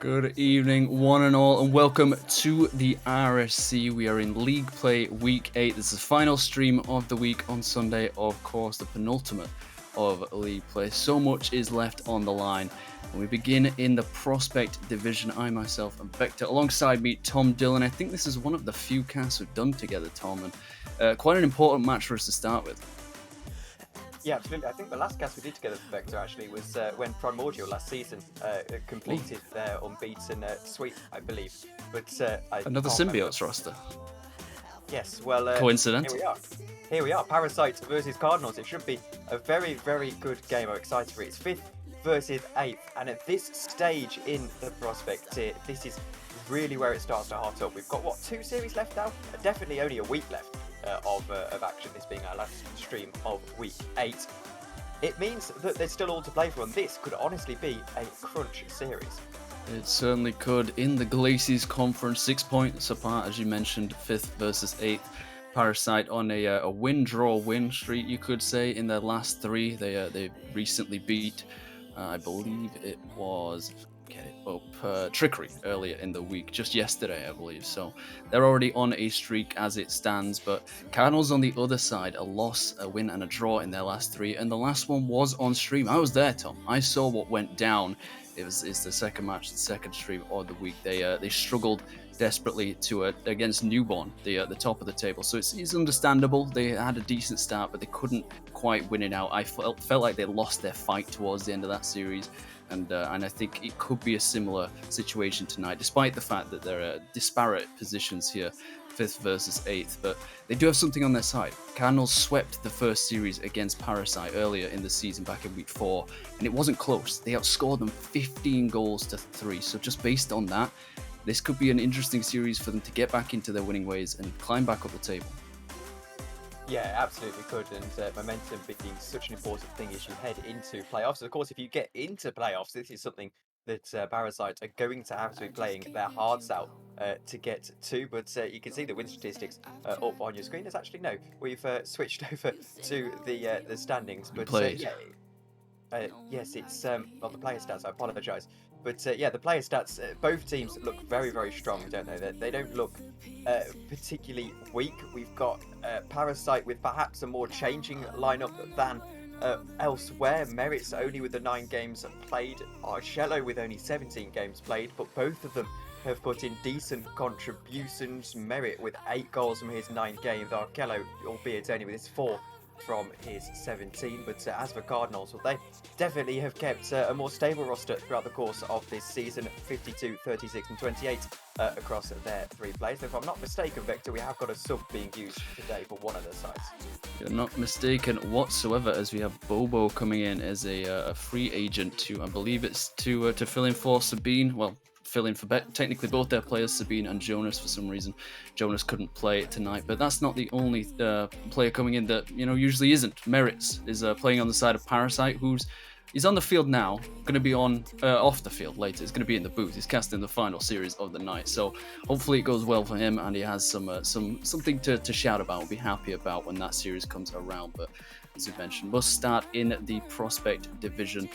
Good evening, one and all, and welcome to the RSC. We are in League Play Week 8. This is the final stream of the week on Sunday, of course, the penultimate of League Play. So much is left on the line. And we begin in the Prospect Division. I myself am Vector. Alongside me, Tom Dillon. I think this is one of the few casts we've done together, Tom, and quite an important match for us to start with. Yeah, absolutely. I think the last cast we did together for Vector actually was when Primordial last season completed their unbeaten sweep, I believe. But Another Symbiotes roster. Yes, well, coincidental. Here we are. Parasite versus Cardinals. It should be a very, very good game. I'm excited for it. It's 5th versus 8th, and at this stage in the Prospect tier, this is really where it starts to hot up. We've got, what, 2 series left now? Definitely only a week left of action, this being our last stream of week 8. It means that there's still all to play for, and this could honestly be a crunch series. It certainly could. In the Glaciers Conference, 6 points apart, as you mentioned, 5th versus 8th. Parasite on a win-draw-win streak, you could say, in their last 3. They recently beat, I believe it was... Trickery earlier in the week, just yesterday, I believe. So they're already on a streak as it stands. But Cardinals on the other side, a loss, a win, and a draw in their last 3, and the last one was on stream. I was there, Tom. I saw what went down. It's the second match, the second stream of the week. They struggled desperately against Newborn, the top of the table. So it's understandable. They had a decent start, but they couldn't quite win it out. I felt like they lost their fight towards the end of that series. And I think it could be a similar situation tonight, despite the fact that there are disparate positions here, 5th versus 8th. But they do have something on their side. Cardinals swept the first series against Parasite earlier in the season, back in week 4, and it wasn't close. They outscored them 15 goals to 3. So just based on that, this could be an interesting series for them to get back into their winning ways and climb back up the table. Yeah, absolutely could, and momentum being such an important thing as you head into playoffs. Of course, if you get into playoffs, this is something that Parasite are going to have to be playing their hearts out to get to. But you can see the win statistics up on your screen. There's actually no, we've switched over to the standings. But yes, it's well, the player stats. I apologise. But yeah, the player stats, both teams look very, very strong, don't they? They don't look particularly weak. We've got Parasite with perhaps a more changing lineup than elsewhere. Merit's only with the 9 games played. Arcello with only 17 games played, but both of them have put in decent contributions. Merit with 8 goals from his 9 games. Arcello, albeit only with his 4 from his 17, but as for Cardinals, well, they definitely have kept a more stable roster throughout the course of this season, 52, 36 and 28 across their 3 plays. If I'm not mistaken, Vector, we have got a sub being used today for one of the sides. You're not mistaken whatsoever, as we have Bobo coming in as a free agent to, I believe it's to fill in for Sabine. Well, fill in for technically both their players, Sabine and Jonas. For some reason, Jonas couldn't play tonight, but that's not the only player coming in that usually isn't. Merits is playing on the side of Parasite, he's on the field now, going to be on off the field later. He's going to be in the booth. He's casting the final series of the night, so hopefully it goes well for him and he has something to shout about and be happy about when that series comes around. But as we mentioned, we'll start in the Prospect Division.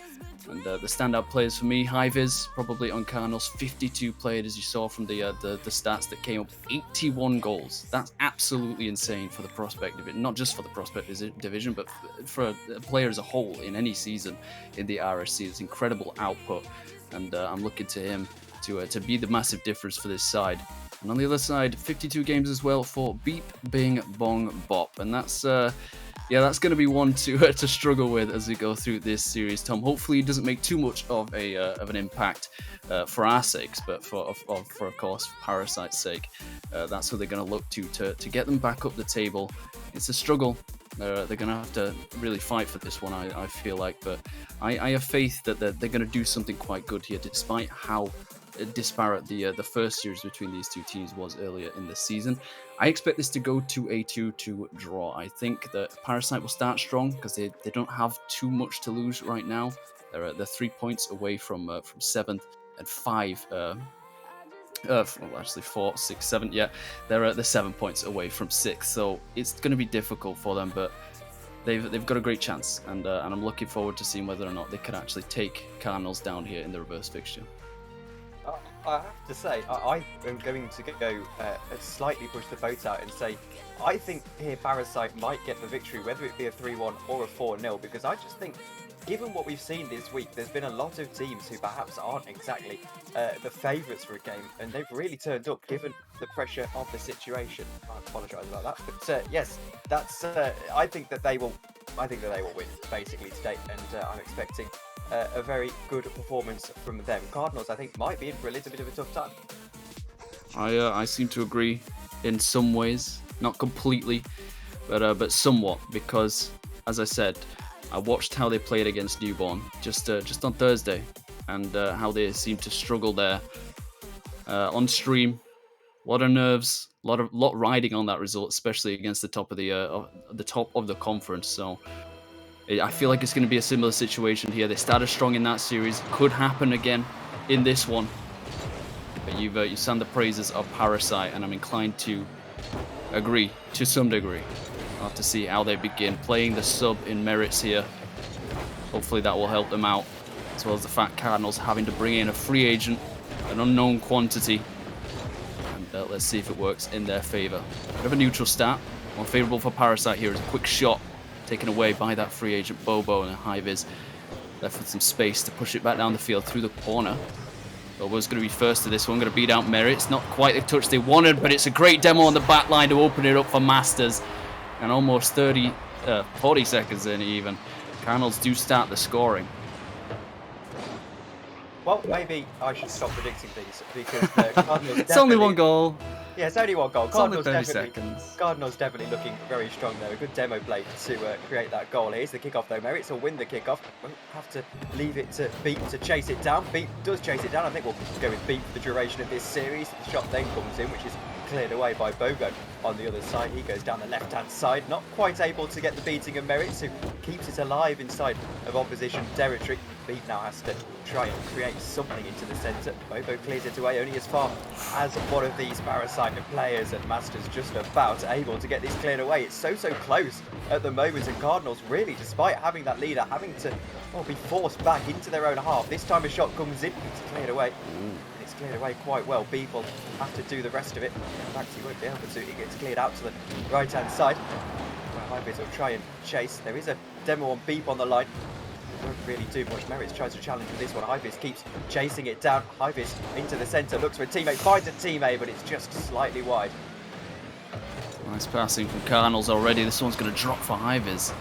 And the standout players for me, High-Vis, probably on Cardinals, 52 played, as you saw from the stats that came up, 81 goals. That's absolutely insane for the Prospect Division, not just for the Prospect Division, but for a player as a whole in any season in the RSC. It's incredible output, and I'm looking to him to be the massive difference for this side. And on the other side, 52 games as well for Beep, Bing, Bong, Bop, and that's going to be one to struggle with as we go through this series, Tom. Hopefully, it doesn't make too much of an impact for our sakes, but for of course, for Parasite's sake, that's what they're going to look to get them back up the table. It's a struggle. They're going to have to really fight for this one, I feel like, but I have faith that they're going to do something quite good here, despite how disparate the first series between these two teams was earlier in the season. I expect this to go to a 2-2 draw. I think that Parasite will start strong because they don't have too much to lose right now. They're 3 points away from 7th and 5. Actually 4, 6, 7. Yeah, they're 7 points away from 6th. So it's going to be difficult for them, but they've got a great chance, and I'm looking forward to seeing whether or not they can actually take Cardinals down here in the reverse fixture. I have to say, I am going to go slightly push the boat out and say, I think here Parasite might get the victory, whether it be a 3-1 or a 4-0, because I just think, given what we've seen this week, there's been a lot of teams who perhaps aren't exactly the favourites for a game, and they've really turned up given the pressure of the situation. I apologise about that, but yes, that's. I think that they will win basically today, and I'm expecting a very good performance from them. Cardinals, I think, might be in for a little bit of a tough time. I seem to agree in some ways, not completely, but somewhat, because as I said, I watched how they played against Newborn just on Thursday, and how they seemed to struggle there on stream. A lot of nerves, lot riding on that result, especially against the top of the conference. So I feel like it's going to be a similar situation here. They started strong in that series, could happen again in this one. But you sang the praises of Parasite, and I'm inclined to agree to some degree. I'll have to see how they begin playing the sub in merits here. Hopefully that will help them out, as well as the fact Cardinals having to bring in a free agent, an unknown quantity. And let's see if it works in their favor. Bit of a neutral start. More favorable for Parasite here is a quick shot taken away by that free agent Bobo, and a high vis left with some space to push it back down the field through the corner. Bobo's going to be first to this one, going to beat out Merritt. Not quite the touch they wanted, but it's a great demo on the back line to open it up for Masters. And almost 40 seconds in even, Cardinals do start the scoring. Well, maybe I should stop predicting things, because the Cardinals It's only one goal. Yeah, it's only one goal. It's only 30 seconds. Cardinals definitely looking very strong there. A good demo play to create that goal. Here's the kickoff though. Merritt will win the kickoff. Won't have to leave it to Beat to chase it down. Beat does chase it down. I think we'll go with Beat for the duration of this series. The shot then comes in, which is cleared away by Bogo on the other side. He goes down the left-hand side, not quite able to get the beating of Merritt, who keeps it alive inside of opposition territory. Beat now has to try and create something into the centre. Bobo clears it away only as far as one of these Parasite players, and Masters just about able to get this cleared away. It's so close at the moment, and Cardinals really, despite having that leader, having to be forced back into their own half. This time a shot comes in, it's cleared away. It's cleared away quite well. Beep will have to do the rest of it. In fact, he won't be able to. He gets cleared out to the right-hand side. Well, Hybrids will try and chase. There is a demo on Beep on the line. Won't really do much. Merritt tries to challenge with this one. Hyvis keeps chasing it down. Hyvis into the centre, looks for a teammate, finds a teammate, but it's just slightly wide. Nice passing from Cardinals already. This one's going to drop for Hyvis.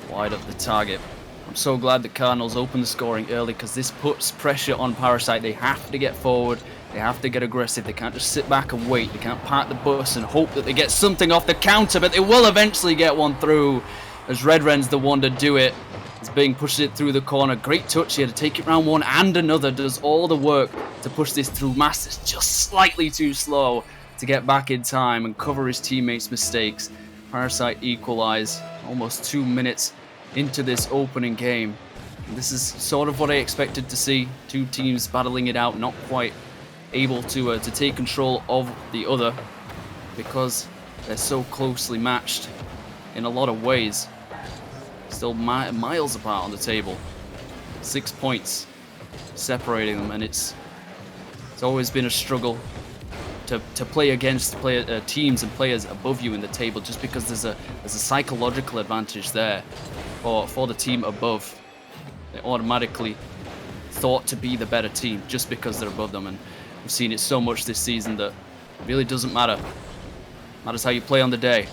Wide up the target. I'm so glad the Cardinals opened the scoring early, because this puts pressure on Parasite. They have to get forward. They have to get aggressive. They can't just sit back and wait. They can't park the bus and hope that they get something off the counter, but they will eventually get one through, as Red Ren's the one to do it. It's being pushed it through the corner. Great touch here to take it round one and another. Does all the work to push this through. Masters just slightly too slow to get back in time and cover his teammates' mistakes. Parasite equalize almost 2 minutes into this opening game. And this is sort of what I expected to see. Two teams battling it out, not quite able to take control of the other, because they're so closely matched in a lot of ways. Still miles apart on the table. 6 points separating them, and it's always been a struggle to play against teams and players above you in the table, just because there's a psychological advantage there for the team above. They're automatically thought to be the better team just because they're above them, and we've seen it so much this season that it really doesn't matter. It matters how you play on the day.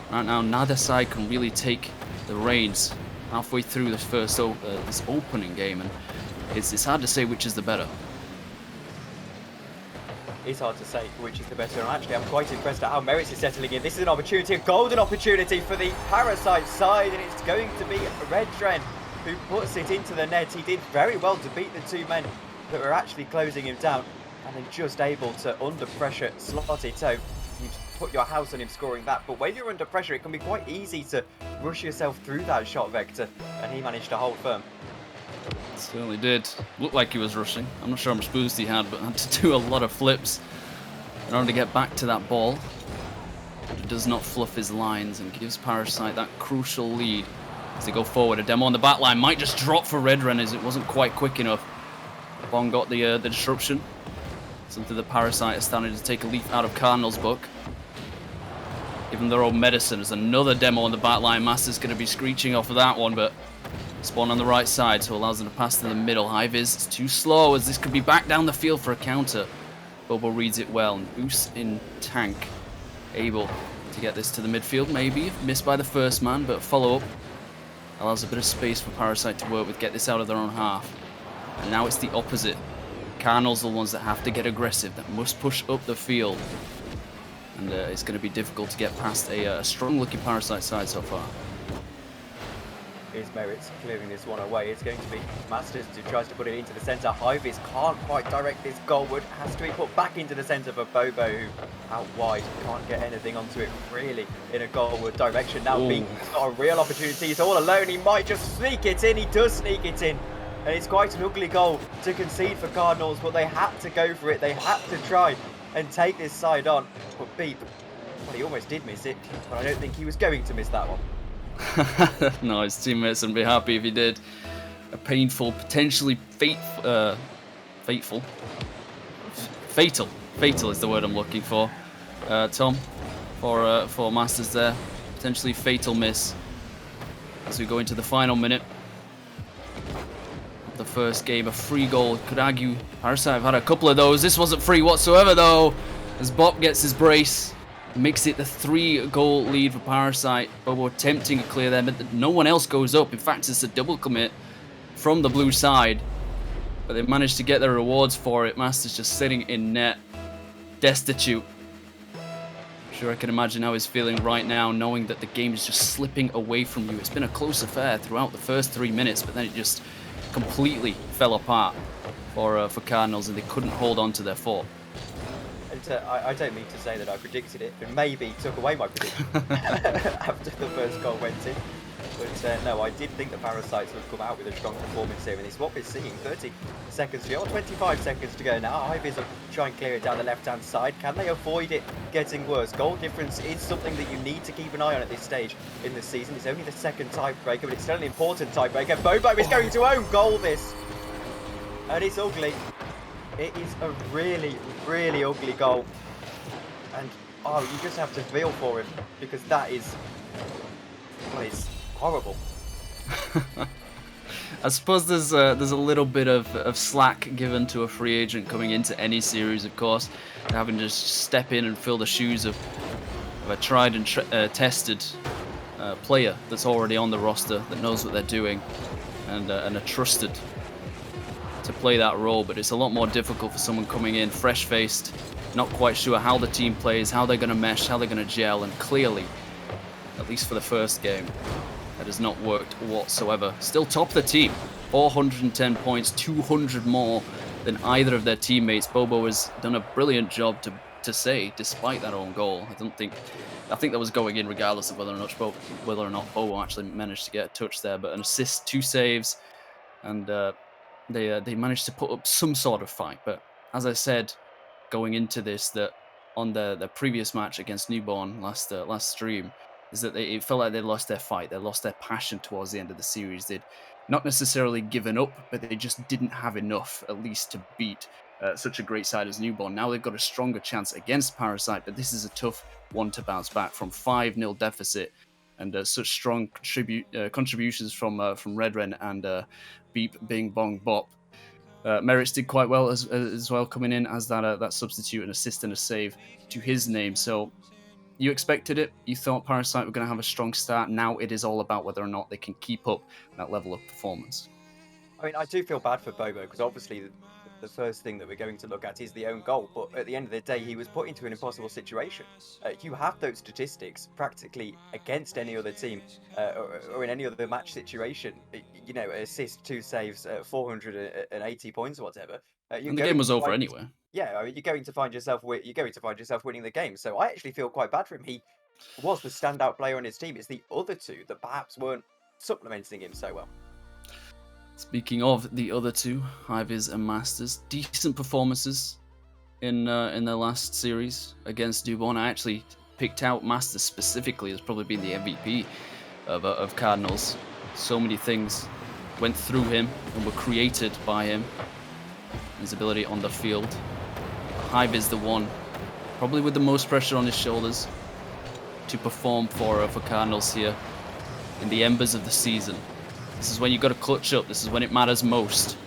Right now, neither side can really take the reins halfway through this this opening game, and it's hard to say which is the better. It's hard to say which is the better, and actually I'm quite impressed at how Merritt is settling in. This is an opportunity, a golden opportunity for the Parasite side, and it's going to be Red Dren who puts it into the net. He did very well to beat the two men that were actually closing him down, and then just able to, under pressure, slot it out. You put your house on him scoring that, but when you're under pressure, it can be quite easy to rush yourself through that shot vector, and he managed to hold firm. Certainly did. Looked like he was rushing. I'm not sure how much boost he had, but had to do a lot of flips in order to get back to that ball. But he does not fluff his lines and gives Parasite that crucial lead as they go forward. A demo on the back line might just drop for Red Ren, as it wasn't quite quick enough. Bong got the disruption. Something that Parasite is starting to take a leaf out of Cardinals' book. Give them their own medicine. There's another demo on the backline. Master's going to be screeching off of that one, but spawn on the right side, so allows them to pass to the middle. Highvis is too slow, as this could be back down the field for a counter. Bobo reads it well, and Boost in tank. Able to get this to the midfield, maybe. Missed by the first man, but follow-up allows a bit of space for Parasite to work with, get this out of their own half. And now it's the opposite. Cardinals are the ones that have to get aggressive, that must push up the field. And it's going to be difficult to get past a strong-looking Parasite side so far. Here's Merritt's clearing this one away. It's going to be Masters who tries to put it into the centre. Highvis can't quite direct this goalward. Has to be put back into the centre for Bobo, who out wide can't get anything onto it really in a goalward direction. Now Beak's got a real opportunity. He's all alone. He might just sneak it in. He does sneak it in. And it's quite an ugly goal to concede for Cardinals, but they had to go for it. They had to try and take this side on. But Beak, well, he almost did miss it, but I don't think he was going to miss that one. No, his teammates wouldn't be happy if he did. A painful, potentially fatal is the word I'm looking for. Tom, for Masters there, potentially fatal miss as we go into the final minute of the first game. A free goal, could argue Parasite have had a couple of those. This wasn't free whatsoever though, as Bop gets his brace. Makes it the 3-goal lead for Parasite. Bobo attempting to clear them, but no one else goes up. In fact, it's a double commit from the blue side. But they managed to get their rewards for it. Master's just sitting in net, destitute. I'm sure I can imagine how he's feeling right now, knowing that the game is just slipping away from you. It's been a close affair throughout the first 3 minutes, but then it just completely fell apart for Cardinals, and they couldn't hold on to their fort. I don't mean to say that I predicted it, but maybe took away my prediction after the first goal went in. But no, I did think the Parasites would come out with a strong performance here, and it's what we're seeing. 30 seconds to go, or 25 seconds to go now. Highvis will try and clear it down the left-hand side. Can they avoid it getting worse? Goal difference is something that you need to keep an eye on at this stage in the season. It's only the second tiebreaker, but it's still an important tiebreaker. Bobo is going to own goal this, and it's ugly. It is a really, really ugly goal. And, oh, you just have to feel for him, because that is, well, it's horrible. I suppose there's a little bit of slack given to a free agent coming into any series, of course. Having to step in and fill the shoes of a tried and tested player that's already on the roster, that knows what they're doing, and are trusted to play that role. But it's a lot more difficult for someone coming in fresh-faced, not quite sure how the team plays, how they're going to mesh, how they're going to gel, and clearly, at least for the first game, that has not worked whatsoever. Still top of the team, 410 points, 200 more than either of their teammates. Bobo has done a brilliant job to say, despite that own goal. I think that was going in regardless of whether or not Bobo actually managed to get a touch there. But an assist, 2 saves, and they managed to put up some sort of fight. But as I said, going into this, that on the previous match against Newborn last stream, is that it felt like they lost their fight. They lost their passion towards the end of the series. They'd not necessarily given up, but they just didn't have enough, at least, to beat such a great side as Newborn. Now they've got a stronger chance against Parasite, but this is a tough one to bounce back from 5-0 deficit, and such strong contributions from Redren and Beep, Bing, Bong, Bop. Merritt did quite well as well, coming in as that substitute, an assist and a save to his name. So you expected it. You thought Parasite were going to have a strong start. Now it is all about whether or not they can keep up that level of performance. I mean, I do feel bad for Bobo, because obviously the first thing that we're going to look at is the own goal. But at the end of the day, he was put into an impossible situation. You have those statistics practically against any other team or in any other match situation. You know, assist, 2 saves, 480 points or whatever. And the game was over anyway. Yeah, I mean, you're going to find yourself winning the game. So I actually feel quite bad for him. He was the standout player on his team. It's the other two that perhaps weren't supplementing him so well. Speaking of the other two, Highvis and Masters, decent performances in their last series against Newborn. I actually picked out Masters specifically as probably being the MVP of Cardinals. So many things went through him and were created by him. his ability on the field. Hive is the one, probably with the most pressure on his shoulders, to perform for Cardinals here in the embers of the season. This is when you've got to clutch up. This is when it matters most.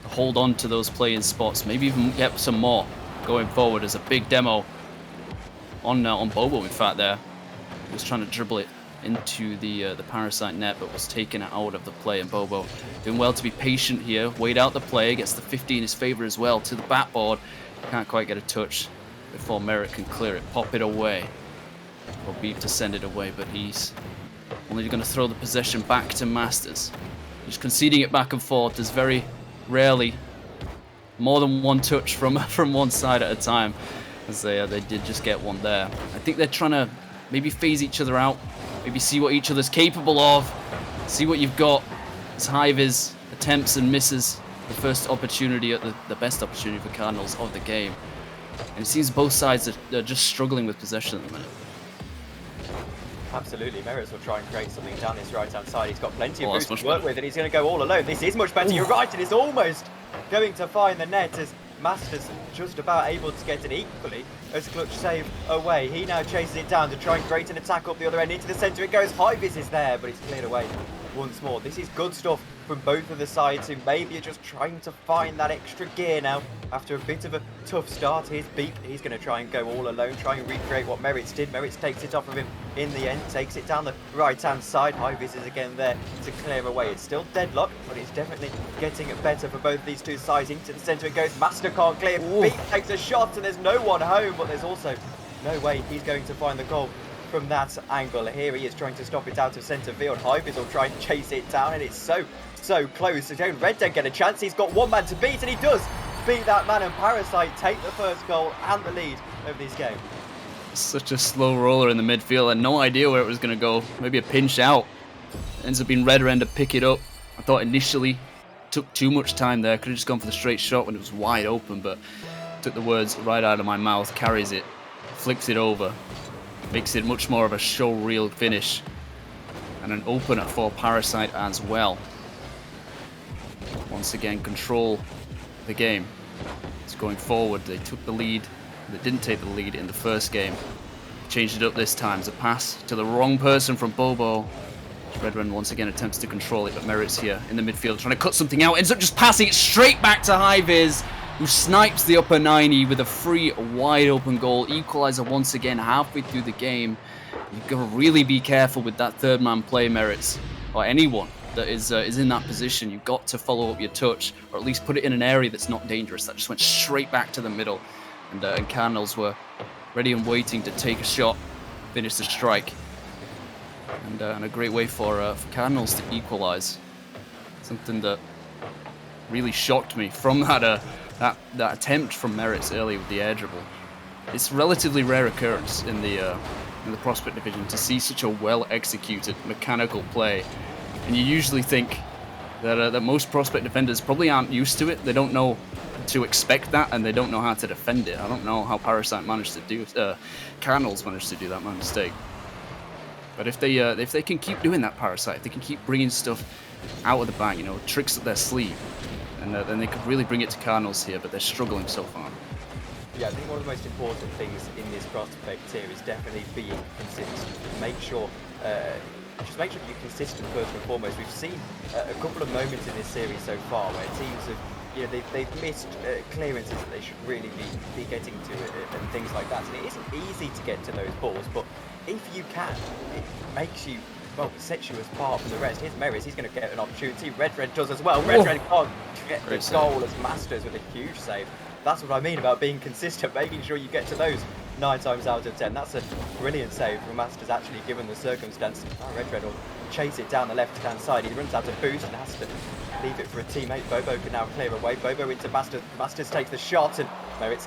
Hold on to those playing spots. Maybe even get some more going forward. As a big demo on Bobo, in fact, there. He was trying to dribble it into the Parasite net, but was taken out of the play. And Bobo doing well to be patient here. Wait out the play. Gets the 50 in his favor as well to the backboard. Can't quite get a touch before Merritt can clear it. Pop it away. Or Beep to send it away, but he's only going to throw the possession back to Masters. Just conceding it back and forth. There's very rarely more than one touch from one side at a time, as they did just get one there. I think they're trying to maybe phase each other out, maybe see what each other's capable of, see what you've got. As Hive is attempts and misses the first opportunity at the best opportunity for Cardinals of the game. And it seems both sides are just struggling with possession at the minute. Absolutely, Merritt will try and create something down this right-hand side. He's got plenty of boost to work with, and he's going to go all alone. This is much better. You're right, and it's almost going to find the net as Masters just about able to get it equally as Clutch save away. He now chases it down to try and create an attack up the other end. Into the centre it goes. Hivis is there, but it's cleared away once more. This is good stuff from both of the sides, who maybe are just trying to find that extra gear now after a bit of a tough start. Here's Beep. He's going to try and go all alone, try and recreate what Merritt did. Merritt takes it off of him in the end, takes it down the right-hand side. Hivis is again there to clear away. It's still deadlock, but it's definitely getting it better for both these two sides. Into the centre it goes. Master can't clear. Ooh. Beep takes a shot, and there's no one home, but there's also no way he's going to find the goal from that angle. Here he is trying to stop it out of centre field. Hivis will try and chase it down, and it's so close. So don't Red don't get a chance. He's got one man to beat, and he does beat that man, and Parasite take the first goal and the lead of this game. Such a slow roller in the midfield, and no idea where it was going to go. Maybe a pinch out. Ends up being Red to pick it up. I thought initially took too much time there. Could have just gone for the straight shot when it was wide open, but took the words right out of my mouth. Carries it, flicks it over, makes it much more of a show reel finish, and an opener for Parasite as well. Once again, control the game. It's going forward. They took the lead. They didn't take the lead in the first game. Changed it up this time. It's a pass to the wrong person from Bobo. Redren once again attempts to control it, but Merritt's here in the midfield trying to cut something out. Ends up just passing it straight back to Hiviz, who snipes the upper 90 with a free wide open goal. Equalizer once again halfway through the game. You've got to really be careful with that third man play, Merritt's, or anyone that is in that position. You've got to follow up your touch, or at least put it in an area that's not dangerous. That just went straight back to the middle, and Cardinals were ready and waiting to take a shot, finish the strike, and a great way for Cardinals to equalize. Something that really shocked me from that attempt from Merritt early with the air dribble. It's a relatively rare occurrence in the prospect division to see such a well executed mechanical play. And you usually think that most prospect defenders probably aren't used to it. They don't know to expect that, and they don't know how to defend it. I don't know how Parasite managed to do Cardinals managed to do that, my mistake. But if they can keep doing that, Parasite, if they can keep bringing stuff out of the bag, you know, tricks up their sleeve, and then they could really bring it to Cardinals here. But they're struggling so far. Yeah, I think one of the most important things in this prospect here is definitely being consistent. Make sure you're consistent first and foremost. We've seen a couple of moments in this series so far where teams have, you know, they've missed clearances that they should really be getting to and things like that. And it isn't easy to get to those balls, but if you can, it makes you, well, sets you apart from the rest. Here's Merritt, he's going to get an opportunity. Red does as well. Red can't get the goal as Masters with a huge save. That's what I mean about being consistent, making sure you get to those 9 times out of 10. That's a brilliant save from Masters, actually, given the circumstance. Red will chase it down the left-hand side. He runs out of boost and has to leave it for a teammate. Bobo can now clear away. Bobo into Masters. Masters takes the shot, and Merritt's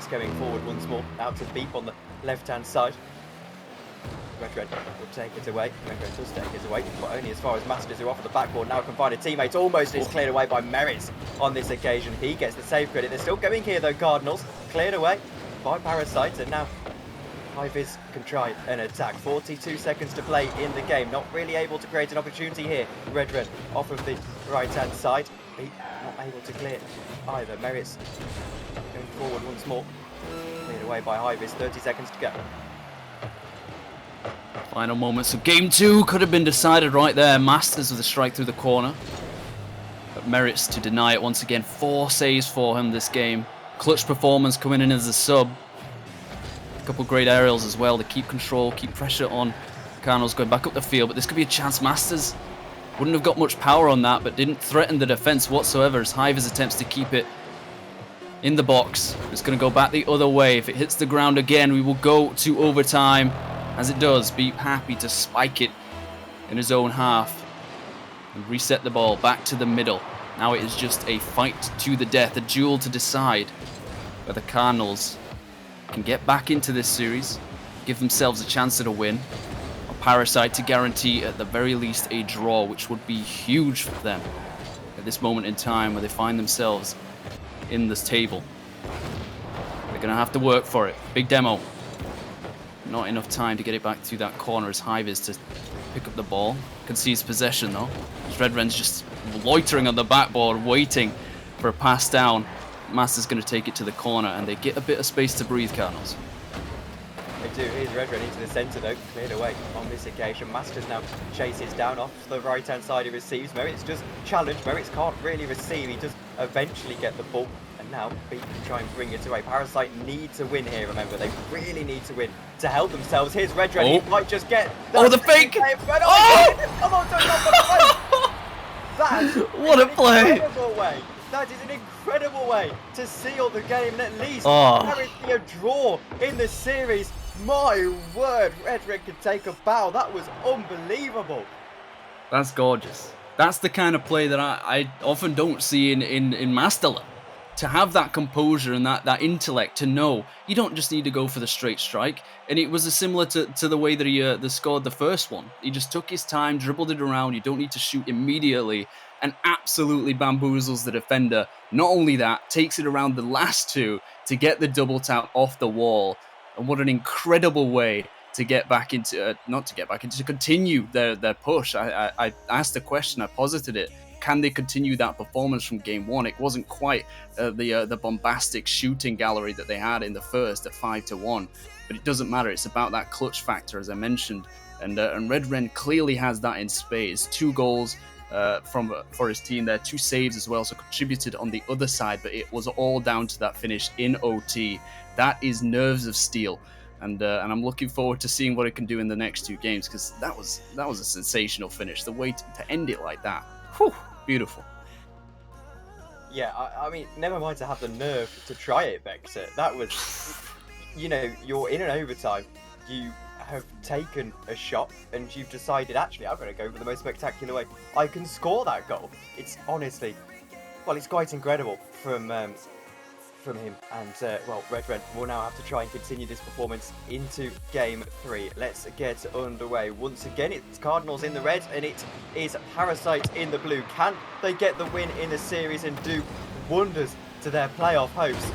going forward once more. Out to Beep on the left-hand side. Red will take it away. Red does take it away, but only as far as Masters, who off of the backboard now can find a teammate. Almost is cleared away by Merritt on this occasion. He gets the save credit. They're still going here though, Cardinals. Cleared away by Parasite, and now Ivis can try an attack. 42 seconds to play in the game. Not really able to create an opportunity here. Red off of the right-hand side. Beep not able to clear either. Merritt's going forward once more. Cleared away by Ivis. 30 seconds to go. Final moments of game 2 could have been decided right there. Masters with a strike through the corner. But Merritt's to deny it once again. 4 saves for him this game. Clutch performance coming in as a sub. A couple great aerials as well to keep control, keep pressure on Cardinals going back up the field. But this could be a chance. Masters wouldn't have got much power on that, but didn't threaten the defense whatsoever as Hivers attempts to keep it in the box. It's going to go back the other way. If it hits the ground again, we will go to overtime. As it does, Beep happy to spike it in his own half and reset the ball back to the middle. Now it is just a fight to the death, a duel to decide whether Cardinals can get back into this series, give themselves a chance at a win, or Parasite to guarantee at the very least a draw, which would be huge for them at this moment in time where they find themselves in this table. They're going to have to work for it. Big demo. Not enough time to get it back to that corner as Hivers to pick up the ball. Concedes possession though. Red Wren's just loitering on the backboard, waiting for a pass down. Master's going to take it to the corner and they get a bit of space to breathe, Cardinals. They do. Here's Red Wren into the centre though. Cleared away on this occasion. Masters now chases down off the right hand side. He receives. Merritt's just challenged. Merritt's can't really receive. He does eventually get the ball. And now Beat can try and bring it away. Parasite need to win here, remember. They really need to win to help themselves. Here's Red Wren. He might just get... Oh, the fake! That's what a play! Incredible way. That is an incredible way to seal the game and at least guarantee a draw in the series. My word, Red Wren could take a bow. That was unbelievable. That's gorgeous. That's the kind of play that I often don't see in Masterland. To have that composure and that intellect to know you don't just need to go for the straight strike. And it was similar to the way that he scored the first one. He just took his time, dribbled it around. You don't need to shoot immediately and absolutely bamboozles the defender. Not only that, takes it around the last two to get the double tap off the wall. And what an incredible way to get back into, to continue their push. I asked the question, I posited it. Can they continue that performance from game 1? It wasn't quite the bombastic shooting gallery that they had in the first at 5-1, but it doesn't matter. It's about that clutch factor, as I mentioned, and Red Wren clearly has that in spades. 2 goals for his team there, 2 saves as well, so contributed on the other side, but it was all down to that finish in OT. That is nerves of steel. And I'm looking forward to seeing what it can do in the next 2 games, because that was a sensational finish. The way to end it like that, whew, beautiful. Yeah, I mean, never mind to have the nerve to try it, Vexer. That was, you know, you're in an overtime. You have taken a shot and you've decided, actually, I'm going to go for the most spectacular way I can score that goal. It's honestly, well, it's quite incredible from him. And, well, Red Wren will now have to try and continue this performance into game 3. Let's get underway. Once again, it's Cardinals in the red and it is Parasite in the blue. Can they get the win in the series and do wonders to their playoff hopes?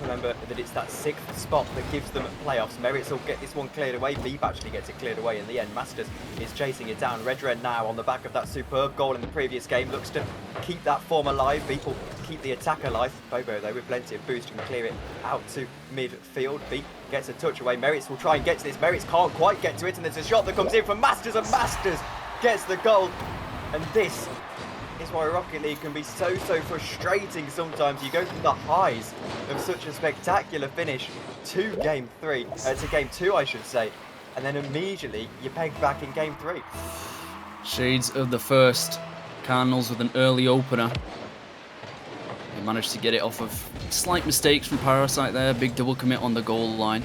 Remember that it's that 6th spot that gives them playoffs. Merritt's will get this one cleared away. Beep actually gets it cleared away in the end. Masters is chasing it down. Red Wren now on the back of that superb goal in the previous game looks to keep that form alive. Beep will keep the attack alive. Bobo though with plenty of boost can clear it out to midfield. Beep gets a touch away. Merritt's will try and get to this. Merritt's can't quite get to it, and there's a shot that comes in from Masters, and Masters gets the goal. And this is why Rocket League can be so frustrating sometimes. You go from the highs of such a spectacular finish to game 3, to game 2 I should say, and then immediately you're pegged back in game 3. Shades of the first. Cardinals with an early opener. They managed to get it off of slight mistakes from Parasite there. Big double commit on the goal line.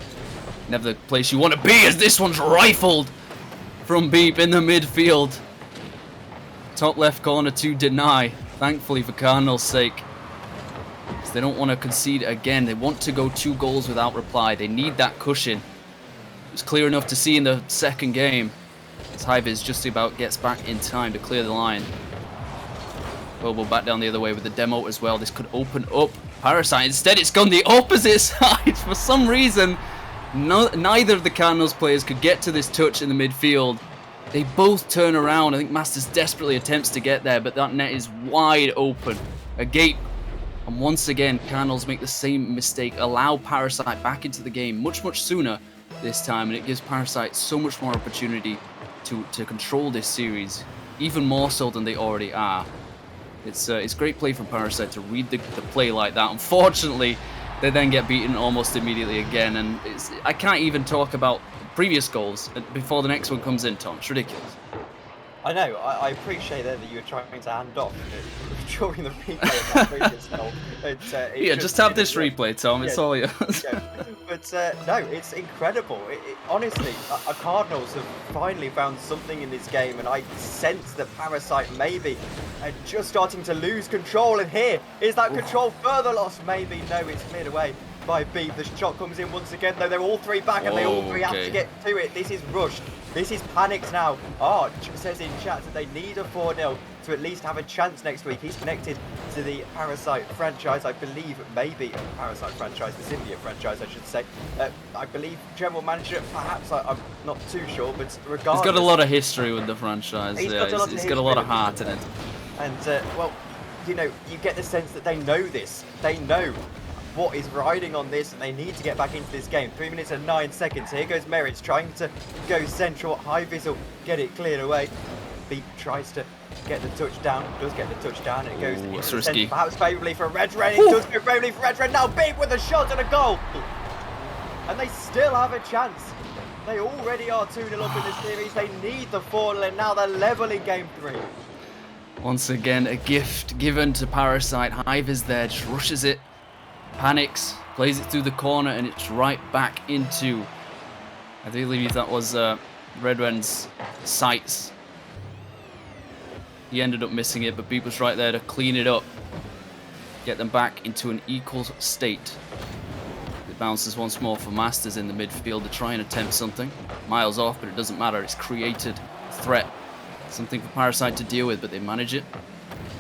Never the place you want to be as this one's rifled from Beep in the midfield. Top left corner to deny, thankfully for Cardinals' sake. Because they don't want to concede again. They want to go 2 goals without reply. They need that cushion. It was clear enough to see in the second game. As Hivers just about gets back in time to clear the line. Bobo back down the other way with the demo as well. This could open up Parasite. Instead, it's gone the opposite side. For some reason, Neither of the Cardinals players could get to this touch in the midfield. They both turn around. I think Masters desperately attempts to get there, but that net is wide open. Agape. And once again, Cardinals make the same mistake. Allow Parasite back into the game much sooner this time, and it gives Parasite so much more opportunity to control this series, even more so than they already are. It's great play from Parasite to read the play like that. Unfortunately, they then get beaten almost immediately again, and I can't even talk about previous goals before the next one comes in, Tom. It's ridiculous. I know. I appreciate that you were trying to hand off during the replay of that previous goal. Yeah, just have this replay, Tom. It's all yours. Yeah. But no, it's incredible. Honestly, Cardinals have finally found something in this game, and I sense that Parasite maybe just starting to lose control. And here is that control further lost. Maybe no, it's cleared away by Beep. The shot comes in once again, though. They're all three back, and they all three have to get to it. This is rushed. This is panicked now. Arch says in chat that they need a 4-0 to at least have a chance next week. He's connected to the Parasite franchise, I believe, maybe a Parasite franchise, the Symbiote franchise, I should say. I believe general manager, perhaps, I'm not too sure, but regardless... He's got a lot of history with the franchise. He's got a lot of heart in it. And, well, you know, you get the sense that they know this. They know what is riding on this, and they need to get back into this game. 3 minutes and 9 seconds. Here goes Merritt's trying to go central. High Visual get it cleared away. Beep tries to get the touchdown, does get the touchdown, and it goes into the centre, perhaps favourably for Red Red. It does go favourably for Red Red. Now Beep with a shot and a goal, and they still have a chance. They already are 2-0 up in this series. They need the 4-0, and now they're level in game 3. Once again, a gift given to Parasite. Hive is there, just rushes it, panics, plays it through the corner, and it's right back into, I believe that was Red Ren's sights. He ended up missing it, but Beep was right there to clean it up, get them back into an equal state. It bounces once more for Masters in the midfield to try and attempt something. Miles off, but it doesn't matter. It's created threat. Something for Parasite to deal with, but they manage it.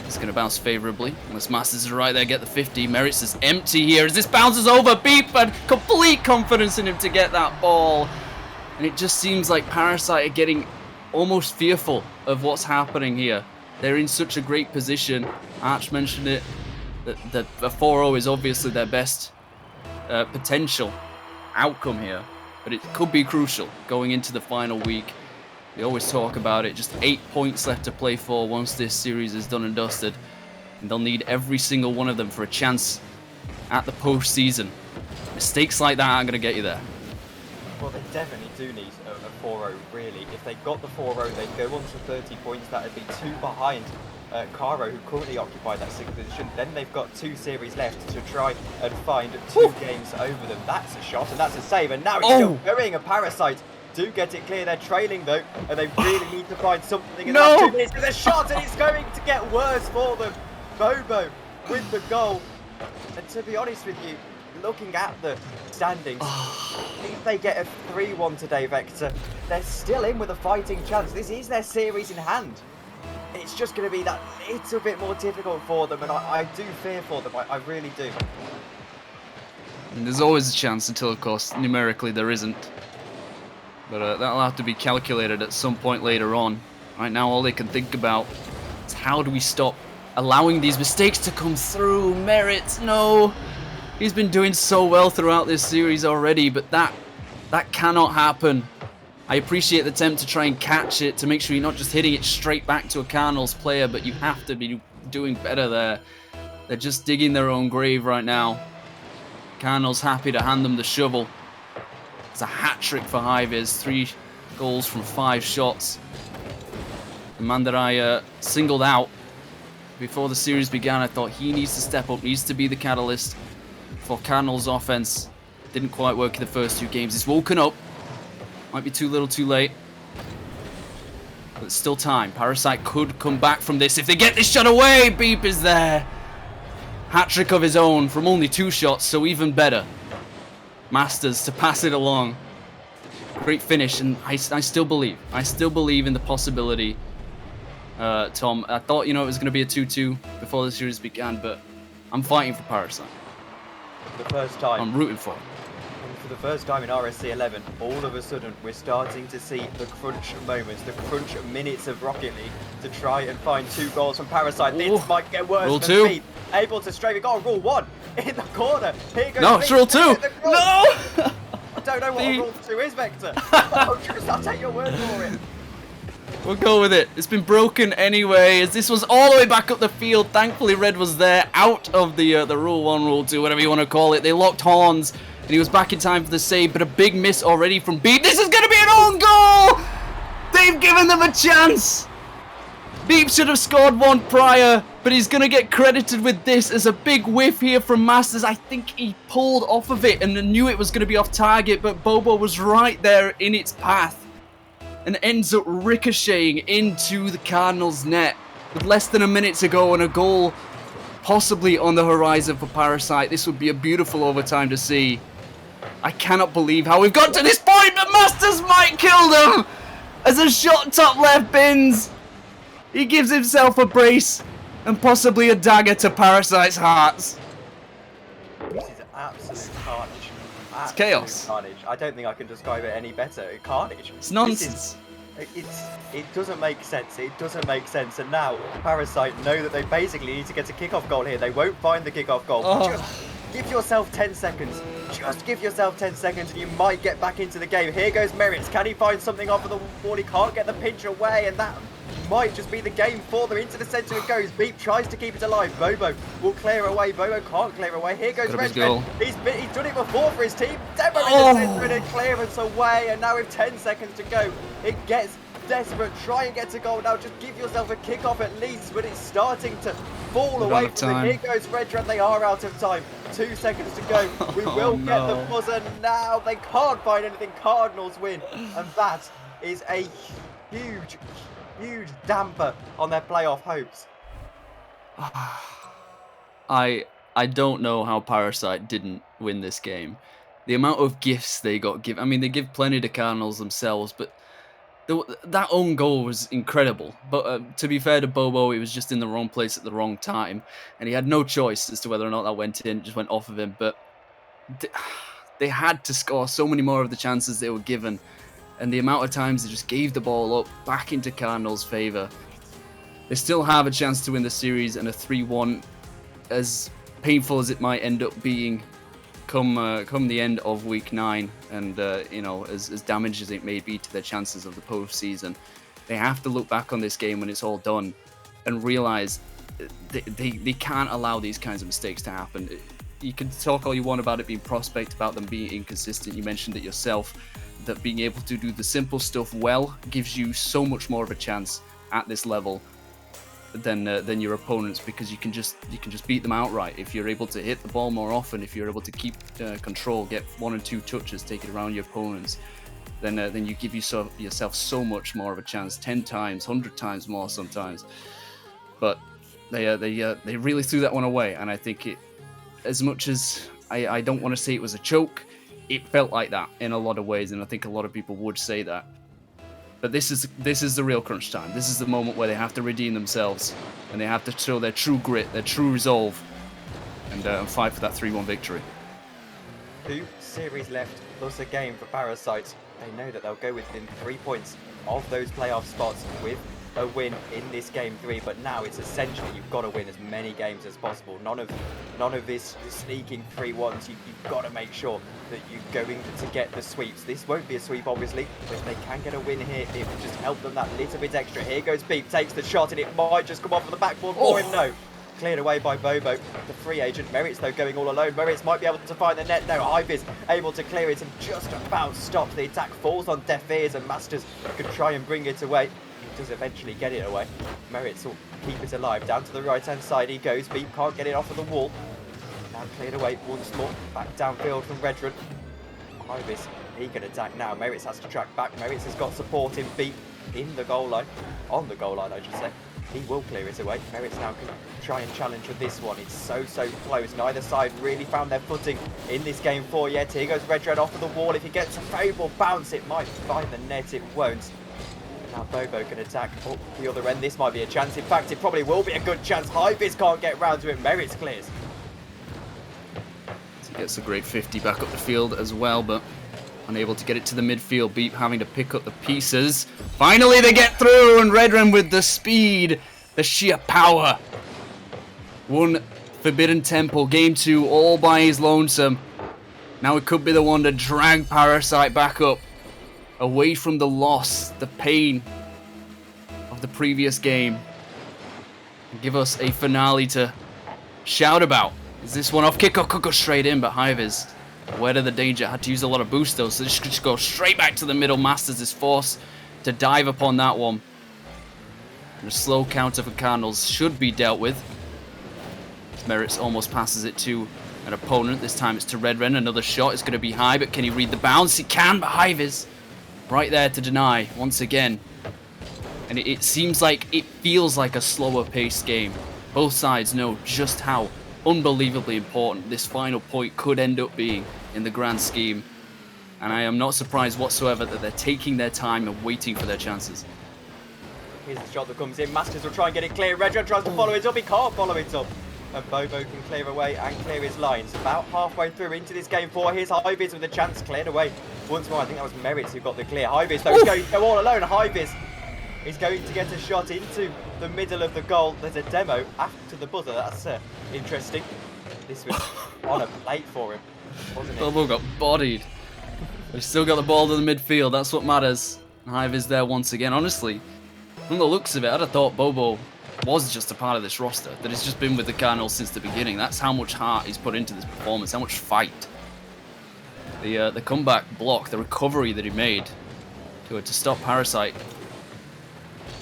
It's going to bounce favorably. Unless Masters is right there, get the 50. Merritt's is empty here as this bounces over. Beep and complete confidence in him to get that ball. And it just seems like Parasite are getting almost fearful of what's happening here. They're in such a great position. Arch mentioned it, that a 4-0 is obviously their best potential outcome here. But it could be crucial going into the final week. They always talk about it. Just 8 points left to play for once this series is done and dusted. And they'll need every single one of them for a chance at the postseason. Mistakes like that aren't going to get you there. Well, they definitely do need a 4-0, really. If they got the 4-0, they'd go on to 30 points. That would be 2 behind Caro, who currently occupy that 6th position. Then they've got 2 series left to try and find 2 games over them. That's a shot, and that's a save. And now it's still going. A Parasite do get it clear. They're trailing, though, and they really need to find something in that 2 minutes. There's a shot, and it's going to get worse for them. Bobo with the goal. And to be honest with you, looking at the standings, if they get a 3-1 today, Vector, they're still in with a fighting chance. This is their series in hand. It's just going to be that little bit more difficult for them, and I do fear for them. I really do. And there's always a chance until, of course, numerically there isn't. But that'll have to be calculated at some point later on. Right now, all they can think about is how do we stop allowing these mistakes to come through. Merritt, no. He's been doing so well throughout this series already, but that cannot happen. I appreciate the attempt to try and catch it, to make sure you're not just hitting it straight back to a Cardinals player, but you have to be doing better there. They're just digging their own grave right now. Cardinals happy to hand them the shovel. It's a hat-trick for Hiviz, 3 goals from 5 shots. The man that I singled out before the series began, I thought he needs to step up, needs to be the catalyst for Cardinals offense. Didn't quite work in the first 2 games. He's woken up. Might be too little too late. But it's still time. Parasite could come back from this if they get this shot away. Beep is there. Hat-trick of his own from only 2 shots, so even better. Masters to pass it along. Great finish, and I still believe. I still believe in the possibility, Tom. I thought, it was going to be a 2-2 before the series began, but I'm fighting for Parasite. For the first time. I'm rooting for him. And for for the first time in RSC11, all of a sudden we're starting to see the crunch moments, the crunch minutes of Rocket League to try and find 2 goals from Parasite. This might get worse Rule than 2. Beat. Able to stray. We got Rule 1 in the corner. Here goes No, Beat. it's Rule 2. No! I don't know what a Rule 2 is, Vector. I'll take your word for it. We'll go with it. It's been broken anyway, as this was all the way back up the field. Thankfully, Red was there, out of the Rule 1, Rule 2, whatever you want to call it. They locked horns, and he was back in time for the save, but a big miss already from Beep. This is going to be an own goal! They've given them a chance! Beep should have scored one prior, but he's going to get credited with this as a big whiff here from Masters. I think he pulled off of it and knew it was going to be off target, but Bobo was right there in its path and ends up ricocheting into the Cardinals' net with less than a minute to go and a goal possibly on the horizon for Parasite. This would be a beautiful overtime to see. I cannot believe how we've got to this point, but Masters might kill them as a shot top left bins. He gives himself a brace and possibly a dagger to Parasite's hearts. This is absolute carnage. It's chaos. Carnage. I don't think I can describe it any better. Carnage. It's nonsense. It doesn't make sense. It doesn't make sense. And now Parasite know that they basically need to get a kickoff goal here. They won't find the kickoff goal. Just give yourself 10 seconds. Just give yourself 10 seconds and you might get back into the game. Here goes Merits. Can he find something off of the wall? He can't get the pinch away, and that might just be the game for them. Into the centre it goes. Beep tries to keep it alive. Bobo will clear away. Bobo can't clear away. Here goes Red. He's done it before for his team. Demo in the centre and a clearance away. And now with 10 seconds to go, it gets desperate. Try and get to goal now. Just give yourself a kick-off at least. But it's starting to fall away from them. Here goes Red. They are out of time. 2 seconds to go. We will get the buzzer now. They can't find anything. Cardinals win. And that is a huge damper on their playoff hopes. I don't know how Parasite didn't win this game. The amount of gifts they got given. I mean, they give plenty to Cardinals themselves, but that own goal was incredible. But to be fair to Bobo, he was just in the wrong place at the wrong time, and he had no choice as to whether or not that went in. It just went off of him. But they had to score so many more of the chances they were given. And the amount of times they just gave the ball up back into Cardinals' favour. They still have a chance to win the series, and a 3-1, as painful as it might end up being come the end of Week 9, and you know, as damaged as it may be to their chances of the postseason, they have to look back on this game when it's all done and realise they can't allow these kinds of mistakes to happen. You can talk all you want about it being prospect, about them being inconsistent. You mentioned it yourself, that being able to do the simple stuff well gives you so much more of a chance at this level than your opponents, because you can just beat them outright if you're able to hit the ball more often, if you're able to keep control, get 1 and 2 touches, take it around your opponents. Then you give yourself so much more of a chance, 10 times, 100 times more sometimes. But they really threw that one away, and I think it, as much as I don't want to say it was a choke, it felt like that in a lot of ways, and I think a lot of people would say that. But this is the real crunch time. This is the moment where they have to redeem themselves, and they have to show their true grit, their true resolve, and fight for that 3-1 victory. 2 series left, plus a game for Parasite. They know that they'll go within 3 points of those playoff spots with a win in this game 3, but now it's essentially you've got to win as many games as possible. None of this sneaking 3-1s. You've got to make sure that you're going to get the sweeps. This won't be a sweep, obviously, but if they can get a win here, it will just help them that little bit extra. Here goes Beep, takes the shot, and it might just come off of the backboard for him. No. Cleared away by Bobo, the free agent. Merits, though, going all alone. Merits might be able to find the net. No, Ivy's able to clear it and just about stops. The attack falls on deaf ears, and Masters could try and bring it away. He does eventually get it away. Merits will keep it alive. Down to the right-hand side he goes. Beep can't get it off of the wall. Now cleared away once more. Back downfield from Redrun. Ivy's, he can attack now. Merits has to track back. Merits has got support in Beep in the goal line. On the goal line, I should say. He will clear it away. Merits now can try and challenge with this one. It's so close. Neither side really found their footing in this game 4 yet. Here goes Red Red off of the wall. If he gets a favourable bounce, it might find the net. It won't. And now Bobo can attack up the other end. This might be a chance. In fact, it probably will be a good chance. Hyvis can't get round to it. Merits clears. Gets a great 50 back up the field as well, but unable to get it to the midfield. Beep having to pick up the pieces. Finally they get through, and Redren with the speed, the sheer power. Won Forbidden Temple, game 2 all by his lonesome. Now it could be the one to drag Parasite back up, away from the loss, the pain of the previous game, and give us a finale to shout about. Is this one off? Kick could go straight in, but Hivers, aware of the danger, had to use a lot of boost though, so this could just go straight back to the middle. Masters is forced to dive upon that one. And a slow counter for Cardinals should be dealt with. Merits almost passes it to an opponent. This time it's to Redren. Another shot is going to be high, but can he read the bounce? He can, but Hivers right there to deny once again. And it seems like, it feels like a slower paced game. Both sides know just how unbelievably important this final point could end up being in the grand scheme. And I am not surprised whatsoever that they're taking their time and waiting for their chances. Here's the shot that comes in. Masters will try and get it clear. Redren tries to follow it up. He can't follow it up. And Bobo can clear away and clear his lines. About halfway through into this game 4. Here's Hivers with a chance cleared away. Once more, I think that was Merits who got the clear. Hivers, though, he's going to go all alone. Hivers is going to get a shot into the middle of the goal. There's a demo after the buzzer. That's interesting. This was on a plate for him, wasn't it? Bobo got bodied. We've still got the ball to the midfield. That's what matters. Hivers there once again. Honestly, from the looks of it, I'd have thought Bobo was just a part of this roster, that he's just been with the Cardinals since the beginning. That's how much heart he's put into this performance, how much fight. The comeback block, the recovery that he made to stop Parasite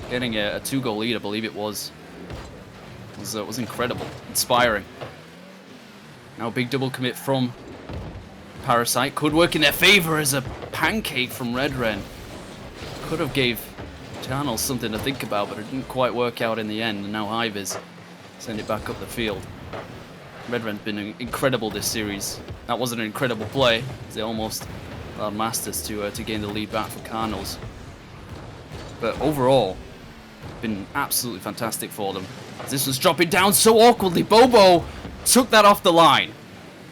getting a 2-goal lead, I believe it was incredible, inspiring. Now a big double commit from Parasite could work in their favor as a pancake from Redren. Could have gave Cardinals something to think about, but it didn't quite work out in the end, and now Hivers send it back up the field. Redren's been incredible this series. That wasn't an incredible play, they almost allowed Masters to gain the lead back for Cardinals. But overall, been absolutely fantastic for them. This was dropping down so awkwardly. Bobo took that off the line.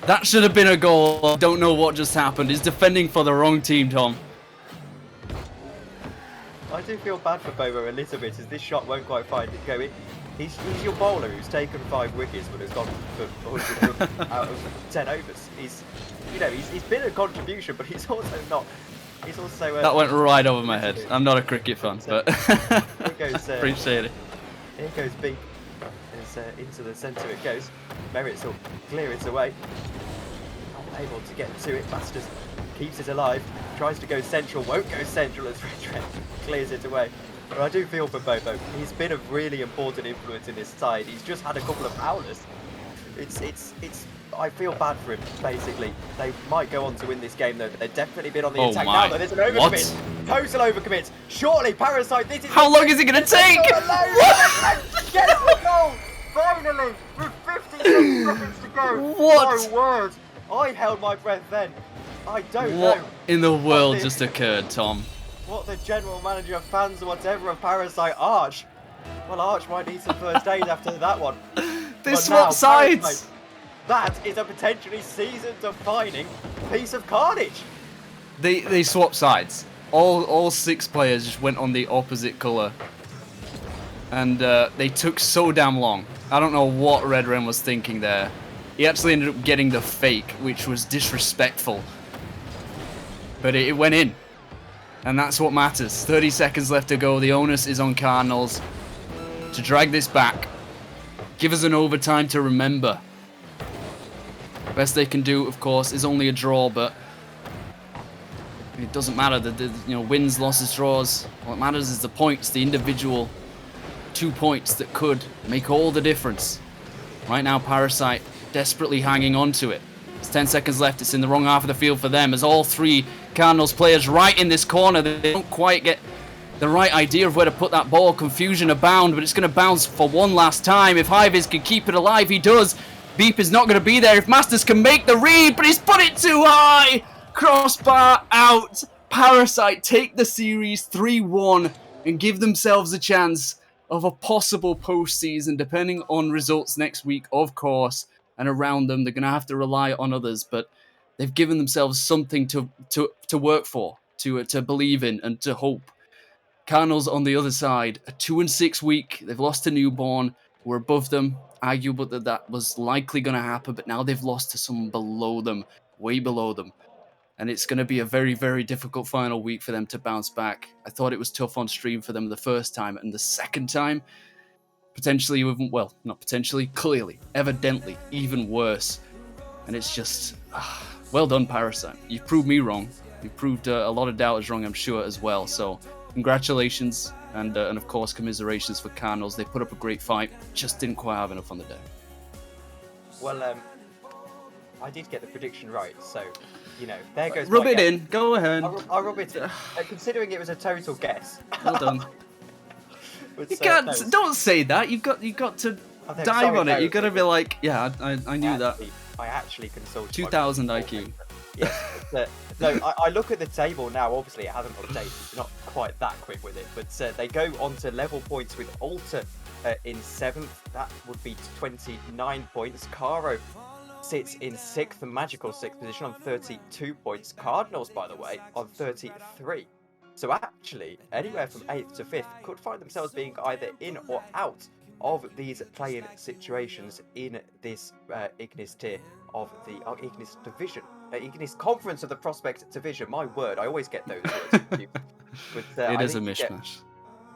That should have been a goal. I don't know what just happened. He's defending for the wrong team, Tom. I do feel bad for Bobo a little bit, as this shot won't quite find it going. He's your bowler who's taken 5 wickets but has gone for 100 out of 10 overs. He's been a contribution, but he's also not. He's also that went right over my head. I'm not a cricket fan, but appreciate it. Here goes Beep. Into the centre it goes. Merits will clear it away. Not able to get to it. Masters keeps it alive. Tries to go central. Won't go central as Redren clears it away. But I do feel for Bobo. He's been a really important influence in this side. He's just had a couple of howlers. I feel bad for him, basically. They might go on to win this game, though. They've definitely been on the attack now, though. There's an overcommit. Total overcommit. Shortly, Parasite, this is... How long is it going to take? Get the goal! Finally! With 56 seconds to go. What? My word. I held my breath then. I don't know. What in the world just occurred, Tom? What the general manager, fans, or whatever of Parasite, Arch. Well, Arch might need some first aid after that one. They swap sides! Parasite, that is a potentially season-defining piece of carnage. They swapped sides. All 6 players just went on the opposite colour. And they took so damn long. I don't know what Redren was thinking there. He actually ended up getting the fake, which was disrespectful. But it went in. And that's what matters. 30 seconds left to go. The onus is on Cardinals to drag this back. Give us an overtime to remember. Best they can do, of course, is only a draw, but it doesn't matter. The wins, losses, draws. What matters is the points, the individual 2 points that could make all the difference. Right now, Parasite desperately hanging on to it. There's 10 seconds left. It's in the wrong half of the field for them, as all 3 Cardinals players right in this corner. They don't quite get the right idea of where to put that ball. Confusion abound, but it's going to bounce for one last time. If Hivers can keep it alive, he does. Beep is not going to be there if Masters can make the read, but he's put it too high. Crossbar out. Parasite take the series 3-1 and give themselves a chance of a possible postseason, depending on results next week, of course. and around them. They're going to have to rely on others, but they've given themselves something to work for, to believe in, and to hope. Cardinals on the other side, a 2-6 week. They've lost to Newborn. We're above them. Arguable that was likely going to happen, but now they've lost to someone below them, way below them. And it's going to be a very, very difficult final week for them to bounce back. I thought it was tough on stream for them the first time, and the second time, potentially even, well, not potentially, clearly, evidently, even worse. And it's just, well done, Parasite. You've proved me wrong. You've proved a lot of doubters wrong, I'm sure, as well. So congratulations, and of course, commiserations for Cardinals. They put up a great fight, just didn't quite have enough on the day. Well, I did get the prediction right, so, you know, there goes Rub my it guess. in, go ahead. I'll rub it in. Considering it was a total guess. Well done. But, You can't, don't say that. You've got to dive on it. You've got to be like, yeah, I knew that. I actually consulted 2000 IQ. Yeah. No, I look at the table now. Obviously, it hasn't updated. It's not quite that quick with it. But they go on to level points with Alter in 7th. That would be 29 points. Caro sits in 6th, the magical 6th position on 32 points. Cardinals, by the way, on 33. So actually, anywhere from 8th to 5th could find themselves being either in or out of these play-in situations in this Ignis tier of the Ignis division. Ignis Conference of the Prospect Division. My word, I always get those words confused. But, it is a mishmash.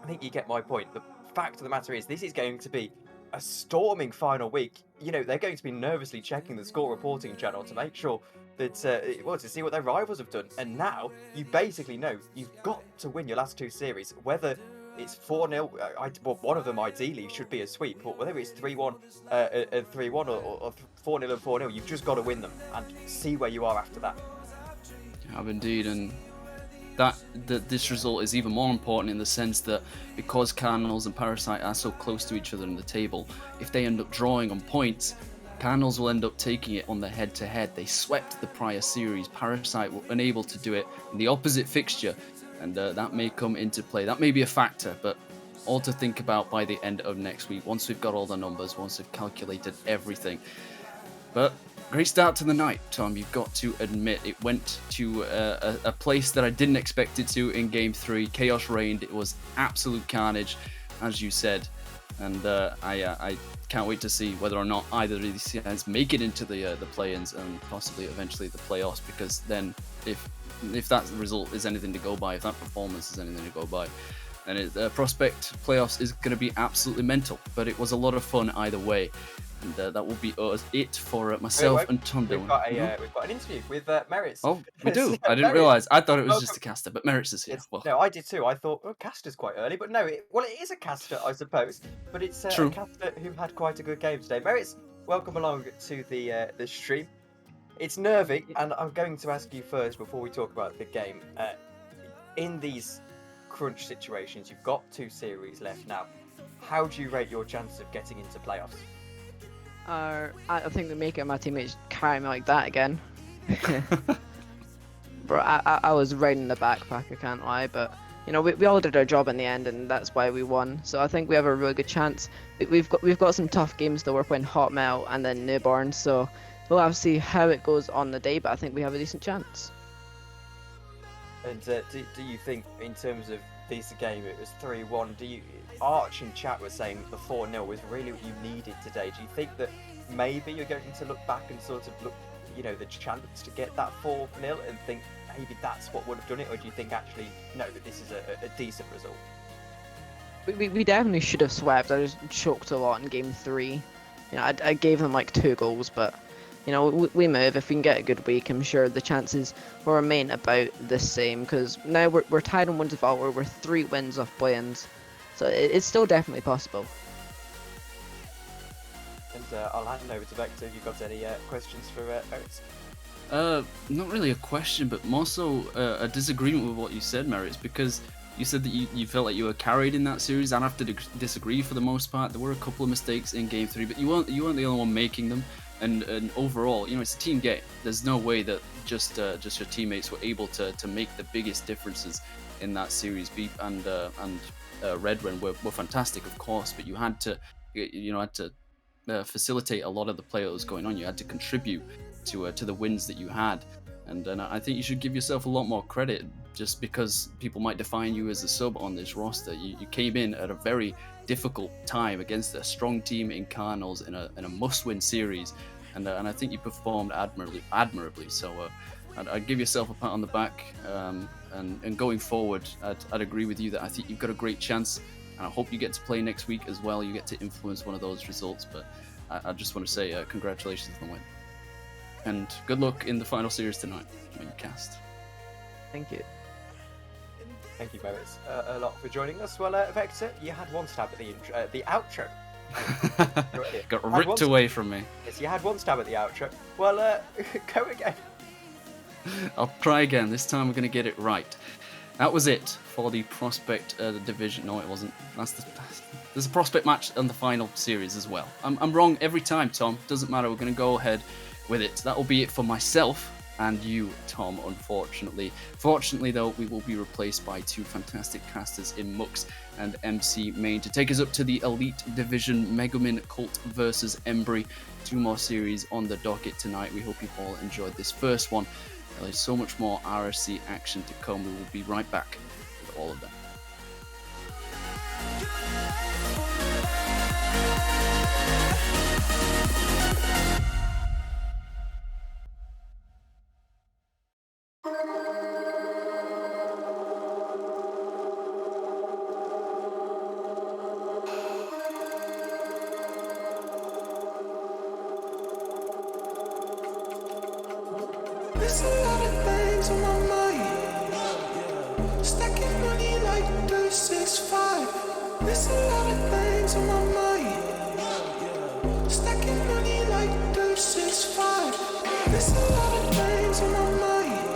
I think you get my point. The fact of the matter is, this is going to be a storming final week. You know, they're going to be nervously checking the score reporting channel to make sure that, well, to see what their rivals have done. And now, you basically know you've got to win your last 2 series, whether it's 4-0, well, one of them ideally should be a sweep, but whether it's 3-1 and 3-1 or 4-0 and 4-0, you've just got to win them and see where you are after that. You have indeed, and this result is even more important in the sense that because Cardinals and Parasite are so close to each other in the table, if they end up drawing on points, Cardinals will end up taking it on the head-to-head. They swept the prior series. Parasite were unable to do it in the opposite fixture, and that may come into play. That may be a factor, but all to think about by the end of next week, once we've got all the numbers, once we've calculated everything. But great start to the night, Tom. You've got to admit it went to a place that I didn't expect it to in Game 3. Chaos reigned. It was absolute carnage, as you said. And I can't wait to see whether or not either of these guys make it into the play-ins and possibly eventually the playoffs, because then if that result is anything to go by, if that performance is anything to go by, then Prospect playoffs is going to be absolutely mental. But it was a lot of fun either way. And that will be it for myself and Tom Dillon. We've got an interview with Merits. Oh, we do. I didn't realise. I thought it was just a caster, but Merits is here. Well. No, I did too. I thought, well, caster's quite early, but no, it is a caster, I suppose. But it's a caster who had quite a good game today. Merits, welcome along to the stream. It's nervy, and I'm going to ask you first before we talk about the game. In these crunch situations, you've got 2 series left now. How do you rate your chances of getting into playoffs? I think the maker of my teammates carry me like that again. Bro, I was right in the backpack, I can't lie, but you know, we all did our job in the end, and that's why we won. So I think we have a really good chance. We've got some tough games though. We're playing Hot Melt and then Newborn, so we'll have to see how it goes on the day, but I think we have a decent chance. And do you think, in terms of this game, it was 3-1, Arch in chat was saying the 4-0 was really what you needed today. Do you think that maybe you're going to look back and sort of look, you know, the chance to get that 4-0 and think maybe that's what would have done it, or do you think actually, no, that this is a decent result? We definitely should have swept. I just choked a lot in Game 3. You know, I gave them like 2 goals, but you know, we move. If we can get a good week, I'm sure the chances will remain about the same, because now we're tied on wins of all. We're 3 wins off play-ins, so it's still definitely possible. And I'll hand over to Vector if you've got any questions for Merits. Not really a question, but more so a disagreement with what you said, Merits, because you said that you felt like you were carried in that series. I'd have to disagree for the most part. There were a couple of mistakes in Game 3, but you weren't the only one making them. And overall, you know, it's a team game. There's no way that just your teammates were able to make the biggest differences in that series. Beep and Red Wren were fantastic, of course, but you had to facilitate a lot of the play that was going on. You had to contribute to the wins that you had. And I think you should give yourself a lot more credit, just because people might define you as a sub on this roster. You came in at a very difficult time against a strong team in Cardinals in a must-win series, and I think you performed admirably. So I'd give yourself a pat on the back. And going forward, I'd agree with you that I think you've got a great chance, and I hope you get to play next week as well. You get to influence one of those results. But I just want to say congratulations on the win. And good luck in the final series tonight when you cast. Thank you. Thank you, Moritz, a lot for joining us. Well, Vector, you had one stab at the outro. Got ripped away from me. Yes, you had one stab at the outro. Well, go again. I'll try again. This time I'm going to get it right. That was it for the Prospect division. No, it wasn't. There's a Prospect match on the final series as well. I'm wrong every time, Tom. Doesn't matter. We're going to go ahead with it. That will be it for myself and you, Tom, unfortunately. Fortunately, though, we will be replaced by two fantastic casters in Mux and MC Main to take us up to the Elite Division, Megumin Cult versus Embry. Two more series on the docket tonight. We hope you've all enjoyed this first one. There's so much more RSC action to come. We will be right back with all of them. There's a lot of things on my mind. Stacking money like 365. There's a lot of things on my mind. Stacking money like 365. There's a lot of things on my mind.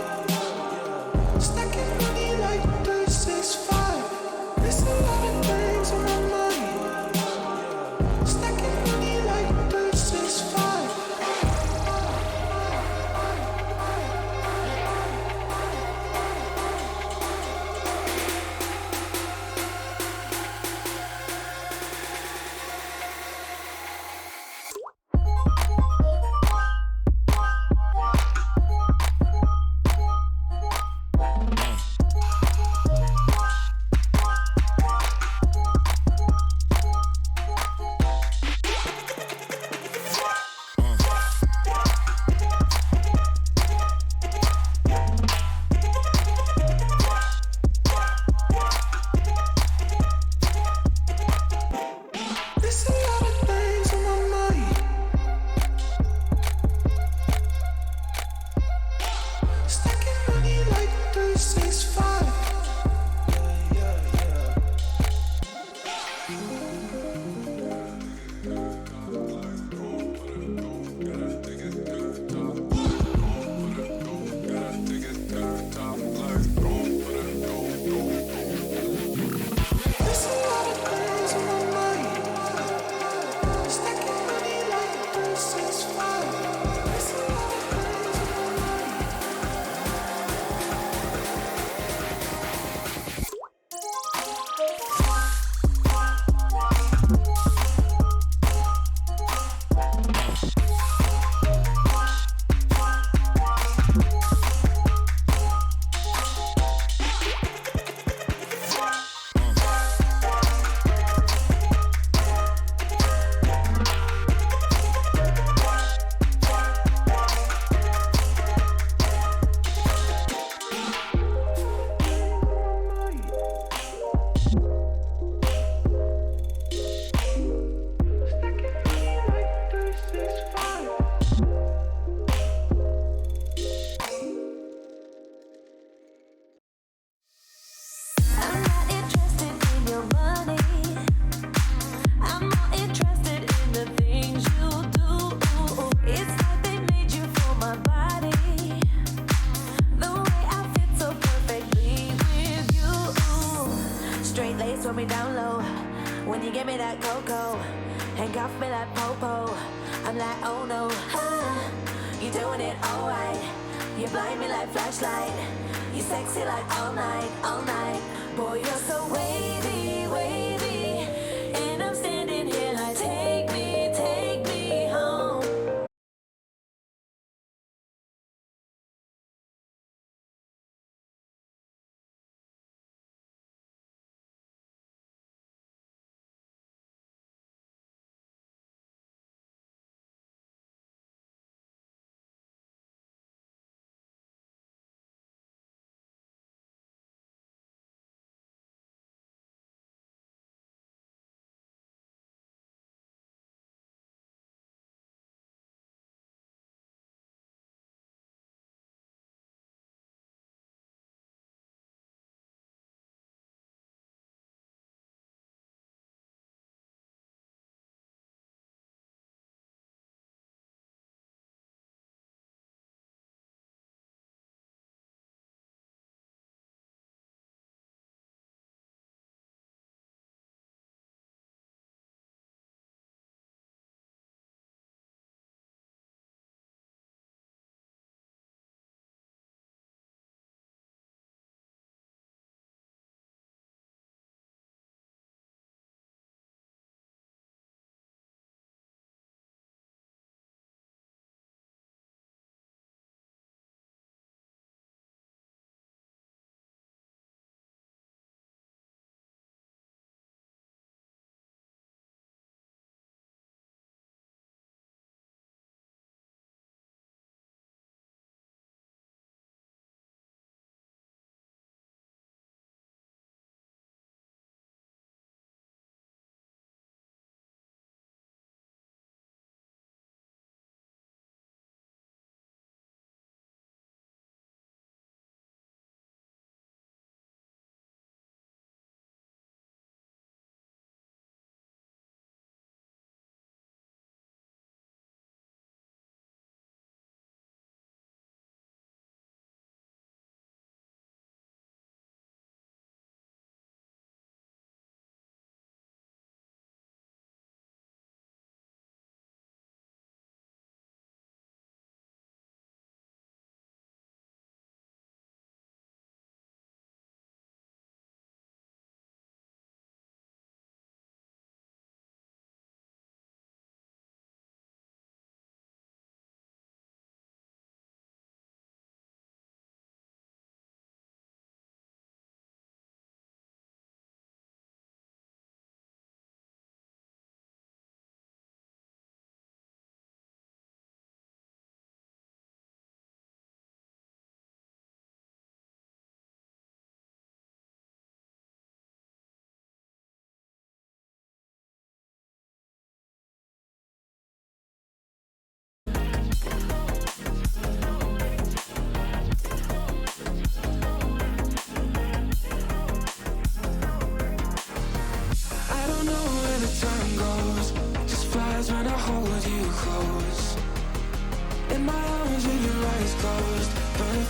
Stacking money like 365. There's a lot of things on my mind. Stacking money like 365. Throw me down low when you give me that cocoa. Handcuff me like Popo. I'm like, oh no, you're doing it alright. You blind me like flashlight. You sexy like all night, all night. Boy, you're so wavy, wavy. And I'm standing here like, take me, take me.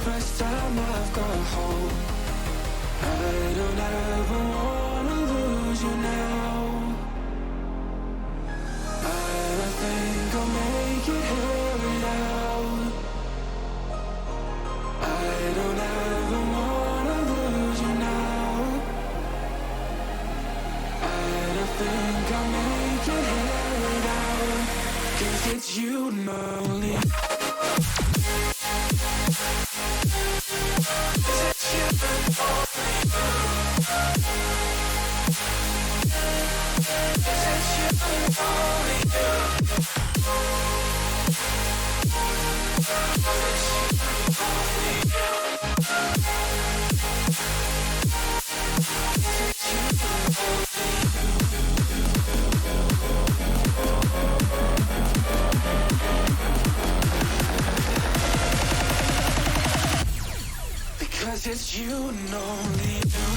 first time I've got hope. I don't ever wanna lose you now. I think I'll make it here now. I don't ever wanna lose you now. I don't think I'll make it here now. 'Cause it's you and only. Because it's you and only you.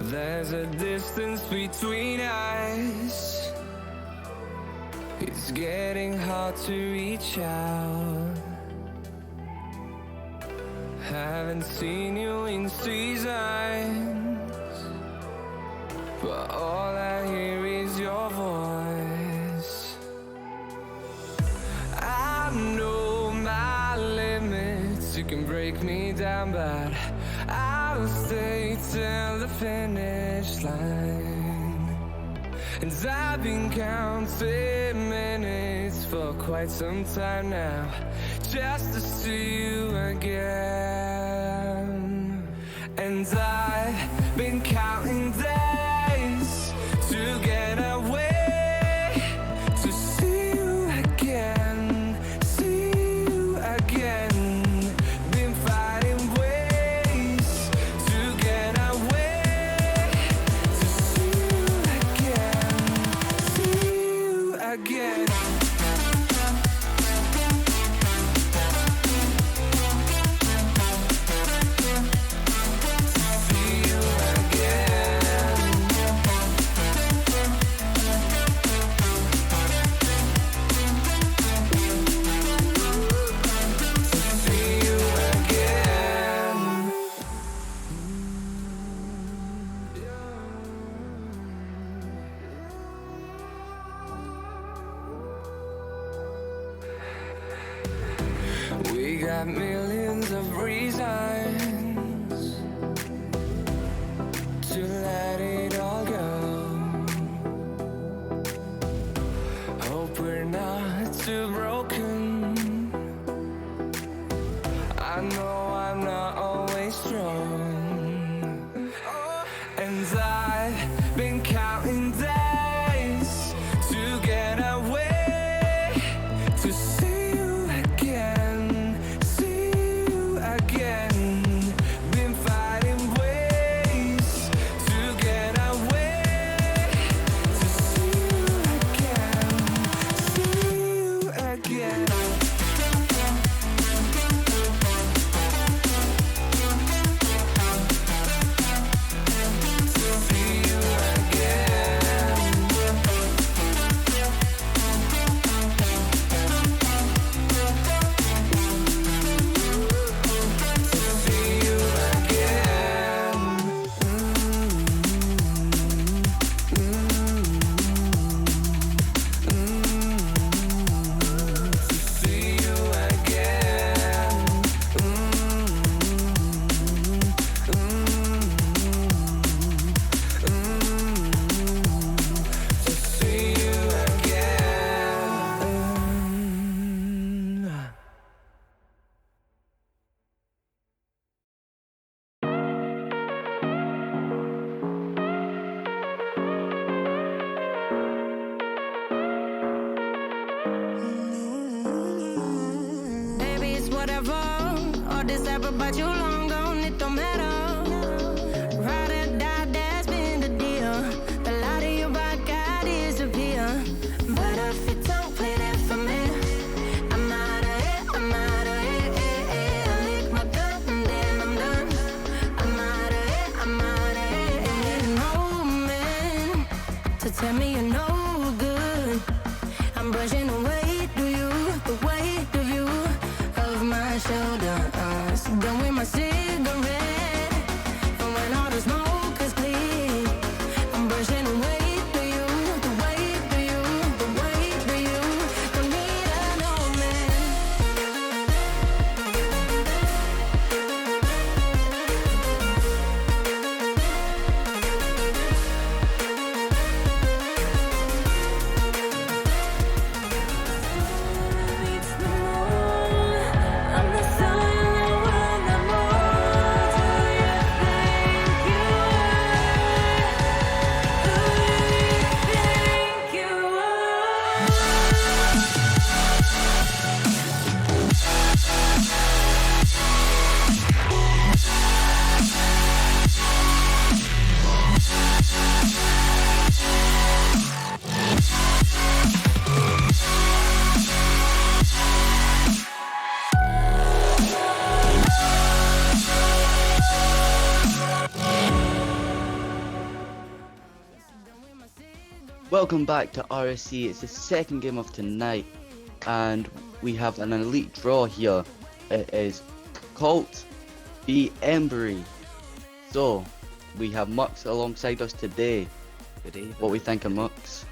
There's a distance between us. It's getting hard to reach out. Haven't seen you in seasons, but all I hear is your voice. I know my limits, you can break me down, but I'll stay till the finish line. And I've been counting minutes for quite some time now, just to see you again. And I've been counting days to get away, to see you again, see you again. Been fighting ways to get away, to see you again, see you again. We got millions of reasons to let it all go. Hope we're not too broken. I know I'm not always strong. And I've been counting days to get away, to see you again, see you again. Been fighting ways to get away, to see you again, see you again. To see but you long gone, it don't matter. Ride or die, that's been the deal. The light of your body got disappear. But if you don't play that for me, I'm out of here, I'm out of here. I lick my gun and then I'm done. I'm out of here, I'm out of here. Ain't no man to tell me you're no good. I'm brushing the weight of you, the weight of you, of my shoulders. Done with my cigarette, and when all the smoke is clear, I'm brushing the weight of you, the weight of you, the weight of you. Don't need a no man. Beats the moon. I'm the sun, you will the moon. Do you think you are? Do you think you Welcome back to RSC. It's the second game of tonight, and we have an elite draw here. It is Colt v Embry. So we have Mux alongside us today. Good evening. What we think of Mux?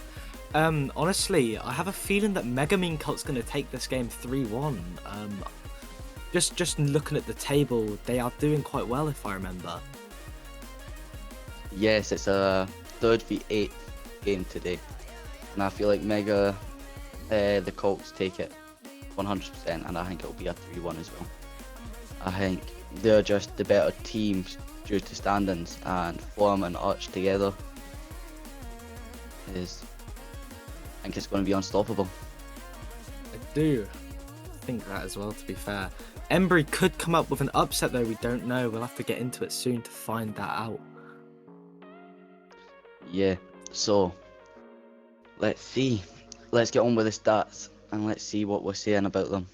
Honestly, I have a feeling that Megamine Cult's going to take this game 3-1. Just looking at the table, they are doing quite well, if I remember. Yes, it's a 3rd v 8th game today, and I feel like the Colts take it 100%, and I think it'll be a 3-1 as well. I think they're just the better teams due to standings, and Form and Arch together I think it's going to be unstoppable. I do think that as well, to be fair. Embry could come up with an upset, though, we don't know. We'll have to get into it soon to find that out. Yeah, so let's see. Let's get on with the stats and let's see what we're saying about them.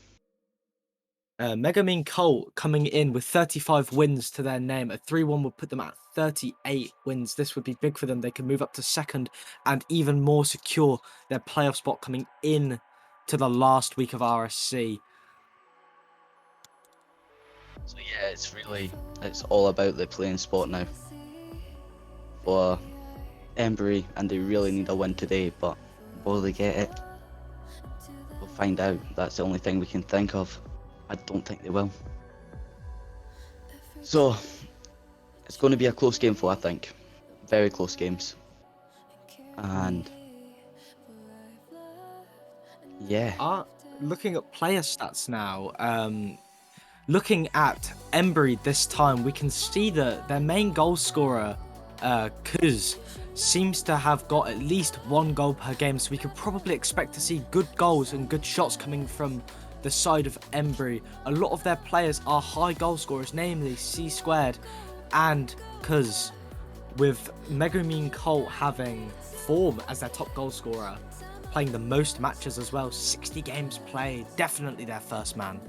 Megamine Colt coming in with 35 wins to their name. A 3-1 would put them at 38 wins. This would be big for them. They can move up to second and even more secure their playoff spot coming in to the last week of RSC. So yeah, it's all about the playing spot now for Embry, and they really need a win today, but will they get it? We'll find out. That's the only thing we can think of. I don't think they will. So it's going to be a close game I think. Very close games. And yeah. Looking at player stats now, looking at Embry this time, we can see that their main goal scorer, Kuz, seems to have got at least 1 goal per game, so we could probably expect to see good goals and good shots coming from the side of Embry. A lot of their players are high goal scorers, namely C² and Kuz, with Megamine Colt having Form as their top goal scorer, playing the most matches as well, 60 games played, definitely their first man.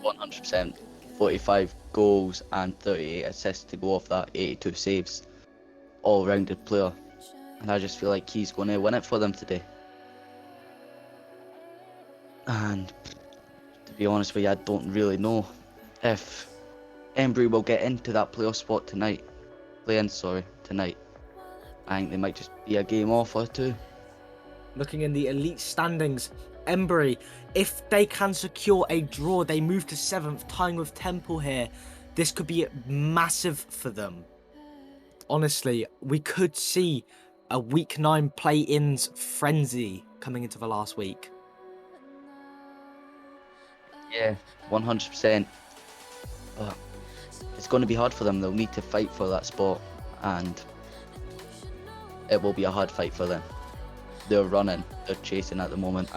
100%, 45 goals and 38 assists to go off that, 82 saves. All-rounded player, and I just feel like he's going to win it for them today. And to be honest with you, I don't really know if Embry will get into that playoff spot tonight. Tonight. I think they might just be a game off or two. Looking in the elite standings, Embry, if they can secure a draw, they move to 7th, tying with Temple here. This could be massive for them. Honestly, we could see a week 9 play-ins frenzy coming into the last week. Yeah, 100%. But it's going to be hard for them. They'll need to fight for that spot, and it will be a hard fight for them. They're running, they're chasing at the moment.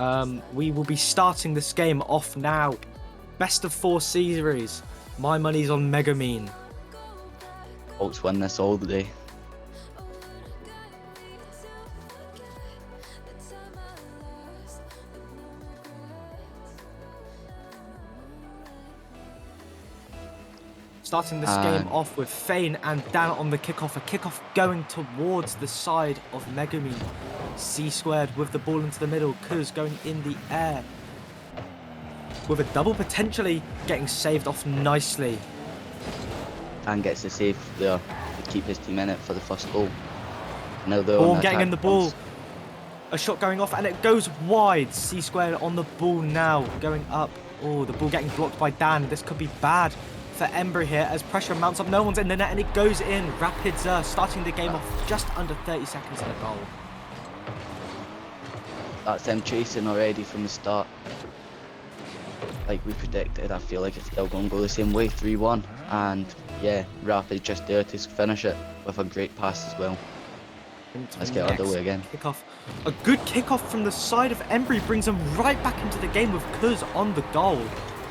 We will be starting this game off now. Best of 4 series. My money's on Megamine. Colts win this all the day. Starting this game off with Fane and Dan on the kickoff. A kickoff going towards the side of Megamine. C squared with the ball into the middle. Kuz going in the air. With a double potentially getting saved off nicely. And gets the save there to keep his team in it for the first goal. Now they're Ball on the getting attack in the ball. once. A shot going off and it goes wide. C squared on the ball now. Going up. Oh, the ball getting blocked by Dan. This could be bad for Embry here as pressure mounts up. No one's in the net and it goes in. Rapids starting the game off just under 30 seconds in a goal. That's them chasing already from the start. Like we predicted, I feel like it's still going to go the same way, 3-1. And yeah, Rapid just there to finish it with a great pass as well. Let's get underway again. Kickoff. A good kickoff from the side of Embry brings them right back into the game with Kuz on the goal.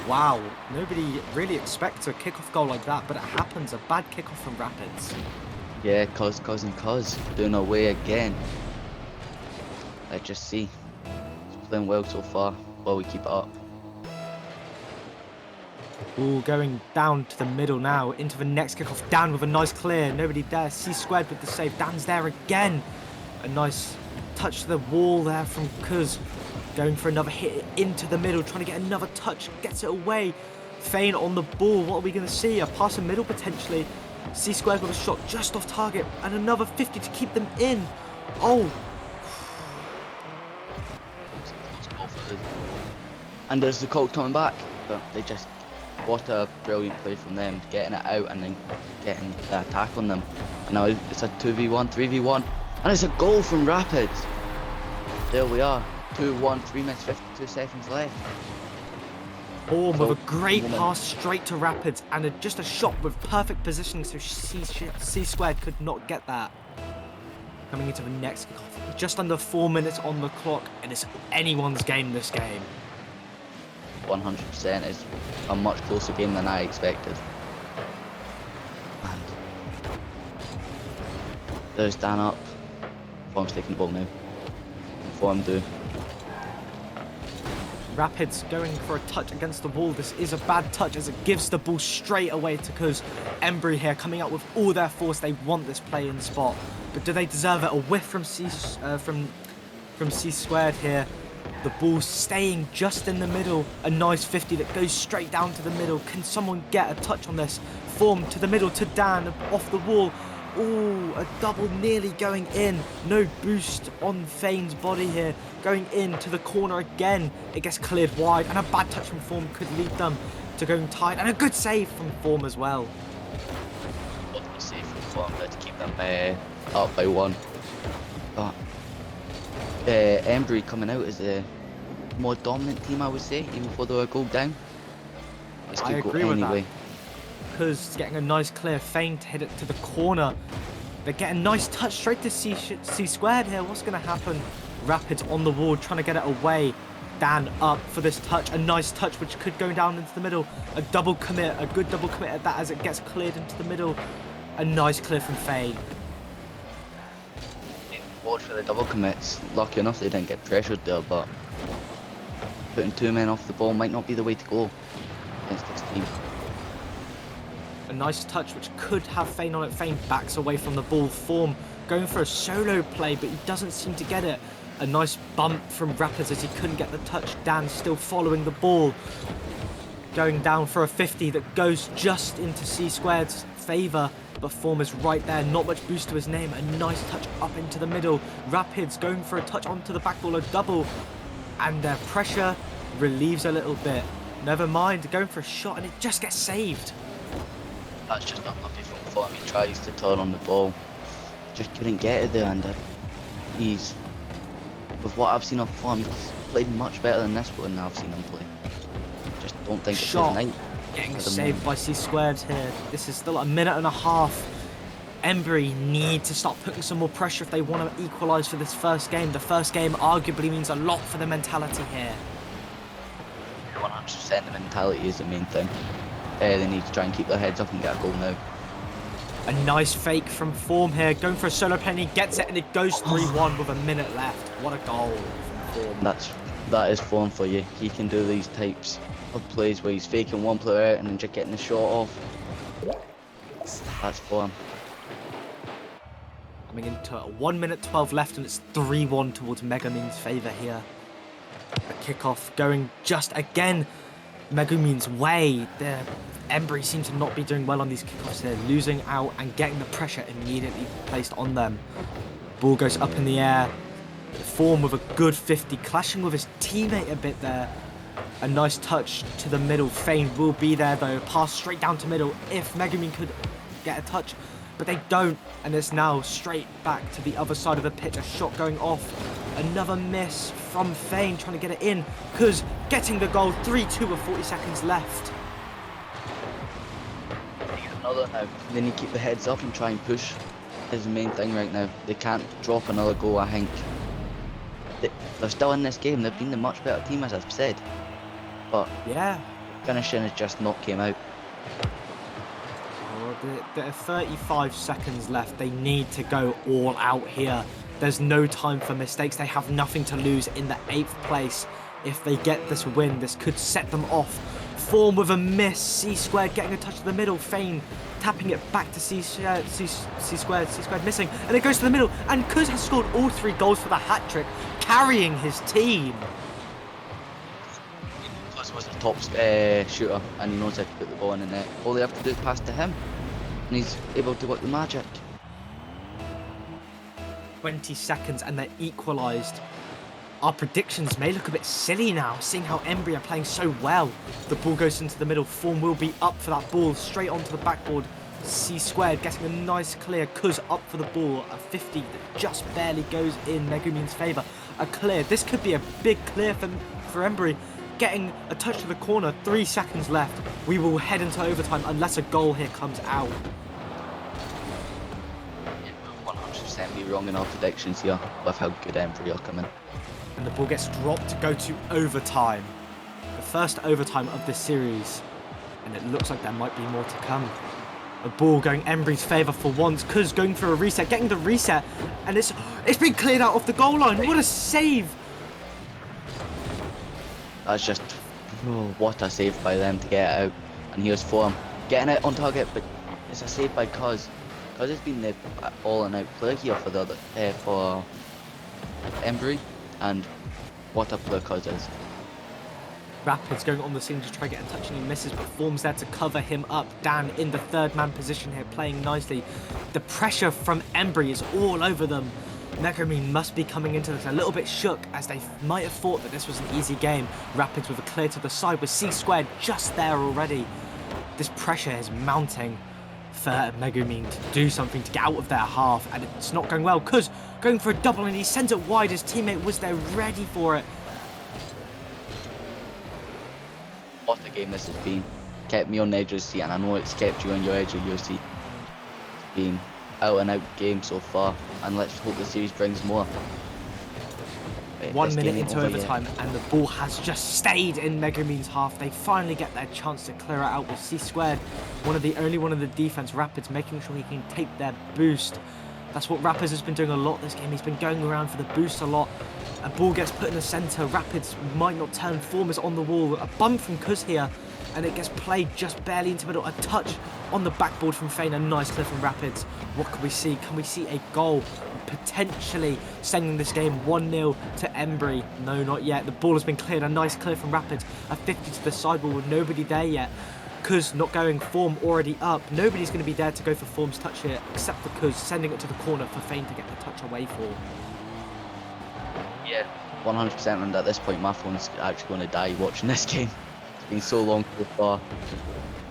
Wow, nobody really expects a kickoff goal like that, but it happens. A bad kickoff from Rapids. Yeah, Cuz doing away again. Let's just see. It's playing well so far while we keep it up. Ooh, going down to the middle now, into the next kickoff. Dan with a nice clear, nobody there. C squared with the save. Dan's there again. A nice touch to the wall there from Kuz. Going for another hit into the middle, trying to get another touch, gets it away. Fane on the ball, what are we going to see? A pass in middle potentially. C squared with a shot just off target, and another 50 to keep them in. Oh. And there's the Colts coming back, but they just, what a brilliant play from them, getting it out and then getting the attack on them. And now it's a 2v1, 3v1, and it's a goal from Rapids. There we are. 2-1, 3 minutes 52 seconds left. With a great pass straight to Rapids and just a shot with perfect positioning, so C squared could not get that. Coming into the next kickoff, just under 4 minutes on the clock, and it's anyone's game this game. 100%. It's a much closer game than I expected. And there's Dan up. Form's taking the ball now. Form do. Rapids going for a touch against the wall. This is a bad touch as it gives the ball straight away to Kuz. Embry here coming out with all their force. They want this play in spot, but do they deserve it? A whiff from C squared here. The ball staying just in the middle. A nice 50 that goes straight down to the middle. Can someone get a touch on this? Form to the middle to Dan off the wall. Ooh, a double nearly going in. No boost on Fane's body here. Going into the corner again. It gets cleared wide, and a bad touch from Form could lead them to going tight. And a good save from Form as well. Good save from Form there to keep them up by 1. But Embry coming out as a more dominant team, I would say, even before they were a goal down. I agree with that. Kuz getting a nice clear feint to hit it to the corner. They're getting a nice touch straight to C squared here. What's going to happen? Rapids on the wall trying to get it away. Dan up for this touch. A nice touch which could go down into the middle. A double commit. A good double commit at that as it gets cleared into the middle. A nice clear from Fane. Watch for the double commits. Lucky enough they didn't get pressured there, but putting 2 men off the ball might not be the way to go against this team. A nice touch which could have Fane on it. Fane backs away from the ball. Form going for a solo play, but he doesn't seem to get it. A nice bump from Rapids as he couldn't get the touch. Dan still following the ball. Going down for a 50 that goes just into C squared's favour, but Form is right there. Not much boost to his name. A nice touch up into the middle. Rapids going for a touch onto the back ball. A double, and their pressure relieves a little bit. Never mind, going for a shot and it just gets saved. That's just unlucky from Form. He tries to turn on the ball, just couldn't get it there, and he's, with what I've seen of Form, he's played much better than this one I've seen him play. Just don't think it's his night. Getting saved by C squared here. This is still a minute and a half. Embry need to start putting some more pressure if they want to equalise for this first game. The first game arguably means a lot for the mentality here. 100% the mentality is the main thing. they need to try and keep their heads up and get a goal now. A nice fake from Form here, going for a solo penny, gets it, and it goes 3-1 with a minute left. What a goal from Form. That is Form for you. He can do these types of plays where he's faking one player out and then just getting the shot off. That's Form. Coming into 1 minute 12 left, and it's 3-1 towards Megumin's favour here. A kickoff going just again Megumin's way. Embry seems to not be doing well on these kickoffs. They're losing out and getting the pressure immediately placed on them. Ball goes up in the air. Form with a good 50, clashing with his teammate a bit there. A nice touch to the middle. Fane will be there though. Pass straight down to middle if Megumin could get a touch. But they don't, and it's now straight back to the other side of the pitch. A shot going off. Another miss from Fane trying to get it in. Cuz getting the goal, 3-2 with 40 seconds left. Another now. They need to keep the heads up and try and push is the main thing right now. They can't drop another goal, I think. They're still in this game. They've been the much better team, as I've said. But yeah, finishing has just not came out. There are 35 seconds left. They need to go all out here. There's no time for mistakes. They have nothing to lose in the 8th place. If they get this win, this could set them off. Form with a miss. C squared getting a touch to the middle. Fane tapping it back to C squared. C squared missing. And it goes to the middle. And Kuz has scored all 3 goals for the hat-trick, carrying his team. Kuz was the top shooter and he knows how to put the ball in the net. All they have to do is pass to him. And he's able to work the magic. 20 seconds and they're equalised. Our predictions may look a bit silly now, seeing how Embry are playing so well. The ball goes into the middle. Form will be up for that ball, straight onto the backboard. C squared getting a nice clear. Kuz up for the ball. A 50 that just barely goes in Megumin's favour. A clear. This could be a big clear for Embry. Getting a touch to the corner. 3 seconds left. We will head into overtime unless a goal here comes out. 100% be wrong in our predictions here with how good Embry are coming. And the ball gets dropped to go to overtime. The first overtime of this series. And it looks like there might be more to come. A ball going Embry's favour for once. Kuz going for a reset, getting the reset. And it's been cleared out off the goal line. What a save! That's just, what a save by them to get it out. And here's Form getting it on target, but it's a save by Kuz. Kuz has been the all-in-out player here for the other, for Embry. And what a player Kuz is. Rapids going on the scene to try to get a touch and he misses, but Form's there to cover him up. Dan in the 3rd man position here, playing nicely. The pressure from Embry is all over them. Megumin must be coming into this a little bit shook, as they might have thought that this was an easy game. Rapids with a clear to the side with C squared just there already. This pressure is mounting for Megumin to do something to get out of their half, and it's not going well. Kuz going for a double and he sends it wide. His teammate was there ready for it. What a game this has been. Kept me on the edge of the seat, and I know it's kept you on your edge of your seat. It's been out and out game so far, and let's hope the series brings more. 1 minute into overtime and the ball has just stayed in Megumin's half. They finally get their chance to clear it out with C squared. Only one of the defense, Rapids, making sure he can take their boost. That's what Rapids has been doing a lot this game. He's been going around for the boost a lot. A ball gets put in the centre. Rapids might not turn. Form is on the wall. A bump from Kuz here. And it gets played just barely into the middle. A touch on the backboard from Fane. A nice clear from Rapids. What can we see? Can we see a goal? Potentially sending this game 1-0 to Embry. No, not yet. The ball has been cleared. A nice clear from Rapids. A 50 to the sideboard with nobody there yet. Kuz not going, Form already up. Nobody's going to be there to go for Form's touch here, except for Kuz sending it to the corner for Fane to get the touch away for. Yeah, 100%, and at this point my phone's actually going to die watching this game. It's been so long so far.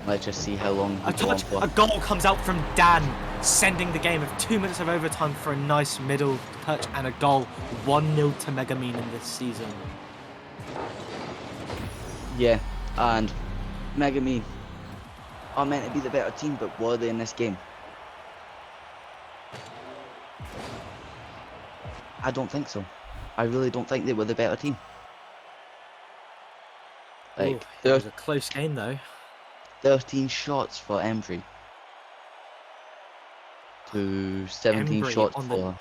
Let's just see how long A touch, a goal comes out from Dan, sending the game of 2 minutes of overtime for a nice middle touch and a goal. 1-0 to Megumin in this season. Yeah, and Megumin are meant to be the better team, but were they in this game? I don't think so. I really don't think they were the better team. Like, it was a close game though. 13 shots for Embry to 17 Embry shots on the- for.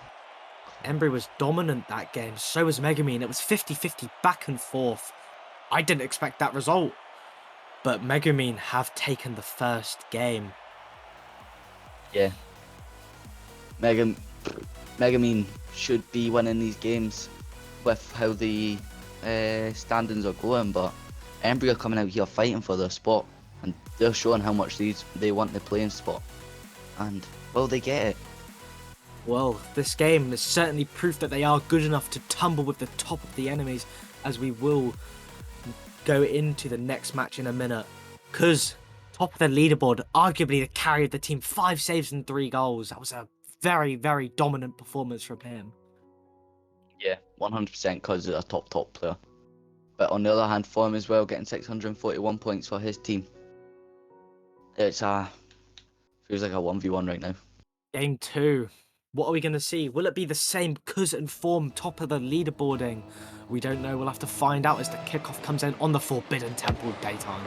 Embry was dominant that game, so was Megumin. It was 50-50 back and forth. I didn't expect that result, but Megumin have taken the first game. Yeah. Megumin should be winning these games with how the standings are going, but Embry are coming out here fighting for their spot, and they're showing how much they want the playing spot, and will they get it? Well, this game is certainly proof that they are good enough to tumble with the top of the enemies, as we will go into the next match in a minute. Because top of the leaderboard, arguably the carry of the team, 5 saves and 3 goals. That was a very, very dominant performance from him. Yeah, 100% because he's a top player. But on the other hand, for him as well, getting 641 points for his team. It's feels like a 1v1 right now. Game 2. What are we going to see? Will it be the same Kuz and Form top of the leaderboarding? We don't know. We'll have to find out as the kickoff comes in on the Forbidden Temple daytime.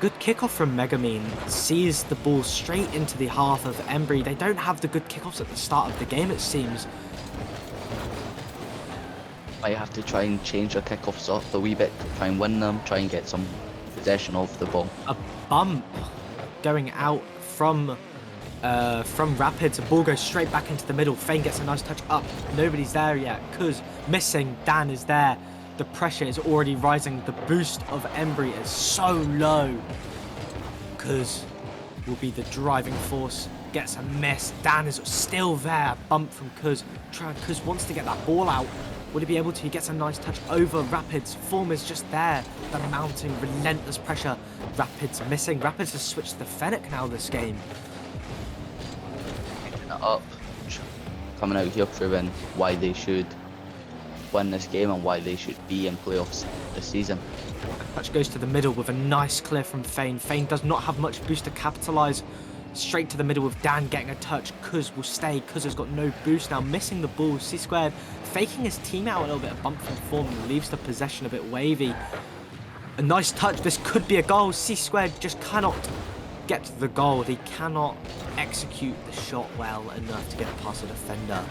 Good kickoff from Megumin. Sees the ball straight into the half of Embry. They don't have the good kickoffs at the start of the game, it seems. Might have to try and change their kickoffs up a wee bit, try and win them, try and get some possession of the ball. A bump going out from Rapids. The ball goes straight back into the middle. Fane gets a nice touch up. Nobody's there yet. Kuz missing. Dan is there. The pressure is already rising. The boost of Embry is so low. Kuz will be the driving force. Gets a miss. Dan is still there. Bump from Kuz. Kuz wants to get that ball out. Would he be able to? He gets a nice touch over Rapids. Form is just there. The mounting, relentless pressure. Rapids missing. Rapids has switched to the Fennec now this game. Picking it up, coming out here proving why they should win this game and why they should be in playoffs this season. Touch goes to the middle with a nice clear from Fane. Fane does not have much boost to capitalise. Straight to the middle with Dan getting a touch. Kuz will stay. Kuz has got no boost now. Missing the ball. C-Squared faking his team out a little bit. A bump from Form and leaves the possession a bit wavy. A nice touch. This could be a goal. C-Squared just cannot get to the goal. He cannot execute the shot well enough to get past the defender.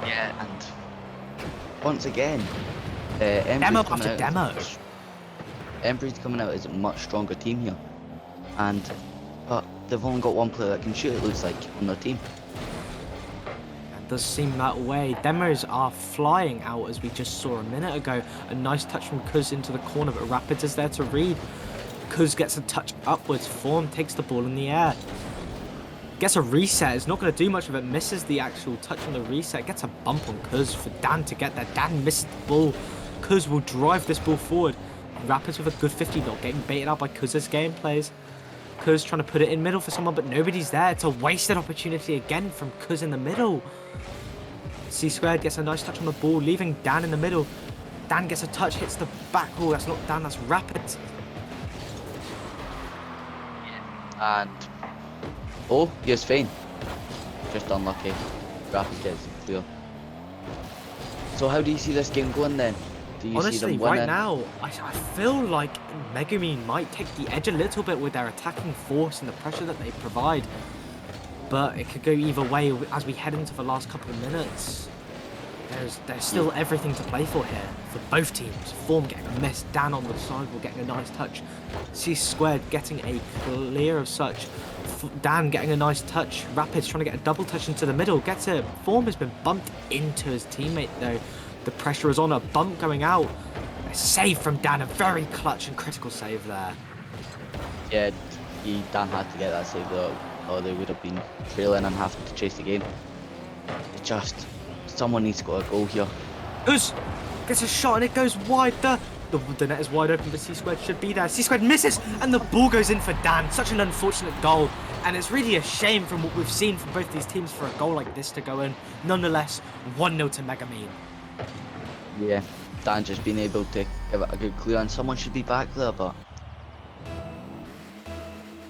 Yeah, and once again, Embry's coming out. Embry's coming out as a much stronger team here, but they've only got one player that can shoot, it looks like, on their team. It does seem that way. Demos are flying out as we just saw a minute ago. A nice touch from Kuz into the corner, but Rapids is there to read. Kuz gets a touch upwards. Form takes the ball in the air. Gets a reset. It's not going to do much of it. Misses the actual touch on the reset. Gets a bump on Kuz for Dan to get there. Dan misses the ball. Kuz will drive this ball forward. Rapids with a good 50 not getting baited out by Kuz's game plays. Kuz trying to put it in middle for someone, but nobody's there. It's a wasted opportunity again from Kuz in the middle. C-Squared gets a nice touch on the ball, leaving Dan in the middle. Dan gets a touch, hits the back. Oh, that's not Dan, that's Rapids. And oh, here's Fane. Just unlucky. Rapids gets it clear. So how do you see this game going then? Do you see Honestly, them winning? right now, I feel like Megumin might take the edge a little bit with their attacking force and the pressure that they provide. But it could go either way as we head into the last couple of minutes. There's still everything to play for here for both teams. Form getting a miss, Dan on the sidewall getting a nice touch, C-Squared getting a clear of such, Dan getting a nice touch, Rapids trying to get a double touch into the middle, gets it. Form has been bumped into his teammate though. The pressure is on, a bump going out. A save from Dan, a very clutch and critical save there. Yeah, Dan had to get that save though, or they would have been trailing and having to chase the game. It's just, someone needs to get a goal here. Kuz gets a shot and it goes wide. The net is wide open, but C-Squared should be there. C-Squared misses and the ball goes in for Dan. Such an unfortunate goal. And it's really a shame from what we've seen from both these teams for a goal like this to go in. Nonetheless, 1-0 to Megumin. Yeah, Dan just being able to give it a good clear, and someone should be back there, but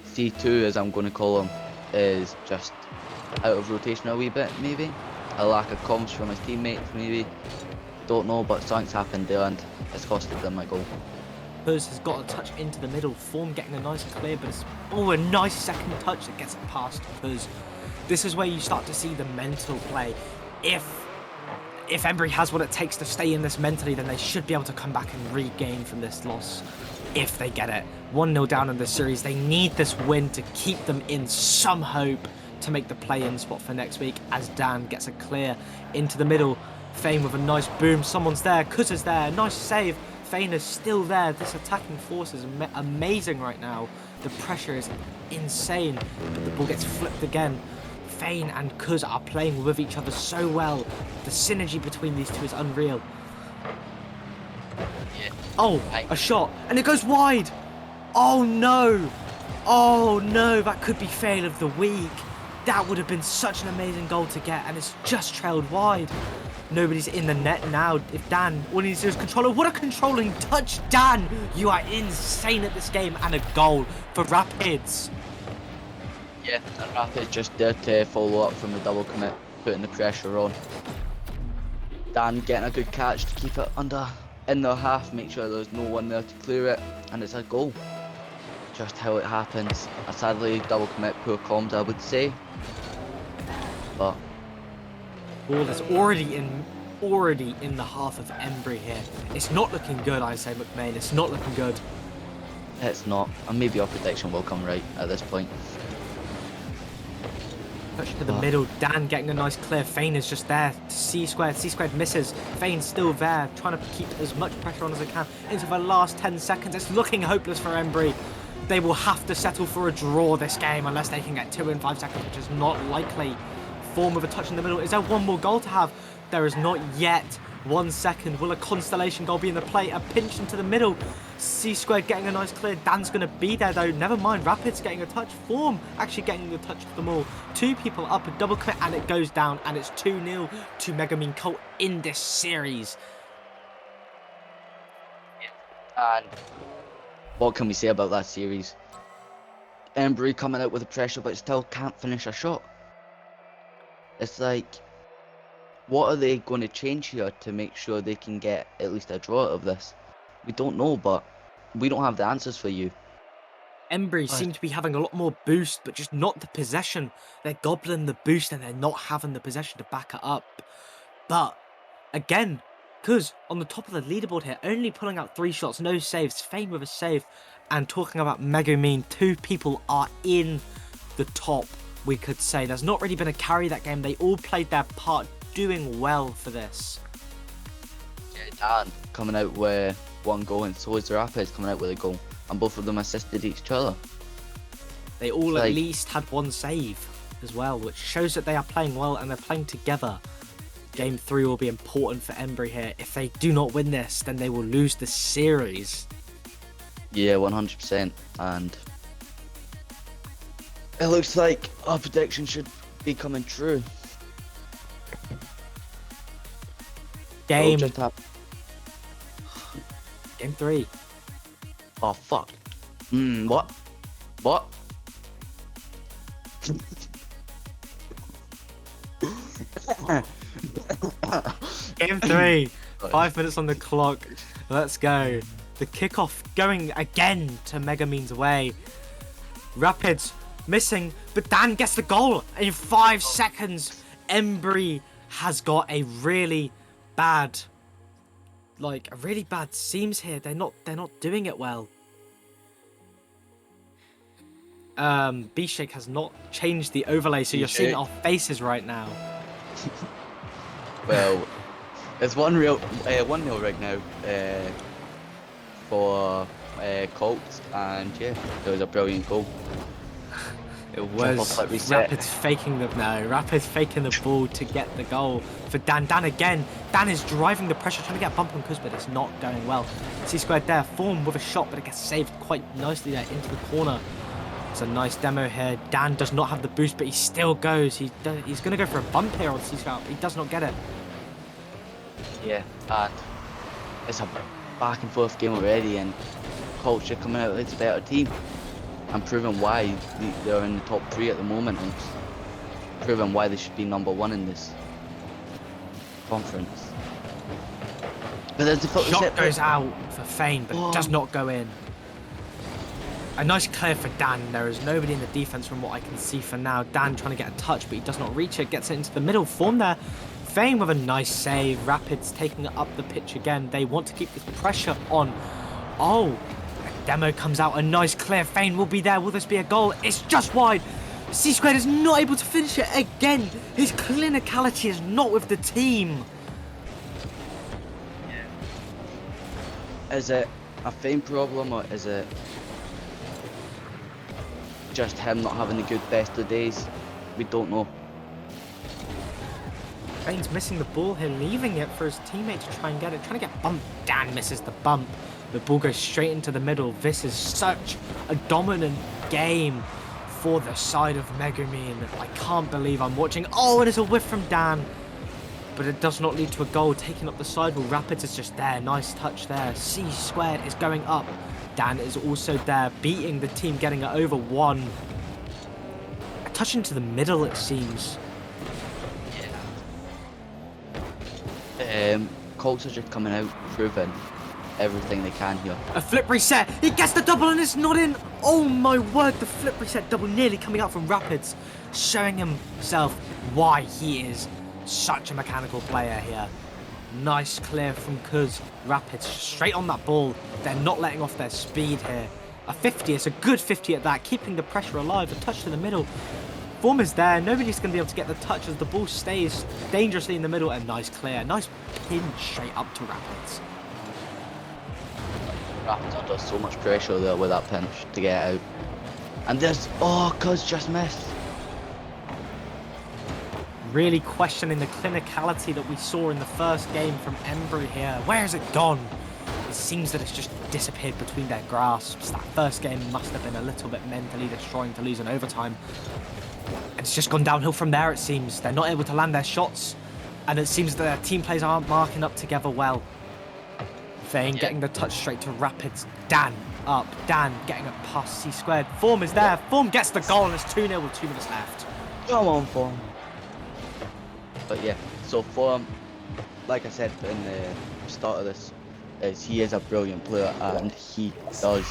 C2, as I'm going to call him, is just out of rotation a wee bit, maybe. A lack of comms from his teammates, maybe. Don't know, but something's happened there and it's costed them a goal. Buzz has got a touch into the middle. Form getting a nice clear, but it's a nice second touch that gets it past Buzz. This is where you start to see the mental play. If Embry has what it takes to stay in this mentally, then they should be able to come back and regain from this loss if they get it. 1-0 down in the series. They need this win to keep them in some hope to make the play-in spot for next week, as Dan gets a clear into the middle. Fane with a nice boom. Someone's there. Kuz is there. Nice save. Fane is still there. This attacking force is amazing right now. The pressure is insane. The ball gets flipped again. Fane and Kuz are playing with each other so well. The synergy between these two is unreal. Yeah. Oh, a shot. And it goes wide. Oh no. Oh no, that could be fail of the week. That would have been such an amazing goal to get, and it's just trailed wide. Nobody's in the net now. If Dan, all he needs to do is control it. What a controlling touch, Dan! You are insane at this game, and a goal for Rapids. Yeah, and Rapids just there to follow up from the double commit, putting the pressure on. Dan getting a good catch to keep it in their half, make sure there's no one there to clear it, and it's a goal. Just how it happens. A sadly double commit, poor comms I would say. But Ball is already in the half of Embry here. It's not looking good, I say, McMahon. It's not looking good. it's not, and maybe our prediction will come right at this point. Push to the middle, Dan getting a nice clear. Fane is just there. C squared misses. Fane's still there, trying to keep as much pressure on as they can into the last 10 seconds. It's looking hopeless for Embry. They will have to settle for a draw this game unless they can get 2 in 5 seconds, which is not likely. Form with a touch in the middle. Is there one more goal to have? There is not yet. 1 second. Will a constellation goal be in the play? A pinch into the middle. C squared getting a nice clear. Dan's going to be there though. Never mind. Rapids getting a touch. Form actually getting the touch to them all. 2 people up, a double commit, and it goes down. And it's 2-0 to Megamine Colt in this series. And what can we say about that series? Embry coming out with the pressure, but still can't finish a shot. It's like, what are they going to change here to make sure they can get at least a draw out of this? We don't know, but we don't have the answers for you. Embry seem to be having a lot more boost, but just not the possession. They're gobbling the boost and they're not having the possession to back it up. But, again, because on the top of the leaderboard here, only pulling out 3 shots, no saves, Fane with a save. And talking about Megamine, 2 people are in the top, we could say. There's not really been a carry that game. They all played their part, doing well for this. Yeah, Dan coming out with 1 goal, and so is the Rapids coming out with a goal. And both of them assisted each other. They all at least had 1 save as well, which shows that they are playing well and they're playing together. Game 3 will be important for Embry here. If they do not win this, then they will lose the series. Yeah, 100%. And it looks like our prediction should be coming true. Game 3. Oh, fuck. What? What? Game 3. 5 minutes on the clock. Let's go. The kickoff going again to Megamine's way. Rapids missing, but Dan gets the goal in 5 seconds. Embry has got a really bad, seams here. They're not doing it well. B-Shake has not changed the overlay, so you're seeing our faces right now. Well, it's 1-0 right now for Colts, and yeah, it was a brilliant goal. It was Rapids faking the ball to get the goal for Dan. Dan again. Dan is driving the pressure, trying to get a bump on Kuz, but it's not going well. C squared there, Form with a shot, but it gets saved quite nicely there into the corner. It's a nice demo here. Dan does not have the boost, but he still goes. He's going to go for a bump here on C squared, but he does not get it. Yeah, and it's a back and forth game already, and Colts are coming out as a better team. And proving why they're in the top 3 at the moment, and proving why they should be number 1 in this conference. But there's the foot Shot reset. goes out for Fane, but does not go in. A nice clear for Dan. There is nobody in the defense from what I can see for now. Dan trying to get a touch, but he does not reach it. Gets it into the middle. Form there. Fane with a nice save. Rapids taking it up the pitch again. They want to keep this pressure on. Oh, a demo comes out. A nice clear. Fane will be there. Will this be a goal? It's just wide. C-Squared is not able to finish it again. His clinicality is not with the team. Is it a Fane problem, or is it just him not having the good best of days? We don't know. Fane's missing the ball here, leaving it for his teammate to try and get it. Trying to get bumped. Dan misses the bump. The ball goes straight into the middle. This is such a dominant game for the side of Megumin. I can't believe I'm watching. Oh, it is a whiff from Dan. But it does not lead to a goal. Taking up the sidewall. Rapids is just there. Nice touch there. C-Squared is going up. Dan is also there, beating the team, getting it over one. A touch into the middle, it seems. Colts are just coming out, proving everything they can here. A flip reset. He gets the double and it's not in. Oh my word, the flip reset double nearly coming out from Rapids, showing himself why he is such a mechanical player here. Nice clear from Kuz. Rapids straight on that ball. They're not letting off their speed here. A 50, it's a good 50 at that, keeping the pressure alive. A touch to the middle. Form is there. Nobody's going to be able to get the touch as the ball stays dangerously in the middle. And nice clear. Nice pin straight up to Rapids. Rapids under so much pressure there with that pinch to get it out. And there's, oh, Kuz just missed. Really questioning the clinicality that we saw in the first game from Embry here. Where has it gone? It seems that it's just disappeared between their grasps. That first game must have been a little bit mentally destroying to lose in overtime. And it's just gone downhill from there, it seems. They're not able to land their shots, and it seems that their team players aren't marking up together well. Fane getting the touch straight to Rapids. Dan up. Dan getting it past C-Squared. Form is there. Form gets the goal, and it's 2-0 with 2 minutes left. Come on, Form. But yeah, so Form, like I said in the start of this, he is a brilliant player and he does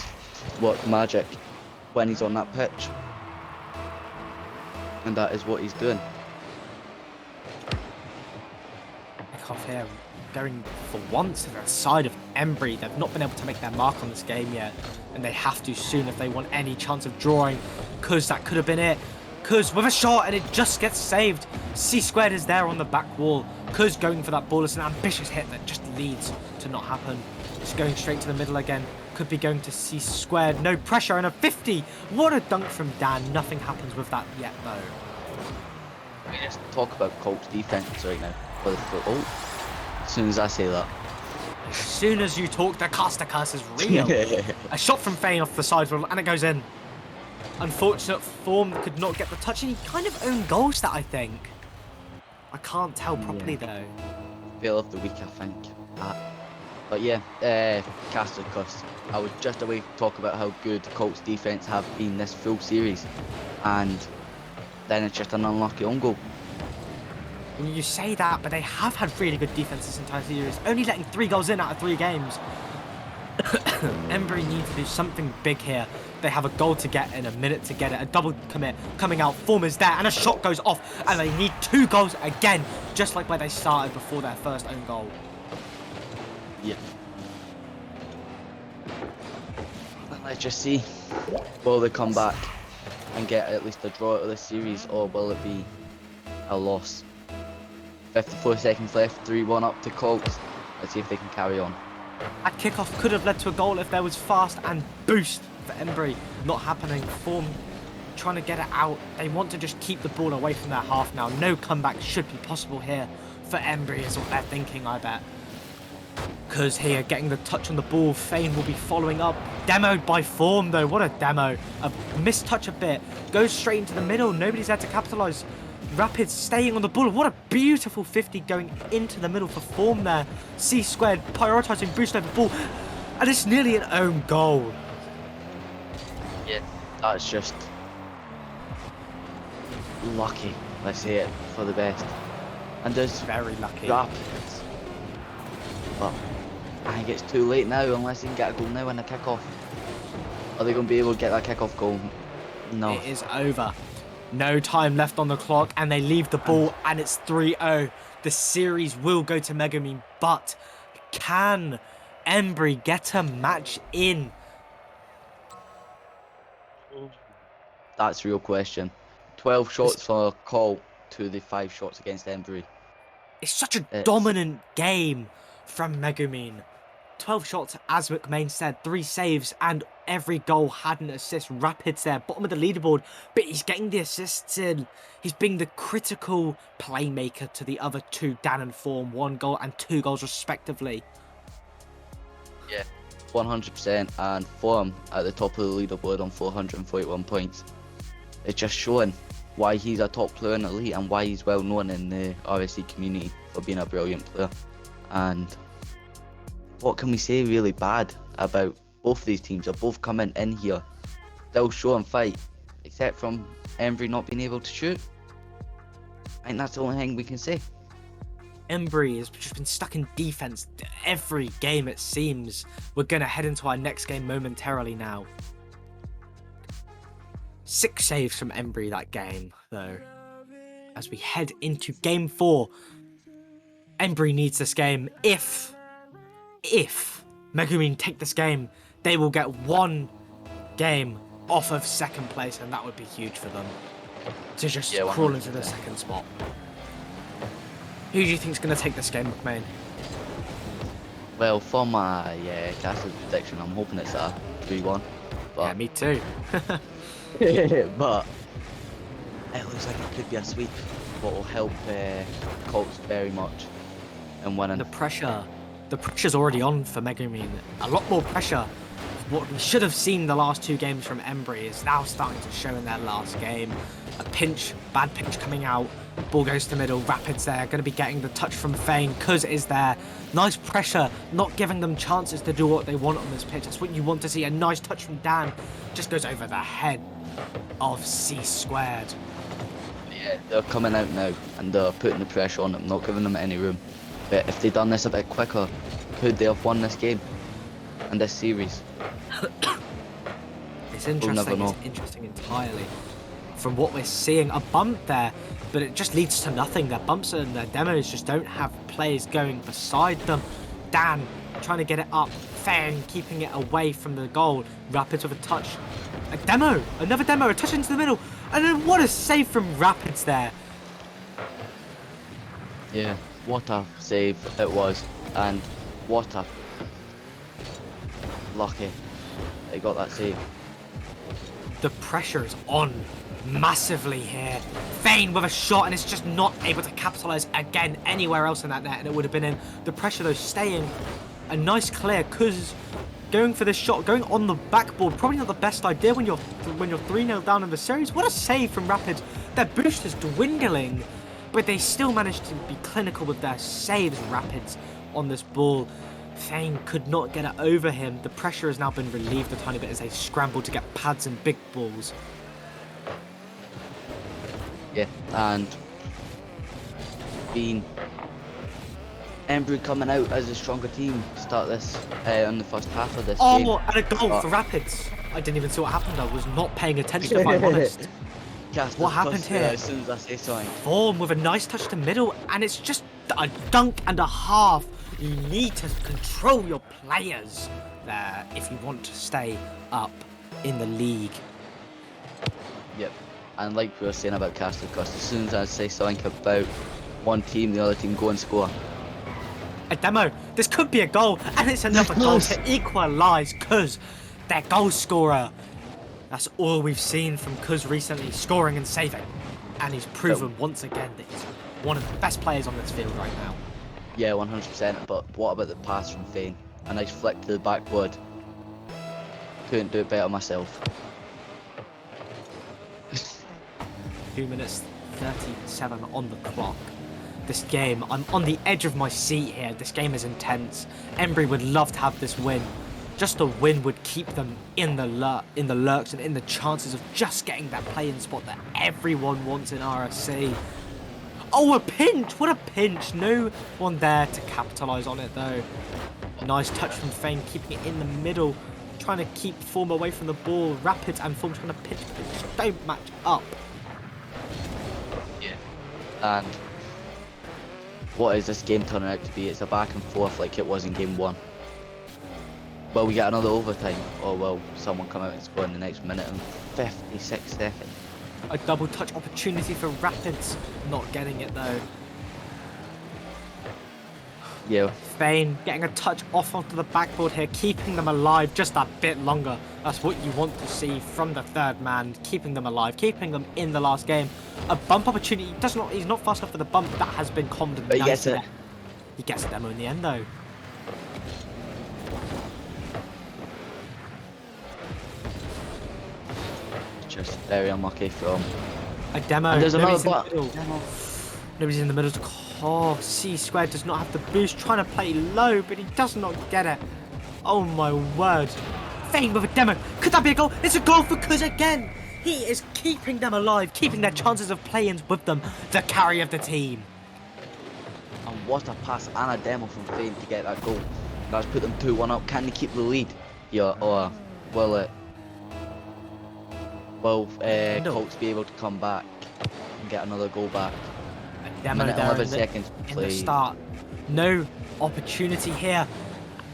work magic when he's on that pitch. And that is what he's doing. Off here, going for once to the side of Embry. They've not been able to make their mark on this game yet, and they have to soon if they want any chance of drawing. Kuz, that could have been it. Kuz with a shot, and it just gets saved. C-Squared is there on the back wall. Kuz going for that ball. It's an ambitious hit that just leads to not happen. It's going straight to the middle again. Could be going to C-Squared. No pressure, and a 50. What a dunk from Dan. Nothing happens with that yet, though. We just talk about Colts defense right now for the football. As soon as I say that. As soon as you talk, the caster curse is real. A shot from Fane off the side, and it goes in. Unfortunate Form could not get the touch, and he kind of owned goals that, I think. I can't tell properly, though. Fail of the week, I think. But yeah, caster curse. I was just away to talk about how good Colts defense have been this full series, and then it's just an unlucky own goal. You say that, but they have had really good defense this entire series, only letting 3 goals in out of 3 games. Embry need to do something big here. They have a goal to get in a minute to get it. A double commit coming out. Form is there, and a shot goes off, and they need 2 goals again, just like where they started before their first own goal. Yeah. Let's just see. Will they come back and get at least a draw out of this series, or will it be a loss? 54 seconds left, 3-1 up to Colts. Let's see if they can carry on. That kickoff could have led to a goal if there was fast and boost for Embry. Not happening. Form trying to get it out. They want to just keep the ball away from their half now. No comeback should be possible here for Embry is what they're thinking, I bet. Because here, getting the touch on the ball, Fane will be following up. Demoed by Form, though. What a demo. A missed touch a bit. Goes straight into the middle. Nobody's there to capitalise. Rapids staying on the ball. What a beautiful 50 going into the middle for Form there. C-Squared prioritising boost over ball. And it's nearly an own goal. Yeah, that's just lucky. Let's say it for the best. And there's Very lucky. Rapids. But I think it's too late now unless they can get a goal now in the kick-off. Are they going to be able to get that kick-off goal? No. It is over. No time left on the clock, and they leave the ball, and it's 3-0. The series will go to Megumin, but can Embry get a match in? That's the real question. 12 shots for a call to the 5 shots against Embry. It's such a dominant game from Megumin. 12 shots, as McMahon said, 3 saves, and every goal had an assist. Rapids there, bottom of the leaderboard, but he's getting the assists in. He's being the critical playmaker to the other 2, Dan and Form, 1 goal and 2 goals respectively. Yeah, 100%, and Form at the top of the leaderboard on 441 points. It's just showing why he's a top player in the league and why he's well known in the RSC community for being a brilliant player. And what can we say really bad about both of these teams? They're both coming in here, still showing fight, except from Embry not being able to shoot. I think that's the only thing we can say. Embry has just been stuck in defense every game, it seems. We're going to head into our next game momentarily now. 6 saves from Embry that game, though. As we head into game 4, Embry needs this game. If Megumin take this game, they will get 1 game off of second place, and that would be huge for them to just crawl into the second spot. Who do you think is going to take this game, McMahon? Well, for my caster's prediction, I'm hoping it's a 3-1. But Yeah, me too. but it looks like it could be a sweep, what will help Colts very much in winning. The pressure's already on for Megumin. A lot more pressure. What we should have seen the last 2 games from Embry is now starting to show in their last game. A pinch, bad pinch coming out. Ball goes to middle. Rapids there, going to be getting the touch from Fane. Cuz is there. Nice pressure, not giving them chances to do what they want on this pitch. That's what you want to see. A nice touch from Dan. Just goes over the head of C². Yeah, they're coming out now and they're putting the pressure on them, not giving them any room. But if they'd done this a bit quicker, could they have won this game and this series? It's We'll interesting. never know. It's interesting entirely. From what we're seeing, a bump there, but it just leads to nothing. Their bumps and their demos just don't have players going beside them. Dan trying to get it up. Fang keeping it away from the goal. Rapids with a touch. A demo, another demo, a touch into the middle. And then what a save from Rapids there. Yeah, what a save it was, and what a lucky they got that save. The pressure is on massively here. Fane with a shot, and it's just not able to capitalise again anywhere else in that net, and it would have been in. The pressure though staying. A nice clear, Cuz going for this shot, going on the backboard. Probably not the best idea when you're 3-0 down in the series. What a save from Rapids. Their boost is dwindling, but they still managed to be clinical with their saves, Rapids, on this ball. Fane could not get it over him. The pressure has now been relieved a tiny bit as they scramble to get pads and big balls. Yeah, and being Embry coming out as a stronger team to start this in the first half of this game. Oh, and a goal for Rapids. I didn't even see what happened. I was not paying attention, if I'm honest. What happened here? As soon as I say something. Form with a nice touch to middle, and it's just a dunk and a half. You need to control your players there if you want to stay up in the league. Yep, and like we were saying about Castle Cost, as soon as I say something about one team, the other team go and score. A demo. This could be a goal, and it's another goal to equalise Cuz, their goal scorer. That's all we've seen from Cuz recently, scoring and saving. And he's proven once again that he's one of the best players on this field right now. Yeah, 100%, but what about the pass from Fane? A nice flick to the backboard. Couldn't do it better myself. 2 minutes 37 on the clock. This game, I'm on the edge of my seat here. This game is intense. Embry would love to have this win. Just a win would keep them in the lurks and in the chances of just getting that play-in spot that everyone wants in RSC. Oh, a pinch! What a pinch! No one there to capitalise on it though. Nice touch from Fane, keeping it in the middle, trying to keep Form away from the ball. Rapids and Form trying to pitch, but just don't match up. Yeah. And what is this game turning out to be? It's a back and forth like it was in game 1. Will we get another overtime, or will someone come out and score in the next minute and 56 seconds? A double touch opportunity for Rapids, not getting it though. Yeah. Fane getting a touch off onto the backboard here, keeping them alive just a bit longer. That's what you want to see from the third man, keeping them alive, keeping them in the last game. A bump opportunity, he's not fast enough for the bump, that has been calmed But he gets nicely. it. He gets a demo in the end though. Just very unlucky from. A demo. And there's another Nobody's in the middle. Nobody's in the middle. Oh, C squared does not have the boost. Trying to play low, but he does not get it. Oh my word. Fane with a demo. Could that be a goal? It's a goal for Kuz again. He is keeping them alive, keeping their chances of play-ins with them. The carry of the team. And what a pass and a demo from Fane to get that goal. That's put them 2-1 up. Can they keep the lead here, or will it? Will No. Colts be able to come back and get another goal back? A demo Minute there 11 in the, seconds in the played. start. No opportunity here.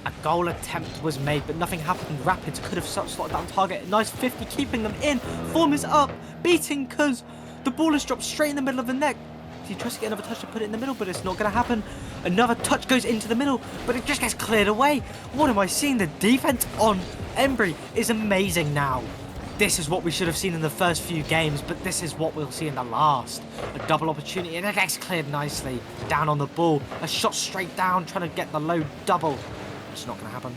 A goal attempt was made, but nothing happened. Rapids could have slotted that on target. Nice 50, keeping them in. Form is up, beating Kuz. The ball is dropped straight in the middle of the net. He tries to get another touch to put it in the middle, but it's not going to happen. Another touch goes into the middle, but it just gets cleared away. What am I seeing? The defense on Embry is amazing now. This is what we should have seen in the first few games, but this is what we'll see in the last. A double opportunity, and it gets cleared nicely. Down on the ball. A shot straight down, trying to get the low double. It's not going to happen.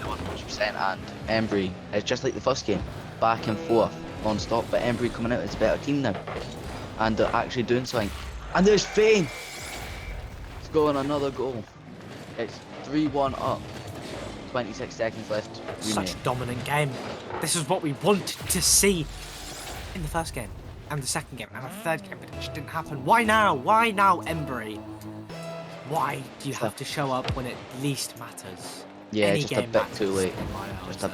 100%, and Embry is just like the first game, back and forth, non-stop, but Embry coming out as a better team now, and they're actually doing something. And there's Fane! Scoring another goal. It's 3-1 up, 26 seconds left. Such a dominant game. This is what we wanted to see in the first game, and the second game, and the third game, but it just didn't happen. Why now? Why now, Embry? Why do you have to show up when it least matters? Yeah, Any just a game bit matters too late. in my eyes, Just a- though.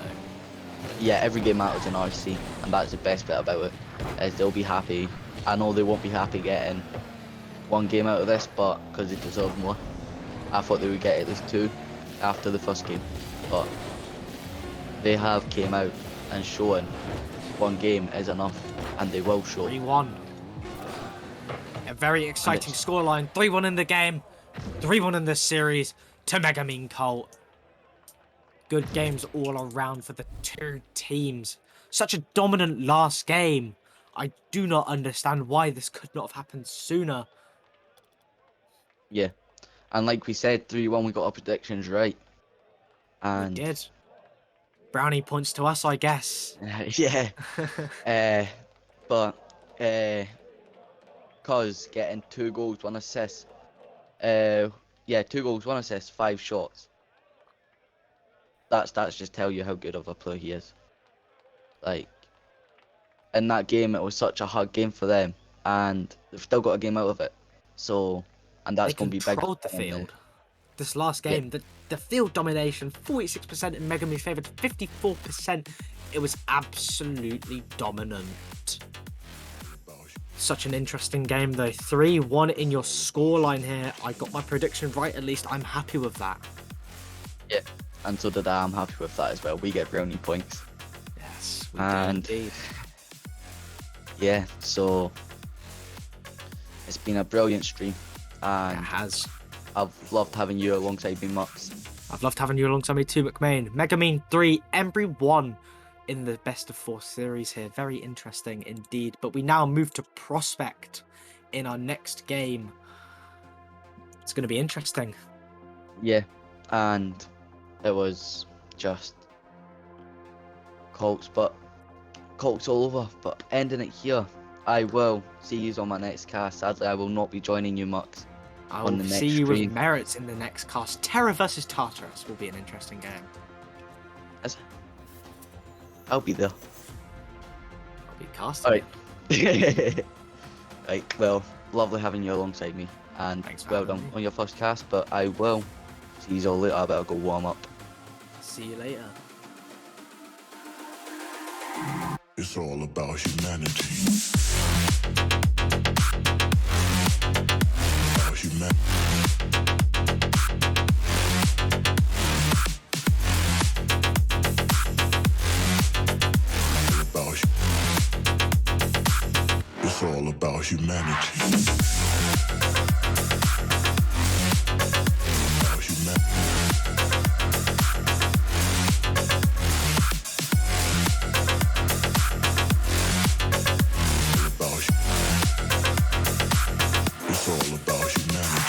Yeah, every game matters in RSC, and that's the best bit about it, is they'll be happy. I know they won't be happy getting one game out of this, but because they deserve more. I thought they would get at least 2 after the first game, but they have came out and shown one game is enough, and they will show. 3-1. A very exciting scoreline. 3-1 in the game. 3-1 in this series to Mega Mean Colt. Good games all around for the two teams. Such a dominant last game. I do not understand why this could not have happened sooner. Yeah, and like we said, 3-1, we got our predictions right. We And did. Brownie points to us, I guess. yeah, but Cuz getting 2 goals, 1 assist. Yeah, 2 goals, 1 assist, 5 shots. That's just tell you how good of a player he is. Like, in that game, it was such a hard game for them, and they've still got a game out of it. So, and that's They going to be big. controlled the field. This last game, the field domination, 46% in Mega Me's favour to 54%. It was absolutely dominant. Such an interesting game though. 3-1 in your scoreline here. I got my prediction right, at least I'm happy with that. Yeah, and so did I. I'm happy with that as well. We get brownie points. Yes, we And- do indeed. Yeah, so it's been a brilliant stream, It and has. I've loved having you alongside me, Mux. I've loved having you alongside me too, McMahon. Mega Mean 3, Embry 1 in the best of 4 series here. Very interesting indeed. But we now move to Prospect in our next game. It's going to be interesting. Yeah, and it was just Colts all over, but ending it here. I will see you on my next cast. Sadly, I will not be joining you, Mux. I On will the see next you with stream. merits in the next cast. Terra versus Tartarus will be an interesting game. I'll be there. I'll be casting. Alright. Right, well, lovely having you alongside me, and Thanks for well having done me. on your first cast, but I will See you all later. I better go warm up. See you later. It's all about humanity. About humanity. It's all about humanity. About humanity. It's all about humanity.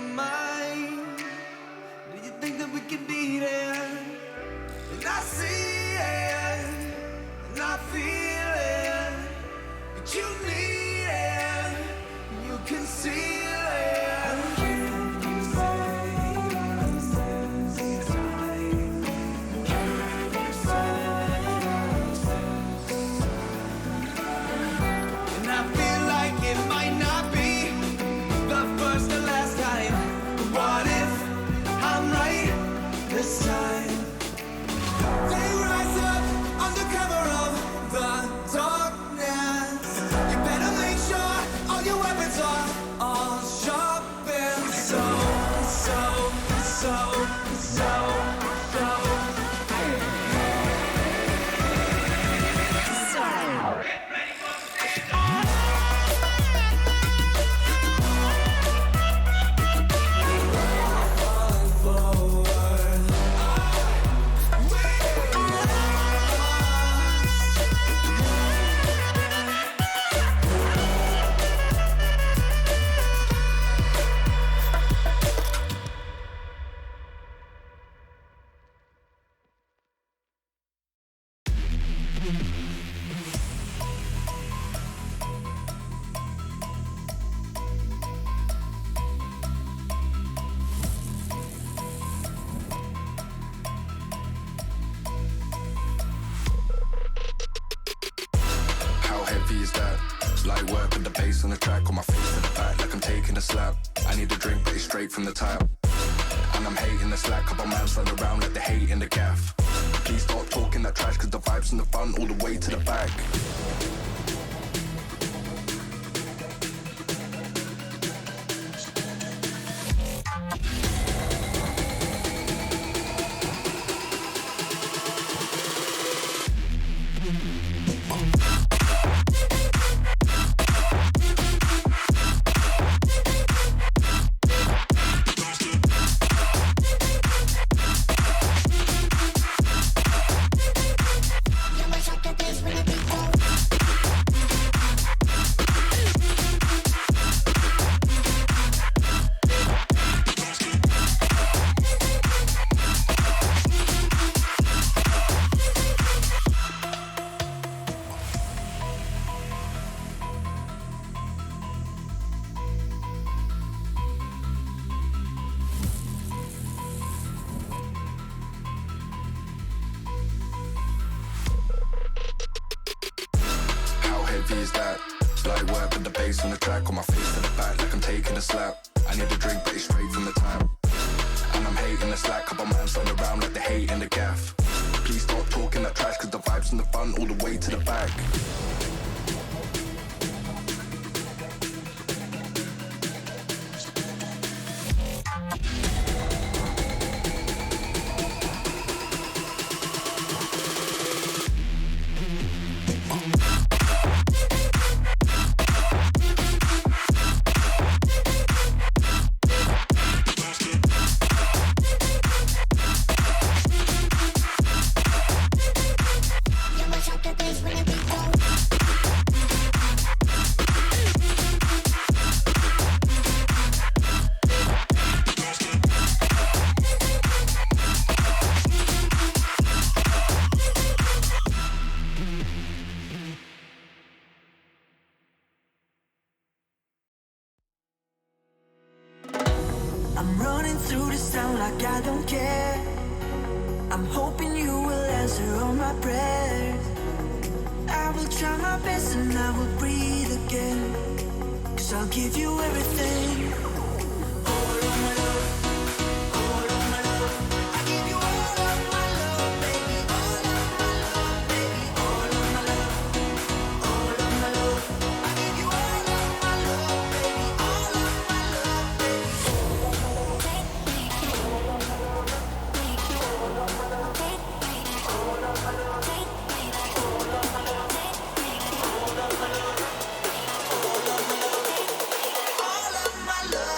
mind? Do you think that we can beat it? And I see it, and I feel it, but you need it, you can see it. And I feel like it might not be the first and last time. But what if I'm right this time? They rise up under cover of the darkness. You better make sure all your weapons are all sharp and so. How heavy is that? It's light work with the bass on the track, on my face to the back like I'm taking a slap. I need a drink, but it's straight from the tap. And I'm hating the slack, couple man stand around like they hate in the gaff. Please stop talking that trash, cause the vibes in the front all the way to the back. How heavy is that? Light work with the bass on the track, on my face to the back like I'm taking a slap. I need a drink, but it's straight from the tap. And I'm hating the slack, couple man stand around like they hate in the gaff. Please stop talking that trash, cause the vibes in the front all the way to the back. I'm running through this town like I don't care. I'm hoping you will answer all my prayers. I will try my best and I will breathe again. Cause I'll give you everything. All of my love, all of my love. I give you all of my love, baby. All of my love, baby. All of my love, all of my love. I give you all of my love, baby. All of my love, baby. All of my love.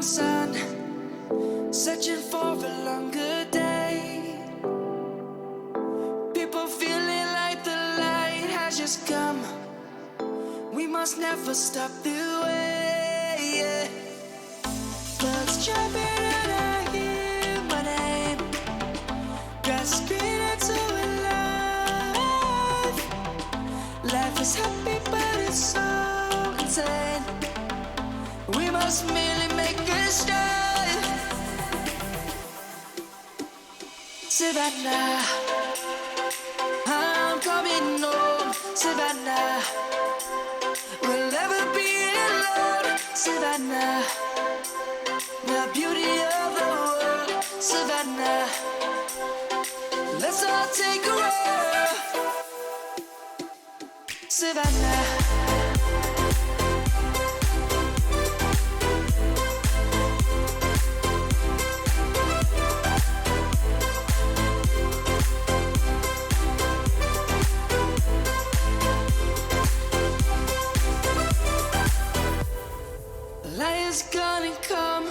morning sun, searching for a longer day. People feeling like the light has just come. We must never stop the way. Birds jumping and I hear my name, grasping into life. Life is happy but it's so insane. We must merely make a start. Savannah, I'm coming home. Savannah, we'll never be alone. Savannah, the beauty of the world. Savannah, let's all take a roll. Savannah. Light is gonna come.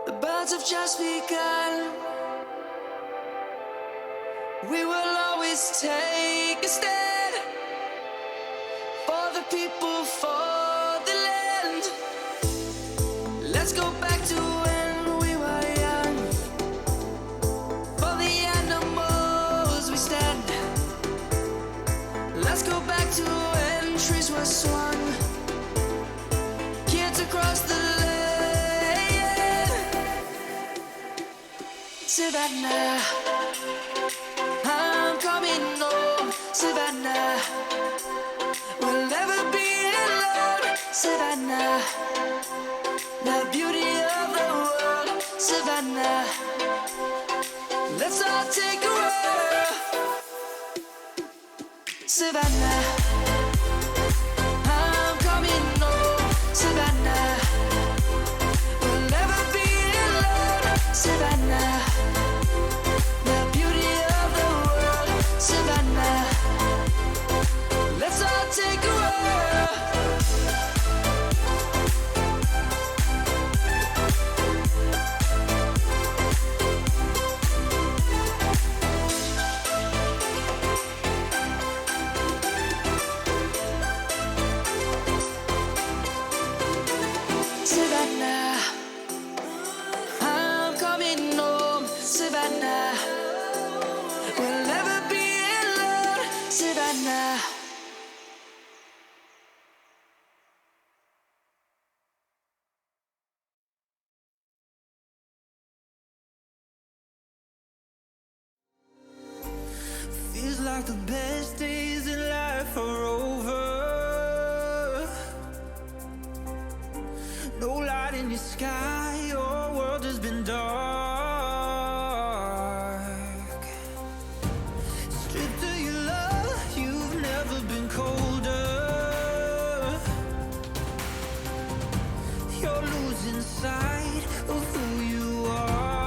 The birds have just begun. We will always take a stand for the people, for the land. Let's go back to when we were young. For the animals we stand. Let's go back to when trees were swung. Kids across the land. Savannah, I'm coming home. Savannah, we'll never be alone. Savannah, the beauty of the world. Savannah, let's all take a roll. Savannah, I'm coming home. Savannah, we'll never be alone. Savannah, the beauty of the world. Savannah, let's all take a roll. Savannah, I'm coming home. Savannah, we'll never be alone. Savannah. Feels like the best days in life are over. No light in your sky, your world has been dark. Stripped of your love, you've never been colder. You're losing sight of who you are.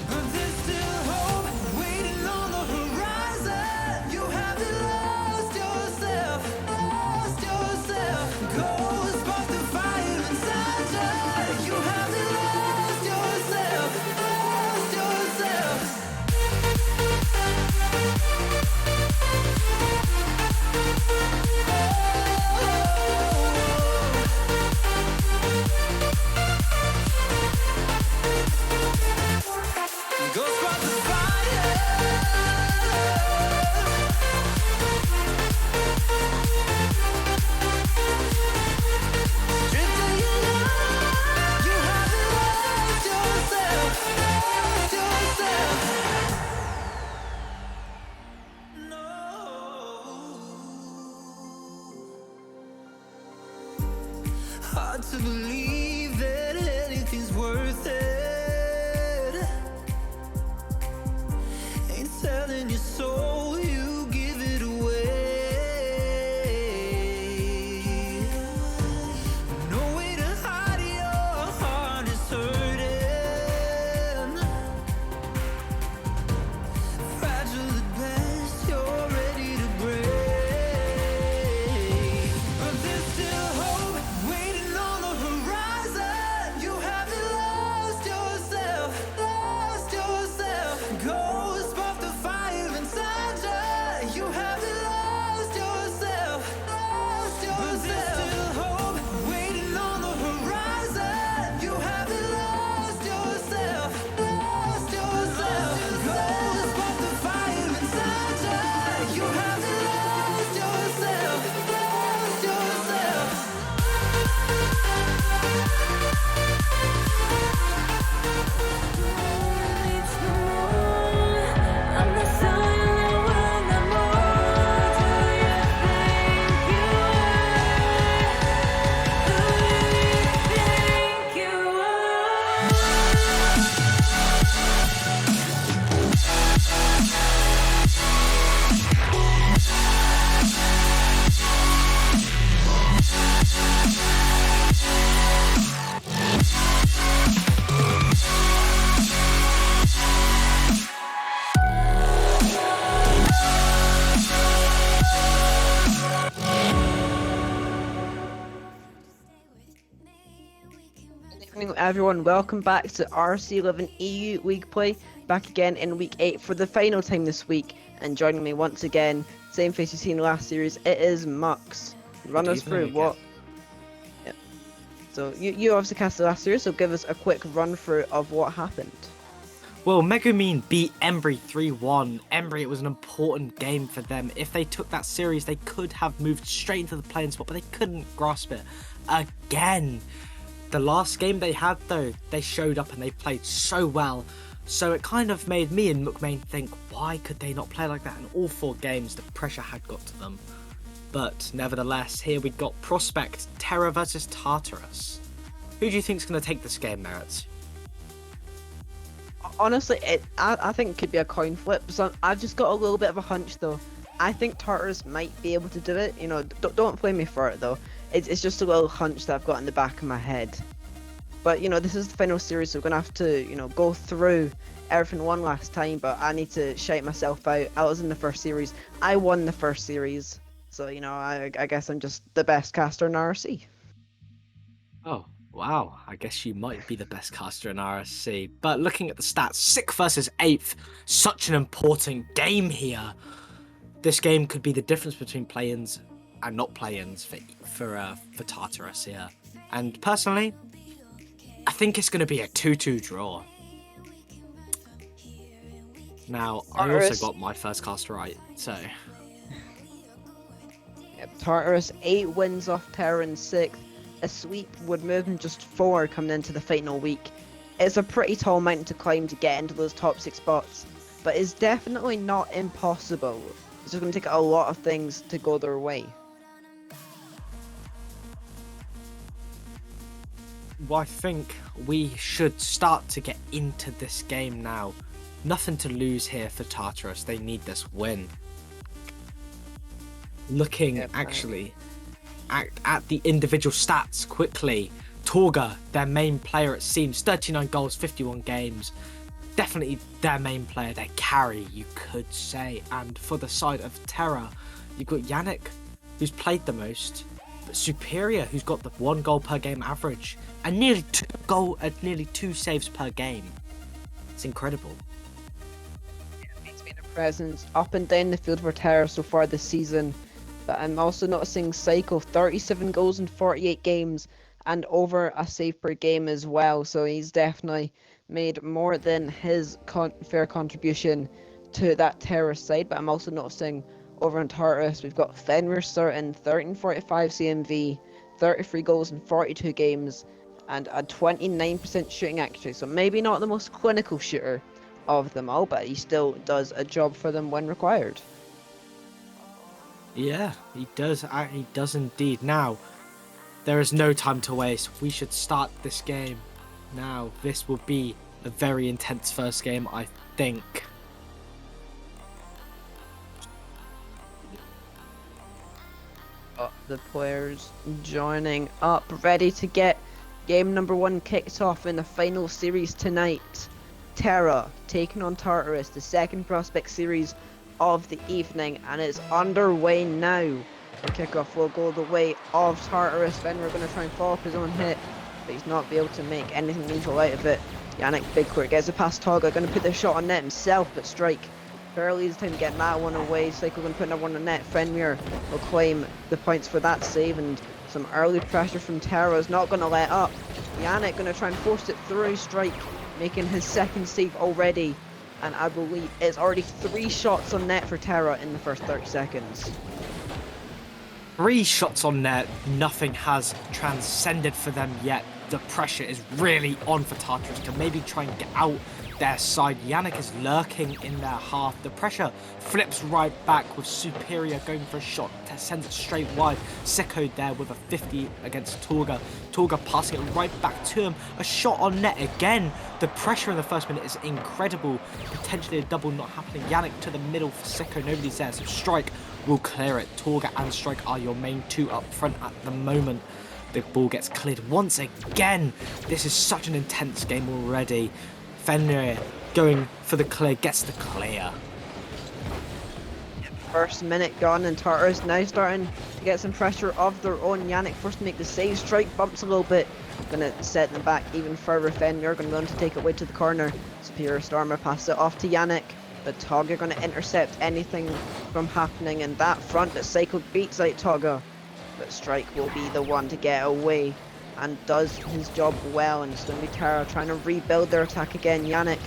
But there's still hope waiting on the horizon. You haven't lost yourself, lost yourself. Go spark the fire inside you. You haven't lost yourself, lost yourself. Go spark the fire. Stripped of your love, you haven't lost yourself, lost yourself. No. Hard to believe that anything's worth it. Ain't selling your soul, you give it away. No way to hide your heart is hurting. Fragile at best, you're ready to break. But there's still hope Evening, everyone. Welcome back to RSC11 EU League Play. Back again in Week 8 for the final time this week. And joining me once again, same face you've seen last series, it is Mux. Run us through what... Yep. So, you obviously cast the last series, so give us a quick run through of what happened. Well, Megumin beat Embry 3-1. Embry, it was an important game for them. If they took that series, they could have moved straight into the playing spot, but they couldn't grasp it again. The last game they had, though, they showed up and they played so well. So it kind of made me and McMain think, why could they not play like that in all 4 games? The pressure had got to them. But nevertheless, here we got Prospect, Terra versus Tartarus. Who do you think is going to take this game, Merritt? Honestly, I think it could be a coin flip. So I've just got a little bit of a hunch, though. I think Tartarus might be able to do it. You know, don't blame me for it, though. It's just a little hunch that I've got in the back of my head. But, you know, this is the final series, so we're going to have to, you know, go through everything one last time. But I need to shout myself out. I was in the first series. I won the first series. So, you know, I guess I'm just the best caster in RSC. Oh, wow. I guess you might be the best caster in RSC. But looking at the stats, 6th versus 8th. Such an important game here. This game could be the difference between play-ins and not play-ins for Tartarus here. And personally, I think it's going to be a 2-2 draw. Now, I also got my first cast right, so... Yep, Tartarus, 8 wins off Terra in 6th. A sweep would move him just 4 coming into the final week. It's a pretty tall mountain to climb to get into those top 6 spots, but it's definitely not impossible. It's just going to take a lot of things to go their way. Well, I think we should start to get into this game now. Nothing to lose here for Tartarus. They need this win. Looking actually at the individual stats quickly. Torga, their main player it seems, 39 goals, 51 games. Definitely their main player, their carry, you could say. And for the side of Terra, you've got Yannick, who's played the most, but Superior, who's got the 1 goal per game average, and nearly 2 saves per game. It's incredible. He's been a presence up and down the field for Terra so far this season. But I'm also noticing Psycho, 37 goals in 48 games, and over a save per game as well. So he's definitely made more than his fair contribution to that Terra side. But I'm also noticing over on Tartarus, we've got Fenrir starting 1345 CMV, 33 goals in 42 games, and a 29% shooting accuracy. So maybe not the most clinical shooter of them all, but he still does a job for them when required. Yeah, he does. He does indeed. Now, there is no time to waste. We should start this game now. This will be a very intense first game, I think. The players joining up, ready to get game number 1 kicked off in the final series tonight. Terra taking on Tartarus, the second Prospect series of the evening, and it's underway now. The kickoff will go the way of Tartarus. Fenrir going to try and follow up his own hit, but he's not be able to make anything meaningful out of it. Yannick big quick gets it past Toga, going to put the shot on net himself, but Strike barely has time to get that one away. Psycho going to put another one on net. Fenrir will claim the points for that save, and some early pressure from Terra is not going to let up. Yannick going to try and force it through. Strike making his 2nd save already. And I believe it's already 3 shots on net for Terra in the first 30 seconds. 3 shots on net, nothing has transcended for them yet. The pressure is really on for Tartarus to maybe try and get out their side. Yannick is lurking in their half. The pressure flips right back with Superior going for a shot, sends it straight wide. Sicko there with a 50 against Torga. Torga passing it right back to him. A shot on net again. The pressure in the first minute is incredible. Potentially a double not happening. Yannick to the middle for Sicko. Nobody's there, so Strike will clear it. Torga and Strike are your main 2 up front at the moment. The ball gets cleared once again. This is such an intense game already. Fenrir going for the clear, gets the clear. First minute gone, and Tartarus now starting to get some pressure of their own. Yannick forced to make the save. Strike bumps a little bit. Gonna set them back even further. Fenrir gonna want to take it away to the corner. Superior Stormer passes it off to Yannick. But Toga gonna intercept anything from happening in that front. But Psycho beats out Toga. But Strike will be the one to get away and does his job well. And it's going to be Tara trying to rebuild their attack again. Yannick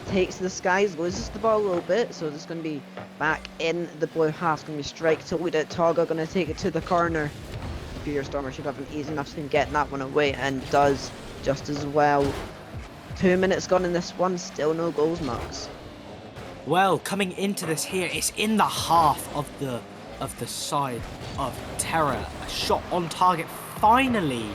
takes the skies, loses the ball a little bit, so it's going to be back in the blue half. It's going to be Strike to lead it. Toga going to take it to the corner. Superior Stormer should have an easy enough time getting that one away, and does just as well. 2 minutes gone in this one, still no goals, Max. Well, coming into this here, it's in the half of the side of Terra. A shot on target finally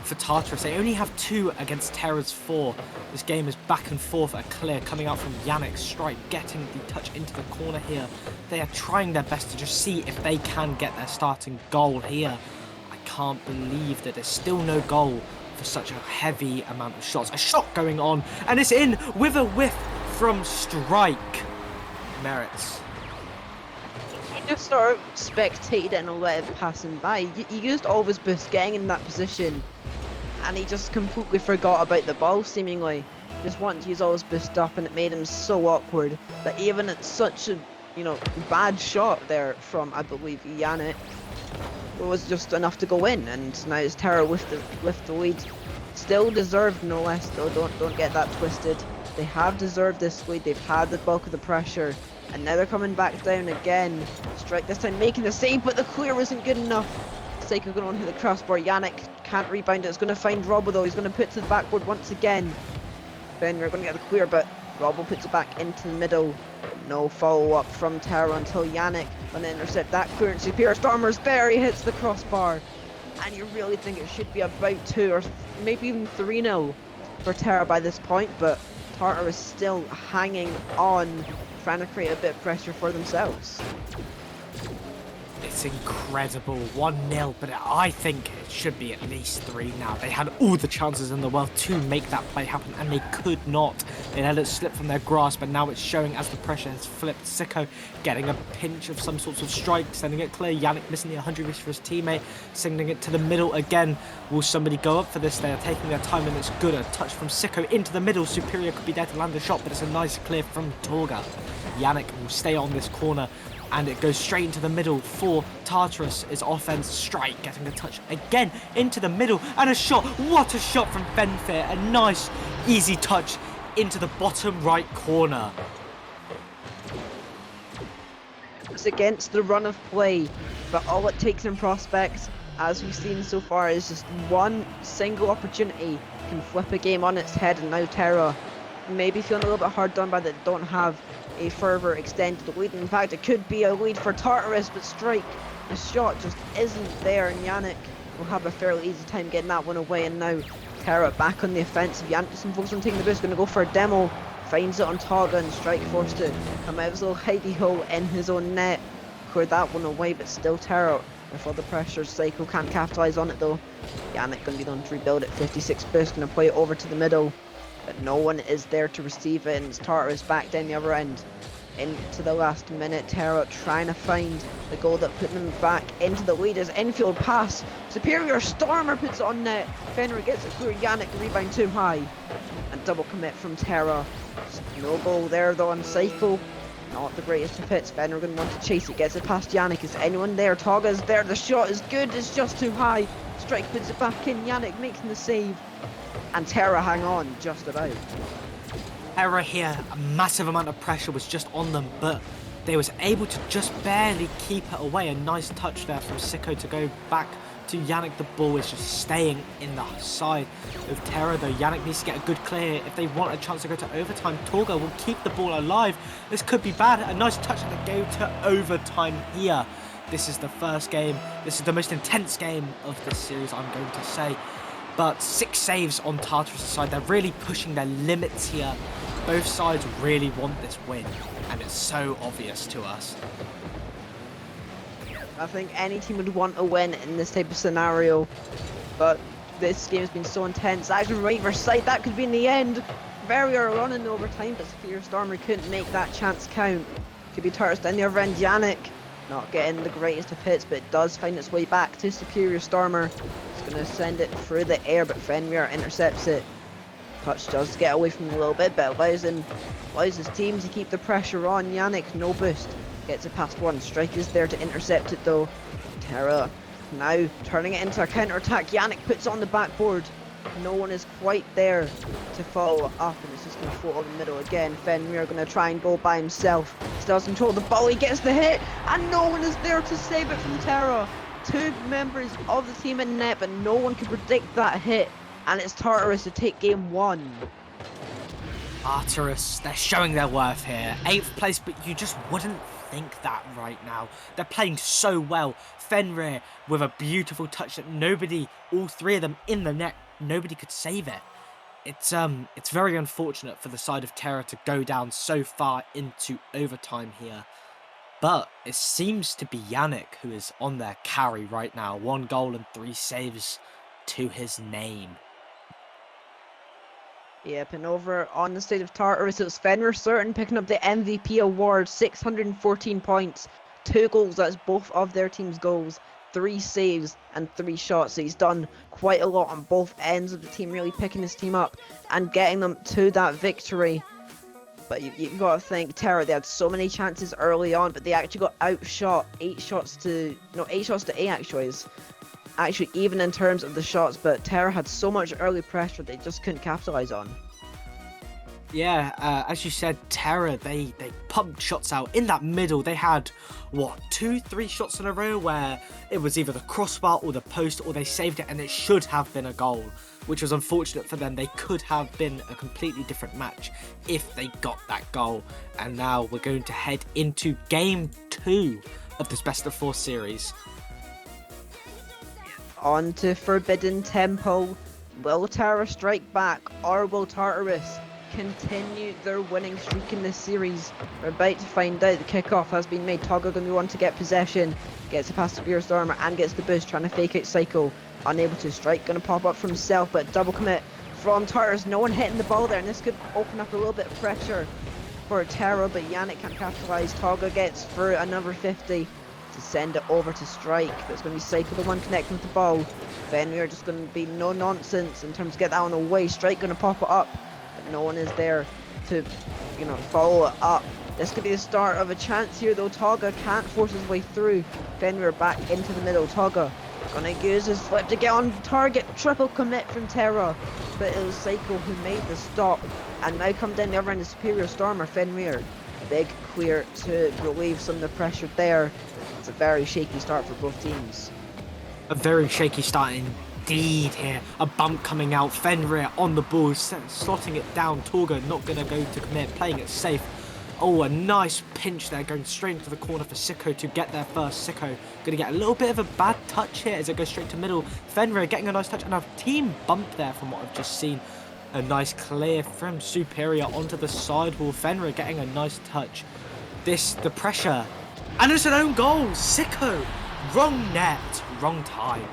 for Tartarus. They only have 2 against Terra's 4. This game is back and forth, a clear coming out from Yannick. Strike getting the touch into the corner here. They are trying their best to just see if they can get their starting goal here. I can't believe that there's still no goal for such a heavy amount of shots. A shot going on, and it's in with a whiff from Strike. Merits. He just sort of spectated and let it pass him by. He used all of his boost getting in that position, and he just completely forgot about the ball seemingly. Just wanted to use all his boost up, and it made him so awkward that even at such a, bad shot there from, I believe, Yannick, it was just enough to go in. And now it's Terra with the lead. Still deserved, no less though, don't get that twisted. They have deserved this lead, they've had the bulk of the pressure, and now they're coming back down again. Strike this time making the save, but the clear wasn't good enough. Seiko going on to the crossbar. Yannick can't rebound it. It's going to find Robbo though. He's going to put it to the backboard once again. Fenrir going to get the clear, but Robbo puts it back into the middle. No follow up from Terra until Yannick going to intercept that clearance. Superior Stormer's there. He hits the crossbar. And you really think it should be about 2 or maybe even 3-0 for Terra by this point, but Tartar is still hanging on, trying to create a bit of pressure for themselves. It's incredible, 1-0, but I think it should be at least 3 now. They had all the chances in the world to make that play happen, and they could not. They let it slip from their grasp, but now it's showing as the pressure has flipped. Sicko getting a pinch of some sorts of strike, sending it clear. Yannick missing the 100 reach for his teammate, sending it to the middle again. Will somebody go up for this? They are taking their time, and it's good. A touch from Sicko into the middle. Superior could be there to land a shot, but it's a nice clear from Torga. Yannick will stay on this corner, and it goes straight into the middle for Tartarus. His offense. Strike getting the touch again into the middle, and a shot. What a shot from Fenfair. A nice easy touch into the bottom right corner. It's against the run of play, but all it takes in prospects, as we've seen so far, is just one single opportunity can flip a game on its head. And now Terra maybe feeling a little bit hard done by that, don't have a further extended lead. In fact, it could be a lead for Tartarus, but Strike, the shot just isn't there, and Yannick will have a fairly easy time getting that one away. And now Terra back on the offensive. Yannick some folks on taking the boost, going to go for a demo, finds it on Toga, and Strike forced to come out of his little hidey hole in his own net, cleared that one away, but still Terra with all the pressure. Psycho can't capitalise on it though. Yannick going to be the one to rebuild it. 56 boost, going to play it over to the middle, but no one is there to receive it, and it's Tartarus back down the other end. Into the last minute, Terra trying to find the goal that put them back into the lead. As infield pass, Superior Stormer puts it on net. Fenrir gets it through. Yannick rebound too high, and double commit from Terra. No goal there though on Psycho. Not the greatest of hits. Fenrir going to want to chase it. Gets it past Yannick. Is anyone there? Toga's there. The shot is good. It's just too high. Strike puts it back in. Yannick making the save, and Terra hang on just about. Terra here, a massive amount of pressure was just on them, but they was able to just barely keep it away. A nice touch there from Sicko to go back to Yannick. The ball is just staying in the side of Terra though. Yannick needs to get a good clear if they want a chance to go to overtime. Torga will keep the ball alive. This could be bad. A nice touch and they go to overtime here. This is the first game. This is the most intense game of this series, I'm going to say. But 6 saves on Tartarus' side. They're really pushing their limits here. Both sides really want this win, and it's so obvious to us. I think any team would want a win in this type of scenario, but this game has been so intense. Action right versus side, that could be in the end. Very early on in the overtime, but Superior Stormer couldn't make that chance count. Could be Tartarus down the other end. Yannick Not getting the greatest of hits, but it does find its way back to Superior Stormer. It's going to send it through the air, but Fenrir intercepts it. Touch does get away from him a little bit, but allows his team to keep the pressure on. Yannick, no boost. Gets it past one. Strike is there to intercept it though. Terra now turning it into a counter-attack. Yannick puts it on the backboard. No one is quite there to follow it up, and it's just going to float on the middle again. Fenrir going to try and go by himself. Still has control of the ball. He gets the hit, and no one is there to save it from Terra. Two members of the team in net, but no one can predict that hit. And it's Tartarus to take game 1. Tartarus, they're showing their worth here. 8th place, but you just wouldn't think that right now. They're playing so well. Fenrir with a beautiful touch that nobody, all three of them in the net, nobody could save it. It's very unfortunate for the side of Terra to go down so far into overtime here. But it seems to be Yannick who is on their carry right now. 1 goal and 3 saves to his name. Yep, and over on the state of Tartarus, it was Fenrir Certain picking up the MVP award. 614 points, 2 goals, that's both of their team's goals, 3 saves and 3 shots. So he's done quite a lot on both ends of the team, really picking his team up and getting them to that victory. But you've got to think, Terra, they had so many chances early on, but they actually got outshot 8 shots to 8 actually even in terms of the shots, but Terra had so much early pressure they just couldn't capitalize on. Yeah, as you said, Terra, they pumped shots out in that middle. They had, 2-3 shots in a row where it was either the crossbar or the post, or they saved it and it should have been a goal, which was unfortunate for them. They could have been a completely different match if they got that goal. And now we're going to head into game 2 of this best of 4 series. On to Forbidden Temple. Will Terra strike back, or will Tartarus continue their winning streak in this series? We're about to find out. The kickoff has been made. Toga going to want to get possession. Gets it past Superior Stormer and gets the boost, trying to fake out Psycho. Unable to strike, going to pop up for himself, but double commit from Tartarus. No one hitting the ball there, and this could open up a little bit of pressure for Terra, but Yannick can't capitalize. Toga gets through another 50 to send it over to Strike, but it's going to be Psycho the one connecting with the ball. Fenrir just going to be no nonsense in terms of get that one away. Strike going to pop it up, but no one is there to follow it up. This could be the start of a chance here though. Toga can't force his way through. Fenrir back into the middle. Toga gonna use his flip to get on target. Triple commit from Terra, but it was Psycho who made the stop, and now come down the other end of Superior Stormer. Fenrir, big clear to relieve some of the pressure there. It's a very shaky start for both teams. A very shaky start indeed here. A bump coming out. Fenrir on the ball, slotting it down. Toga not going to go to commit, playing it safe. Oh, a nice pinch there, going straight into the corner for Sicko to get there first. Sicko going to get a little bit of a bad touch here as it goes straight to middle. Fenrir getting a nice touch, and a team bump there from what I've just seen. A nice clear from Superior onto the sidewall. Fenrir getting a nice touch. The pressure. And it's an own goal. Sicko. Wrong net, wrong time.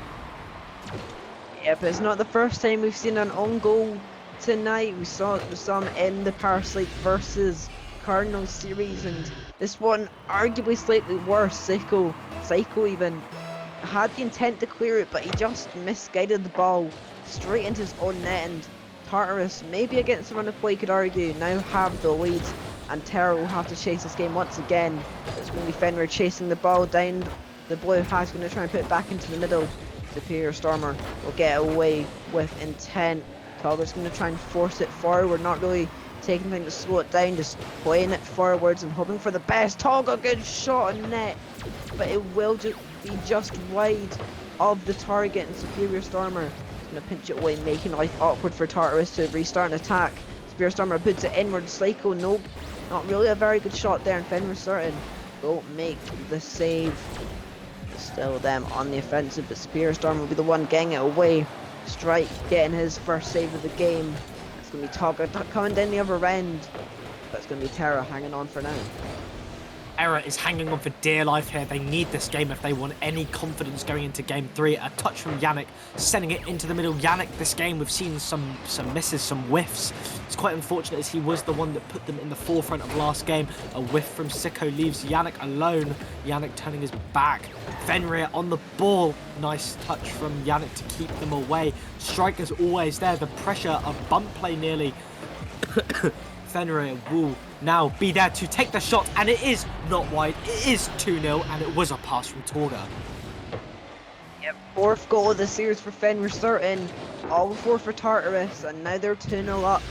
Yep, it's not the first time we've seen an own goal tonight. We saw some in the Parasite versus Cardinals series, and this one arguably slightly worse. Psycho even had the intent to clear it, but he just misguided the ball straight into his own net, and Tartarus, maybe against the run of play, could argue, now have the lead, and Terra will have to chase this game once again. It's going to be Fenrir chasing the ball down the blue hash, going to try and put it back into the middle. Superior Stormer will get away with intent. Toga's going to try and force it forward, not really taking anything to slow it down, just playing it forwards and hoping for the best. Toga, good shot on net, but it will be just wide of the target, and Superior Stormer is going to pinch it away, making life awkward for Tartarus to restart an attack. Superior Stormer puts it inward. Psycho, no, not really a very good shot there, and Fenrir Certain will make the save. Still them on the offensive, but Superior Storm will be the one getting it away. Strike getting his first save of the game. It's going to be Toga coming down the other end, but it's going to be Terra hanging on for now. Terra is hanging on for dear life here. They need this game if they want any confidence going into game 3. A touch from Yannick, sending it into the middle. Yannick, this game, we've seen some misses, some whiffs. It's quite unfortunate as he was the one that put them in the forefront of last game. A whiff from Sicko leaves Yannick alone. Yannick turning his back. Fenrir on the ball. Nice touch from Yannick to keep them away. Striker's always there. The pressure of bump play nearly. Fenrir will now be there to take the shot, and it is not wide. It is 2-0, and it was a pass from Torga. Yep, 4th goal of the series for Fenrir certain. All 4 for Tartarus, and now they're 2-0 up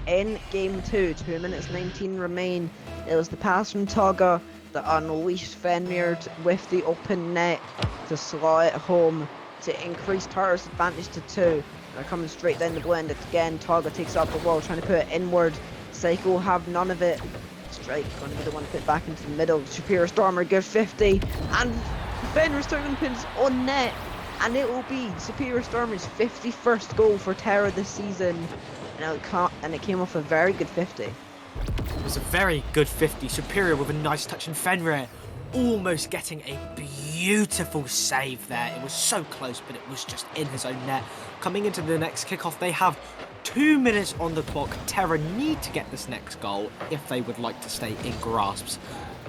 in game 2. 2 minutes 19 remain. It was the pass from Toga that unleashed Fenrir with the open net to slot it home to increase Tartarus' advantage to 2. They're coming straight down the blend. Again, Toga takes up the ball, trying to put it inward. Psycho will have none of it. Strike going to be the one to put back into the middle. Superior Stormer, good 50. And Fenrir still going to put his own net. And it will be Superior Stormer's 51st goal for Terra this season. And it came off a very good 50. It was a very good 50. Superior with a nice touch, and Fenrir almost getting a beautiful save there. It was so close, but it was just in his own net. Coming into the next kickoff, they have 2 minutes on the clock. Terra need to get this next goal if they would like to stay in grasps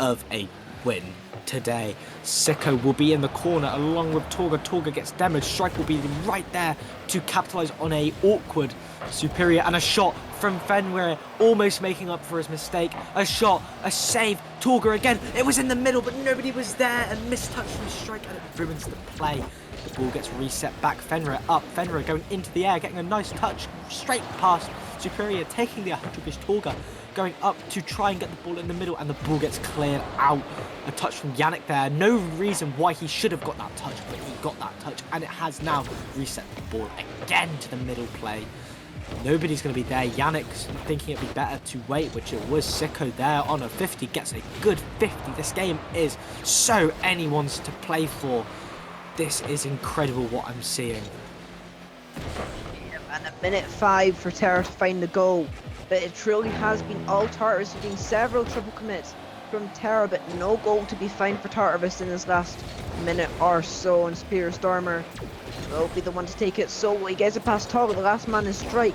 of a win today. Sicko will be in the corner along with Torga. Torga gets damaged. Strike will be right there to capitalise on a awkward Superior, and a shot from Fenrir, almost making up for his mistake. A shot, a save. Torga again. It was in the middle, but nobody was there, and mistouch from Strike, and it ruins the play. The ball gets reset back. Fenrir up. Fenrir going into the air, getting a nice touch. Straight past Superior, taking the 100-ish. Torga going up to try and get the ball in the middle, and the ball gets cleared out. A touch from Yannick there. No reason why he should have got that touch, but he got that touch, and it has now reset the ball again to the middle play. Nobody's going to be there. Yannick's thinking it'd be better to wait, which it was. Sicko there on a 50, gets a good 50. This game is so anyone's to play for. This is incredible what I'm seeing. And a minute 5 for Terra to find the goal. But it truly has been all Tartarus. There's been several triple commits from Terra, but no goal to be found for Tartarus in this last minute or so. And Superior Stormer will be the one to take it. So he gets it past Toga. The last man is Strike.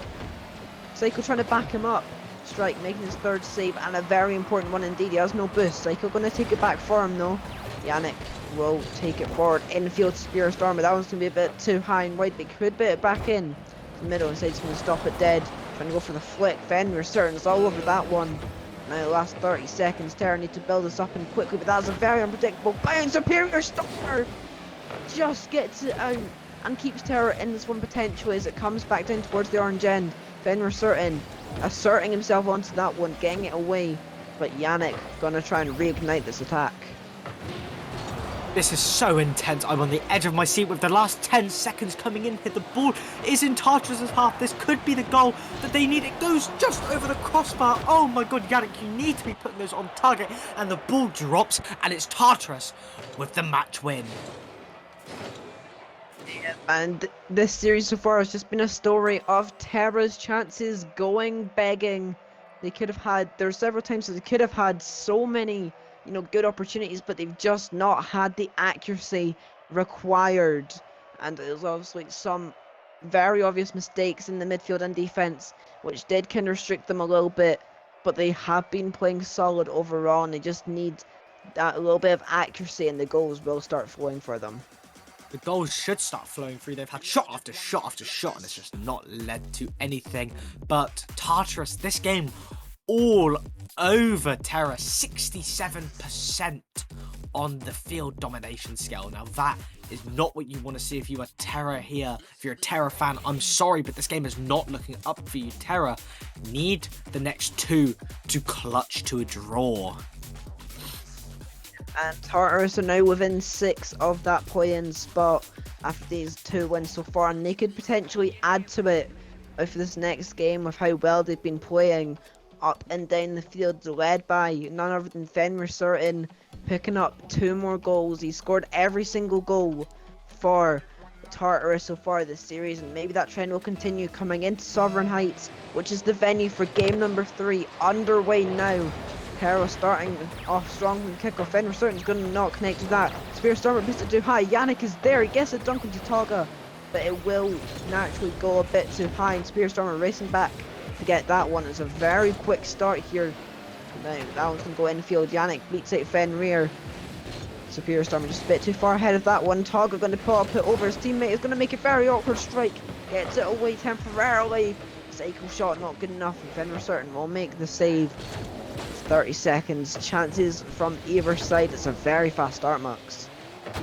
Psycho trying to back him up. Strike making his 3rd save, and a very important one indeed. He has no boost. Psycho going to take it back for him though. Yannick will take it forward. Infield Superior Stormer. That one's going to be a bit too high and wide, but he could put it back in the middle. Instead he's going to stop it dead. Trying to go for the flick. Fenrir certain is all over that one. Now the last 30 seconds. Terra need to build this up and quickly, but that's a very unpredictable bounce. Superior Stormer just gets it out and keeps Terra in this one potentially as it comes back down towards the orange end. Fenrir certain asserting himself onto that one, getting it away, but Yannick gonna try and reignite this attack. This is so intense. I'm on the edge of my seat with the last 10 seconds coming in here. The ball is in Tartarus' half. This could be the goal that they need. It goes just over the crossbar. Oh my god, Yannick, you need to be putting those on target. And the ball drops, and it's Tartarus with the match win. And this series so far has just been a story of Terra's chances going begging. They could have had, there's several times that they could have had so many, good opportunities, but they've just not had the accuracy required. And there's obviously some very obvious mistakes in the midfield and defense, which did kind of restrict them a little bit, but they have been playing solid overall, and they just need that little bit of accuracy, and the goals will start flowing for them. The goals should start flowing through. They've had shot after shot after shot, and it's just not led to anything. But Tartarus, this game, all over Terra, 67% on the field domination scale. Now that is not what you want to see if you are Terra here. If you're a Terra fan, I'm sorry, but this game is not looking up for you. Terra need the next 2 to clutch to a draw. And Tartarus are now within 6 of that play-in spot after these 2 wins so far, and they could potentially add to it with this next game with how well they've been playing up and down the field, led by none other than Fenrir certain, picking up 2 more goals. He scored every single goal for Tartarus so far this series, and maybe that trend will continue coming into Sovereign Heights, which is the venue for game number 3, underway now. Terra starting off strong with kick off. Fenrir Certain's going to not connect to that. Spear Stormer puts it too high. Yannick is there. He gets a dunk into Toga, but it will naturally go a bit too high. And Spear Stormer racing back to get that one. It's a very quick start here. Now that one's going to go infield. Yannick beats out Fenrir. Superior Stormer just a bit too far ahead of that one. Toga going to pull up it over his teammate. Is going to make a very awkward strike. Gets it away temporarily. Cycle shot not good enough, and Fenrir Certain will make the save. 30 seconds. Chances from either side. It's a very fast start, Max.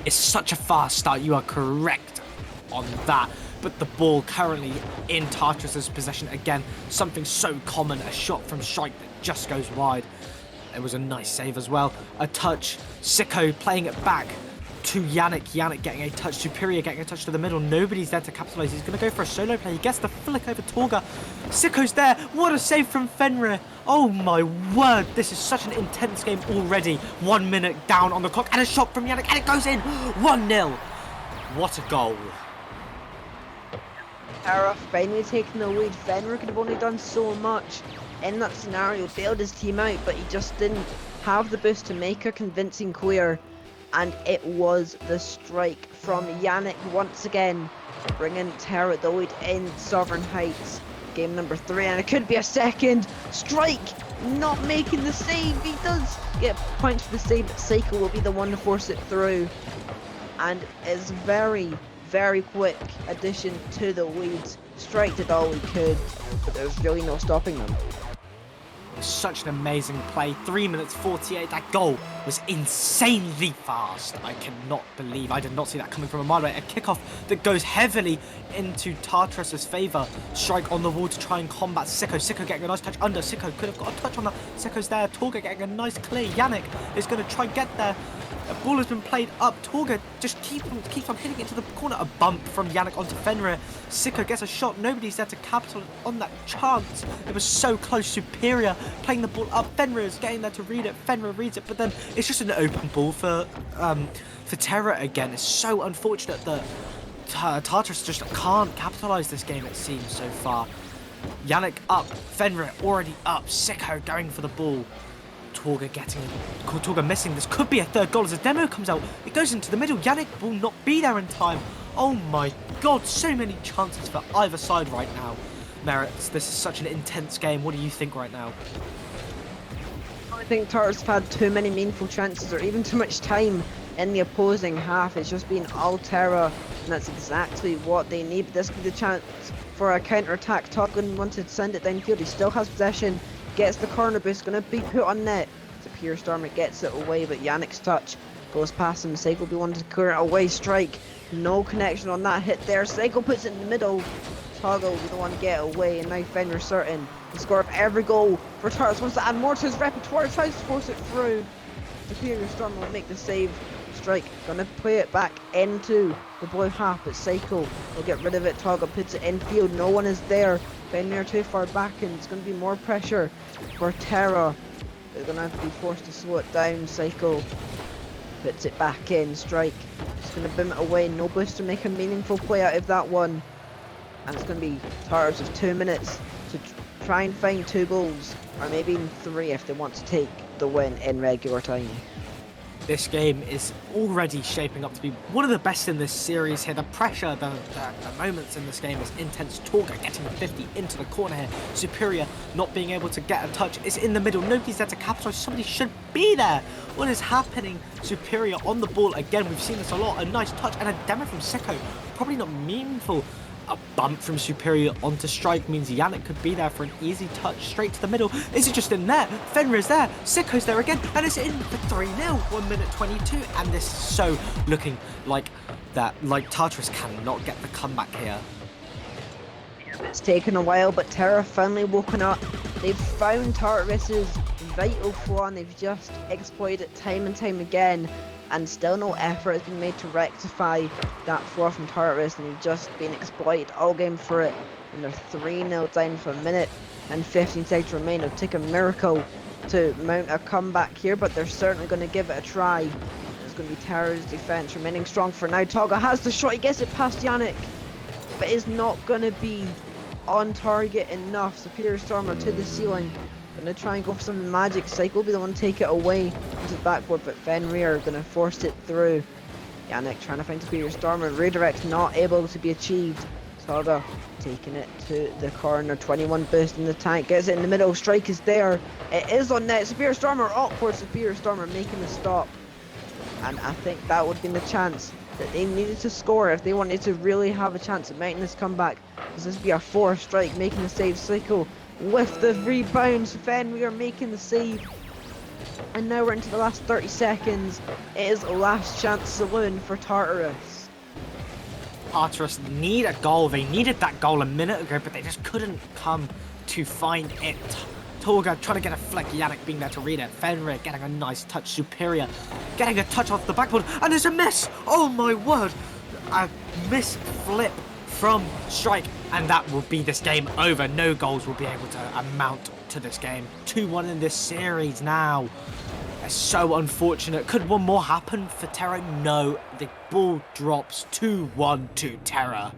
It's such a fast start. You are correct on that. But the ball currently in Tartarus's possession again. Something so common. A shot from Strike that just goes wide. It was a nice save as well. A touch. Sicko playing it back to Yannick. Yannick getting a touch. Superior getting a touch to the middle. Nobody's there to capitalise. He's going to go for a solo play. He gets the flick over Torga. Sicko's there. What a save from Fenrir. Oh my word. This is such an intense game already. 1 minute down on the clock. And a shot from Yannick. And it goes in. 1-0. What a goal. Terra finally taking the lead. Fenrir could have only done so much in that scenario. Bailed his team out, but he just didn't have the boost to make a convincing clear. And it was the strike from Yannick once again, bringing Terra the lead in Sovereign Heights. Game number 3, and it could be a second. Strike not making the save. He does get points for the save, but Seiko will be the one to force it through. And it's very, very quick addition to the lead. Strike did all he could, but there's really no stopping them. Such an amazing play. 3 minutes 48. That goal was insanely fast. I cannot believe I did not see that coming from a mile away. A kickoff that goes heavily into Tartarus's favour. Strike on the wall to try and combat Sicko. Sicko getting a nice touch under. Sicko could have got a touch on that. Sicko's there. Torga getting a nice clear. Yannick is going to try and get there. The ball has been played up. Torga just keeps on hitting it to the corner. A bump from Yannick onto Fenrir. Sicko gets a shot. Nobody's there to capitalise on that chance. It was so close. Superior playing the ball up. Fenrir is getting there to read it. Fenrir reads it, but then it's just an open ball for Terra again. It's so unfortunate that Tartarus just can't capitalise this game, it seems, so far. Yannick up. Fenrir already up. Sicko going for the ball. Torga missing. This could be a third goal as a demo comes out. It goes into the middle. Yannick will not be there in time. Oh my god, so many chances for either side right now. Merits, this is such an intense game. What do you think right now? I think Tartarus have had too many meaningful chances, or even too much time in the opposing half. It's just been all Terra, and that's exactly what they need. But this could be the chance for a counter-attack. Toglin wanted to send it downfield. He still has possession. Gets the corner boost, going to be put on net. Superior Stormer gets it away, but Yannick's touch goes past him. Seiko will be one to clear it away. Strike, no connection on that hit there. Seiko puts it in the middle. Toggle will be the one to get away, and now Fenrir Certain the score of every goal for Tartarus. Wants to add more to his repertoire, tries to force it through. Superior Storm will make the save. Strike, gonna play it back into the blue half, but Seiko will get rid of it. Toggle puts it infield, no one is there. Fenrir too far back, and it's going to be more pressure for Terra. They're going to have to be forced to slow it down. Psycho puts it back in. Strike just going to boom it away. No boost to make a meaningful play out of that one. And it's going to be Tartarus of 2 minutes to try and find 2 goals, or maybe even 3 if they want to take the win in regular time. This game is already shaping up to be one of the best in this series here. The pressure, the moments in this game is intense. Torga getting the 50 into the corner here. Superior not being able to get a touch. It's in the middle. Nobody's there to capitalise. Somebody should be there. What is happening? Superior on the ball again. We've seen this a lot. A nice touch and a demo from Sicko. Probably not meaningful. A bump from Superior onto Strike means Yannick could be there for an easy touch straight to the middle. Is it just in there? Fenrir's there. Sicko's there again. And it's in for 3-0. 1 minute 22. And this is so looking like that. Like Tartarus cannot get the comeback here. It's taken a while, but Terra finally woken up. They've found Tartarus's vital flaw, and they've just exploited it time and time again. And still no effort has been made to rectify that flaw from Tartarus, and they've just been exploited all game for it. And they're 3-0 down for a minute and 15 seconds remain. It'll take a miracle to mount a comeback here, but they're certainly going to give it a try. It's going to be Terra's defense remaining strong for now. Toga has the shot, he gets it past Yannick, but is not going to be on target enough. Superior Stormer to the ceiling, Gonna try and go for some magic. Psycho will be the one to take it away into the backboard, but Fenrir gonna force it through. Yannick trying to find Superior Stormer. Redirect not able to be achieved. Saga taking it to the corner. 21 boost in the tank. Gets it in the middle. Strike is there. It is on net. Superior Stormer awkward. Superior Stormer making the stop. And I think that would have been the chance that they needed to score if they wanted to really have a chance at making this comeback. Because this would be a 4th strike, making the save. Psycho with the rebounds. Fenrir making the save. And now we're into the last 30 seconds. It is last chance saloon for Tartarus. Tartarus need a goal. They needed that goal a minute ago, but they just couldn't come to find it. Torga trying to get a flick. Yannick being there to read it. Fenrir getting a nice touch. Superior getting a touch off the backboard. And there's a miss. Oh my word. A miss flip from Strike. And that will be this game over. No goals will be able to amount to this game. 2-1 in this series now. It's so unfortunate. Could one more happen for Terra? No. The ball drops 2-1 to Terra.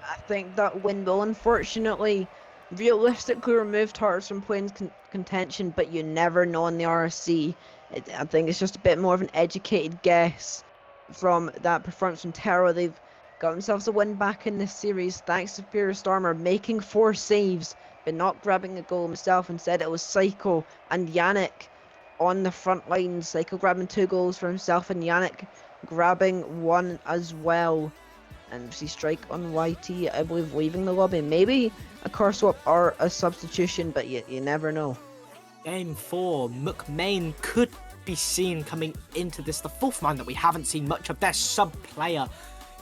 I think that win will unfortunately realistically remove Tartarus from playing contention, but you never know in the RSC. I think it's just a bit more of an educated guess from that performance from Terra. They've got themselves a win back in this series thanks to Superior Stormer making 4 saves but not grabbing a goal himself. Instead it was Psycho and Yannick on the front line. Psycho grabbing 2 goals for himself and Yannick grabbing 1 as well. And see Strike on YT, I believe, leaving the lobby. Maybe a car swap or a substitution, but you never know. Game 4, McMain could be seen coming into this. The 4th man that we haven't seen much of, their sub-player.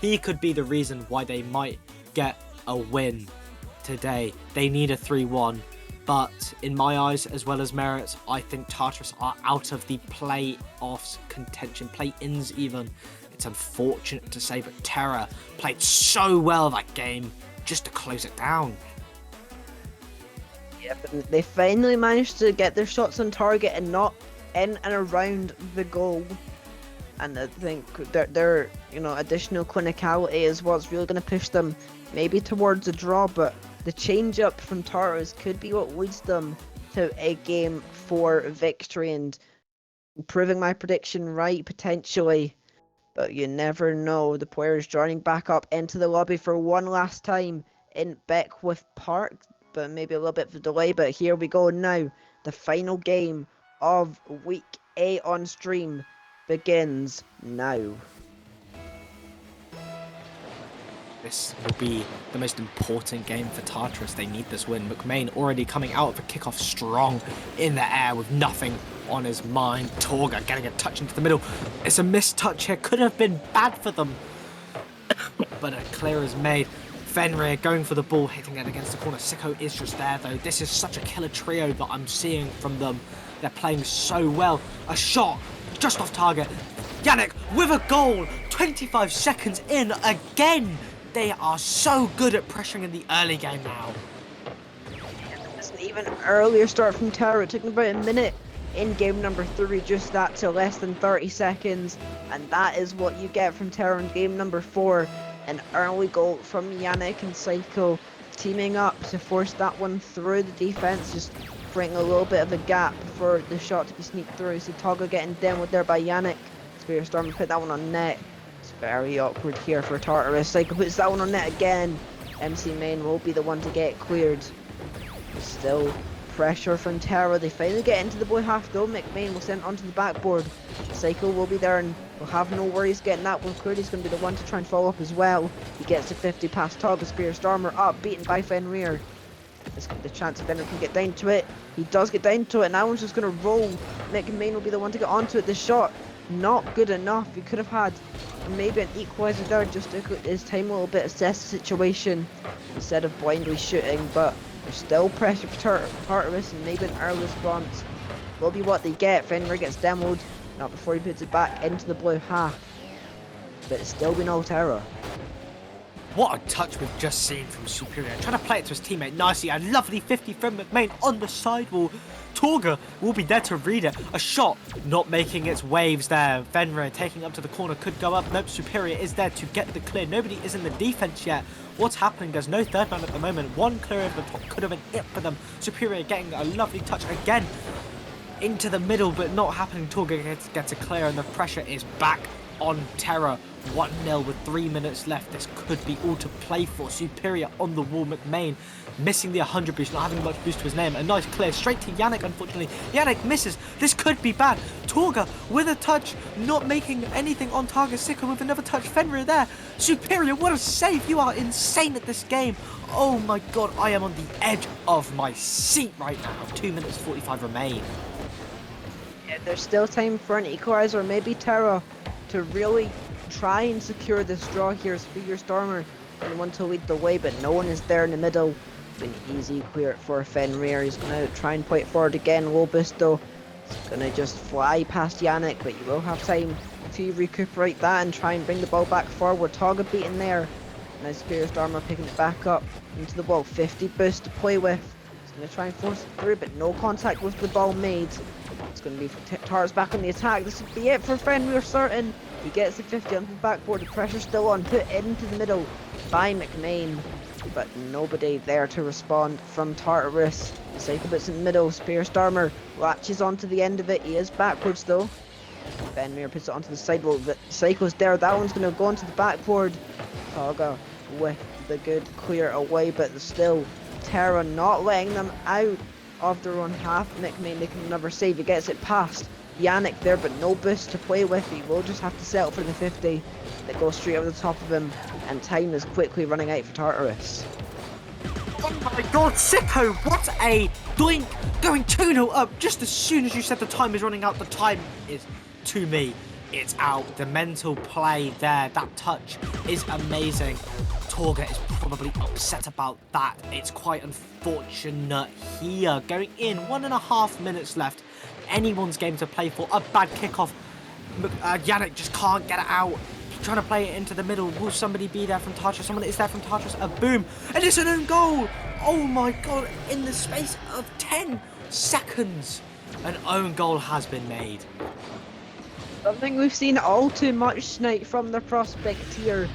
He could be the reason why they might get a win today. They need a 3-1. But in my eyes, as well as Merritt's, I think Tartarus are out of the playoffs contention, play-ins even. It's unfortunate to say, but Terra played so well that game just to close it down. Yeah, but they finally managed to get their shots on target and not in and around the goal. And I think their additional clinicality is what's really going to push them maybe towards a draw. But the change up from Tartarus could be what leads them to a game 4 victory and proving my prediction right potentially. But you never know. The players joining back up into the lobby for one last time in Beckwith Park. But maybe a little bit of a delay. But here we go now. The final game of Week 8 on stream begins now. This will be the most important game for Tartarus. They need this win. McMain already coming out of a kickoff strong in the air with nothing on his mind. Torga getting a touch into the middle. It's a missed touch here. Could have been bad for them. But a clear is made. Fenrir going for the ball, hitting it against the corner. Sicko is just there though. This is such a killer trio that I'm seeing from them. They're playing so well. A shot just off target. Yannick with a goal. 25 seconds in again. They are so good at pressuring in the early game now. It's an even earlier start from Terra. It took them about a minute in game number 3, just that to less than 30 seconds. And that is what you get from Terra in game number 4. An early goal from Yannick and Psycho teaming up to force that one through the defense, just bring a little bit of a gap for the shot to be sneaked through. So Toga getting demoed there by Yannick. Superior Storm put that one on net. It's very awkward here for Tartarus. Psycho puts that one on net again. MC Main will be the one to get cleared. Still pressure from Terra. They finally get into the boy half though. McMain will send it onto the backboard. Psycho will be there and will have no worries getting that one cleared. He's going to be the one to try and follow up as well. He gets to 50 past Toga. Superior Stormer up, beaten by Fenrir. This could be the chance Fenrir can get down to it. He does get down to it. Now one's just going to roll. McMain will be the one to get onto it. The shot not good enough. He could have had maybe an equaliser there just to his time a little bit, assess the situation instead of blindly shooting. But there's still pressure for Tartarus, and maybe an early response will be what they get. Fenrir gets demoed, not before he puts it back into the blue half. But it's still been all Terra. What a touch we've just seen from Superior. Trying to play it to his teammate nicely. A lovely 50 from McMain on the sidewall. Torga will be there to read it. A shot not making its waves there. Fenrir taking up to the corner could go up. Nope, Superior is there to get the clear. Nobody is in the defense yet What's happening? There's no third man at the moment. One clear over the top could have been it for them. Superior getting a lovely touch again into the middle, but not happening. Torga gets a clear, and the pressure is back on Terra. 1-0 with 3 minutes left. This could be all to play for. Superior on the wall. McMahon missing the 100 boost, not having much boost to his name. A nice clear straight to Yannick, unfortunately. Yannick misses. This could be bad. Torga with a touch, not making anything on target. Sicko with another touch. Fenrir there. Superior, what a save. You are insane at this game. Oh my god, I am on the edge of my seat right now. 2 minutes 45 remain. Yeah, there's still time for an equalizer, maybe Terra, to really try and secure this draw here. Spear Stormer and want to lead the way, but no one is there in the middle. An easy clear for Fenrir. He's going to try and point forward again. Low boost though. He's going to just fly past Yannick, but you will have time to recuperate that and try and bring the ball back forward. Toga beaten there. Now Spear Stormer picking it back up into the ball. 50 boost to play with. He's going to try and force it through, but no contact with the ball made. It's going to be Tars back on the attack. This would be it for Fenrir, certain. He gets the 50 onto the backboard. The pressure's still on. Put into the middle by McMahon, but nobody there to respond from Tartarus. Cycle bits in the middle. Spear Stormer latches onto the end of it. He is backwards though. Fenrir puts it onto the sidewall. The cycle's there. That one's going to go onto the backboard. Toga with the good clear away, but still Terra not letting them out of their own half. McMahon making another save. He gets it past Yannick there, but no boost to play with. He will just have to settle for the 50 that goes straight over the top of him, and time is quickly running out for Tartarus. Oh my god, Sicko, what a doink! Going 2-0 up just as soon as you said the time is running out. The time is, to me, it's out. The mental play there, that touch is amazing. Torga is probably upset about that. It's quite unfortunate here. Going in, 1.5 minutes left. Anyone's game to play for. A bad kickoff. Yannick just can't get it out. Trying to play it into the middle. Will somebody be there from Tartarus? Someone is there from Tartarus. A boom. And it's an own goal. Oh my god. In the space of 10 seconds, an own goal has been made. Something we've seen all too much tonight from the prospect here.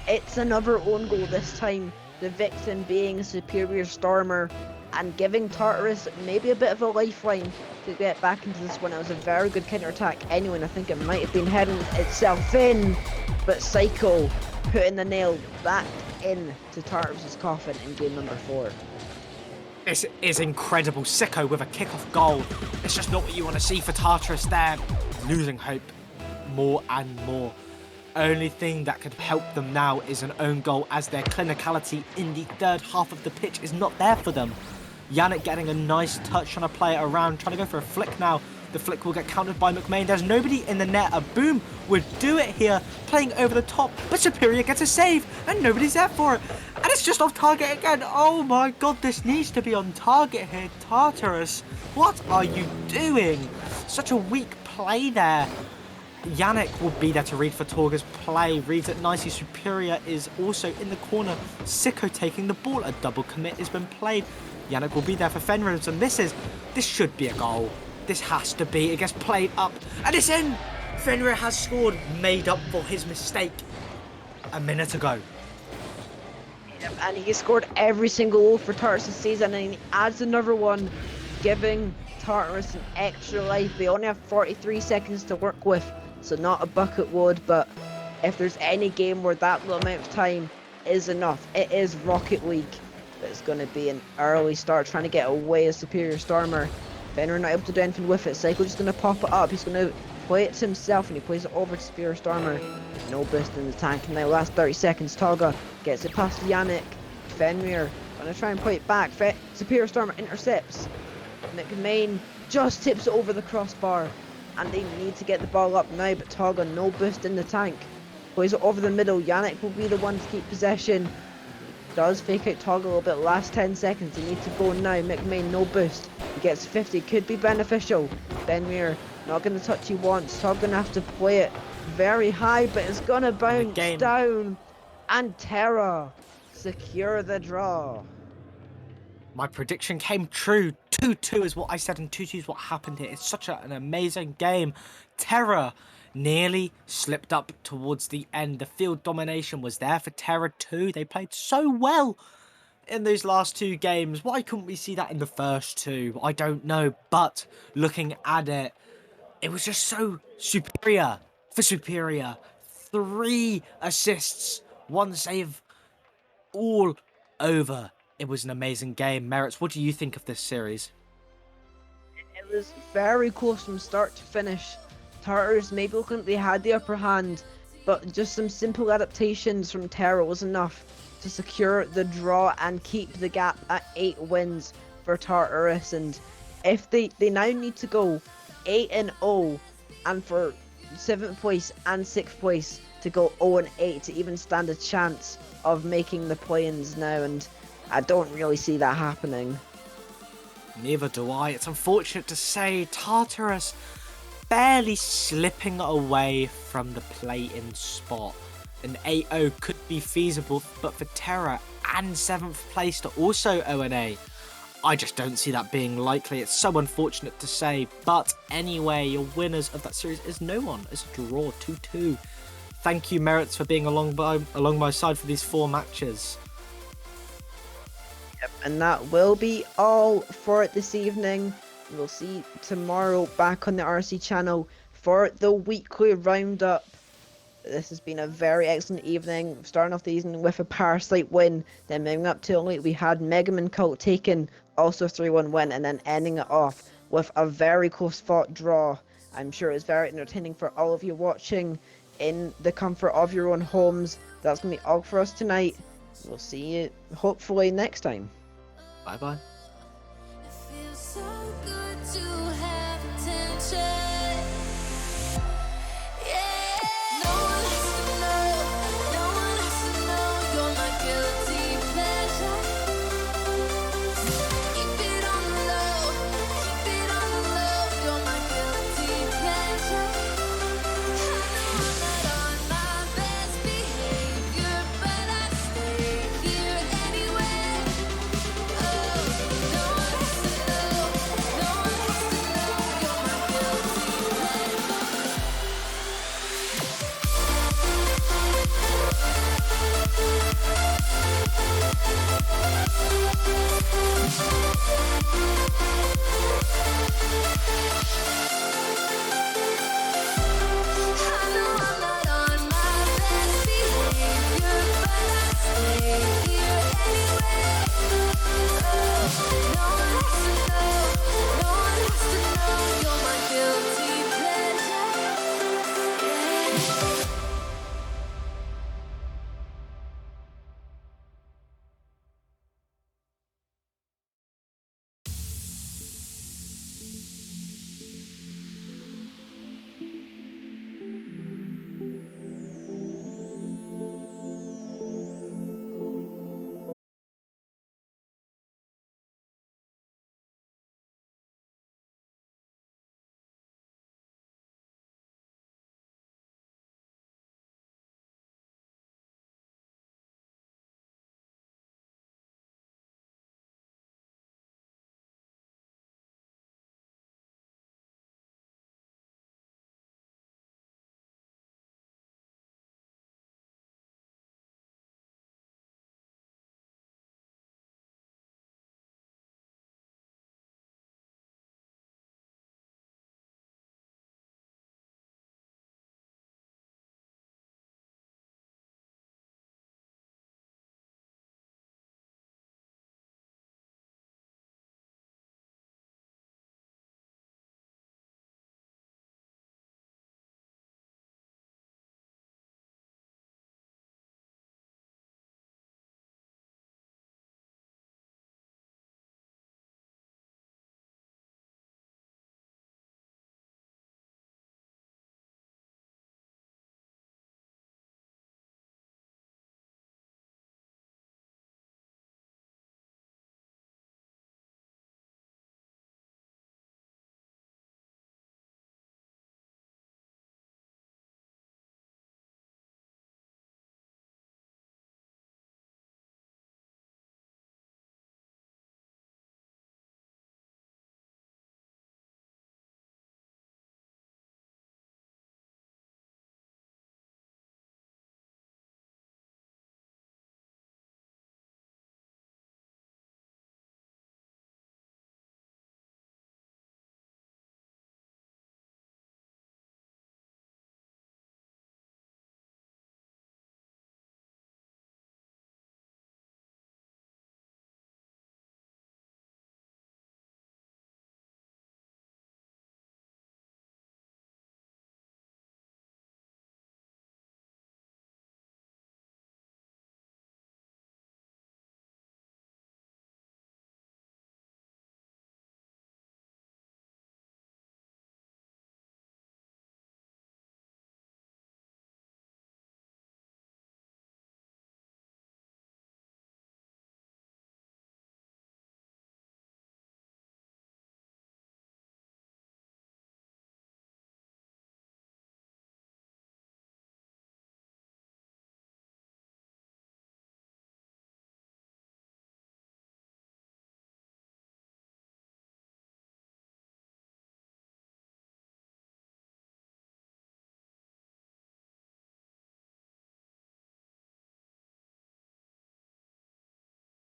It's another own goal this time. The victim being Superior Stormer, and giving Tartarus maybe a bit of a lifeline to get back into this one. It was a very good counter-attack anyway, and I think it might have been heading itself in, but Psycho putting the nail back in to Tartarus' coffin in game number 4. This is incredible. Sicko with a kickoff goal. It's just not what you want to see for Tartarus there. Losing hope more and more. Only thing that could help them now is an own goal, as their clinicality in the third half of the pitch is not there for them. Yannick getting a nice touch, trying to play it around, trying to go for a flick now. The flick will get countered by McMahon. There's nobody in the net. A boom would do it here, playing over the top, but Superior gets a save, and nobody's there for it. And it's just off target again. Oh my god, this needs to be on target here. Tartarus, what are you doing? Such a weak play there. Yannick will be there to read for Torga's play. Reads it nicely. Superior is also in the corner. Sicko taking the ball. A double commit has been played. Yannick will be there for Fenrir and misses. This should be a goal. This has to be. It gets played up. And it's in! Fenrir has scored. Made up for his mistake a minute ago. Yep, and he scored every single goal for Tartarus this season, and he adds another one, giving Tartarus an extra life. They only have 43 seconds to work with, so not a bucket load, but if there's any game where that little amount of time is enough, it is Rocket League. But it's going to be an early start, trying to get away as Superior Stormer. Fenrir not able to do anything with it. Psycho just going to pop it up. He's going to play it to himself, and he plays it over to Superior Stormer. No boost in the tank. And now last 30 seconds, Toga gets it past Yannick. Fenrir going to try and play it back. Superior Stormer intercepts. McMahon just tips it over the crossbar, and they need to get the ball up now, but Toga no boost in the tank. Plays it over the middle. Yannick will be the one to keep possession. Does fake out Toga a little bit. Last 10 seconds. They need to go now. McMahon no boost. He gets 50. Could be beneficial. Fenrir not going to touch he wants. Toga going to have to play it very high, but it's going to bounce down. And Terra secure the draw. My prediction came true. 2-2 is what I said, and 2-2 is what happened here. It's such an amazing game. Terra nearly slipped up towards the end. The field domination was there for Terra too. They played so well in those last 2 games. Why couldn't we see that in the first 2? I don't know, but looking at it, it was just so superior for superior. 3 assists, 1 save, all over. It was an amazing game. Merits, what do you think of this series? It was very close from start to finish. Tartars maybe looking like they had the upper hand, but just some simple adaptations from Terra was enough to secure the draw and keep the gap at 8 wins for Tartarus. And if they now need to go 8-0 and for 7th place and 6th place to go 0-8 to even stand a chance of making the play-ins now, and I don't really see that happening. Neither do I. It's unfortunate to say Tartarus barely slipping away from the play-in spot. An 8-0 could be feasible, but for Terra and 7th place to also 0-8, I just don't see that being likely. It's so unfortunate to say, but anyway, your winners of that series is no one. It's a draw, 2-2. Thank you, Merits, for being along my side for these 4 matches. Yep, and that will be all for it this evening. We'll see tomorrow back on the RSC channel for the weekly roundup. This has been a very excellent evening. Starting off the evening with a Parasite win, then moving up to late we had Megaman Cult taken, also a 3-1 win, and then ending it off with a very close fought draw. I'm sure it's very entertaining for all of you watching in the comfort of your own homes. That's going to be all for us tonight. We'll see you hopefully next time. Bye bye. It feels so good.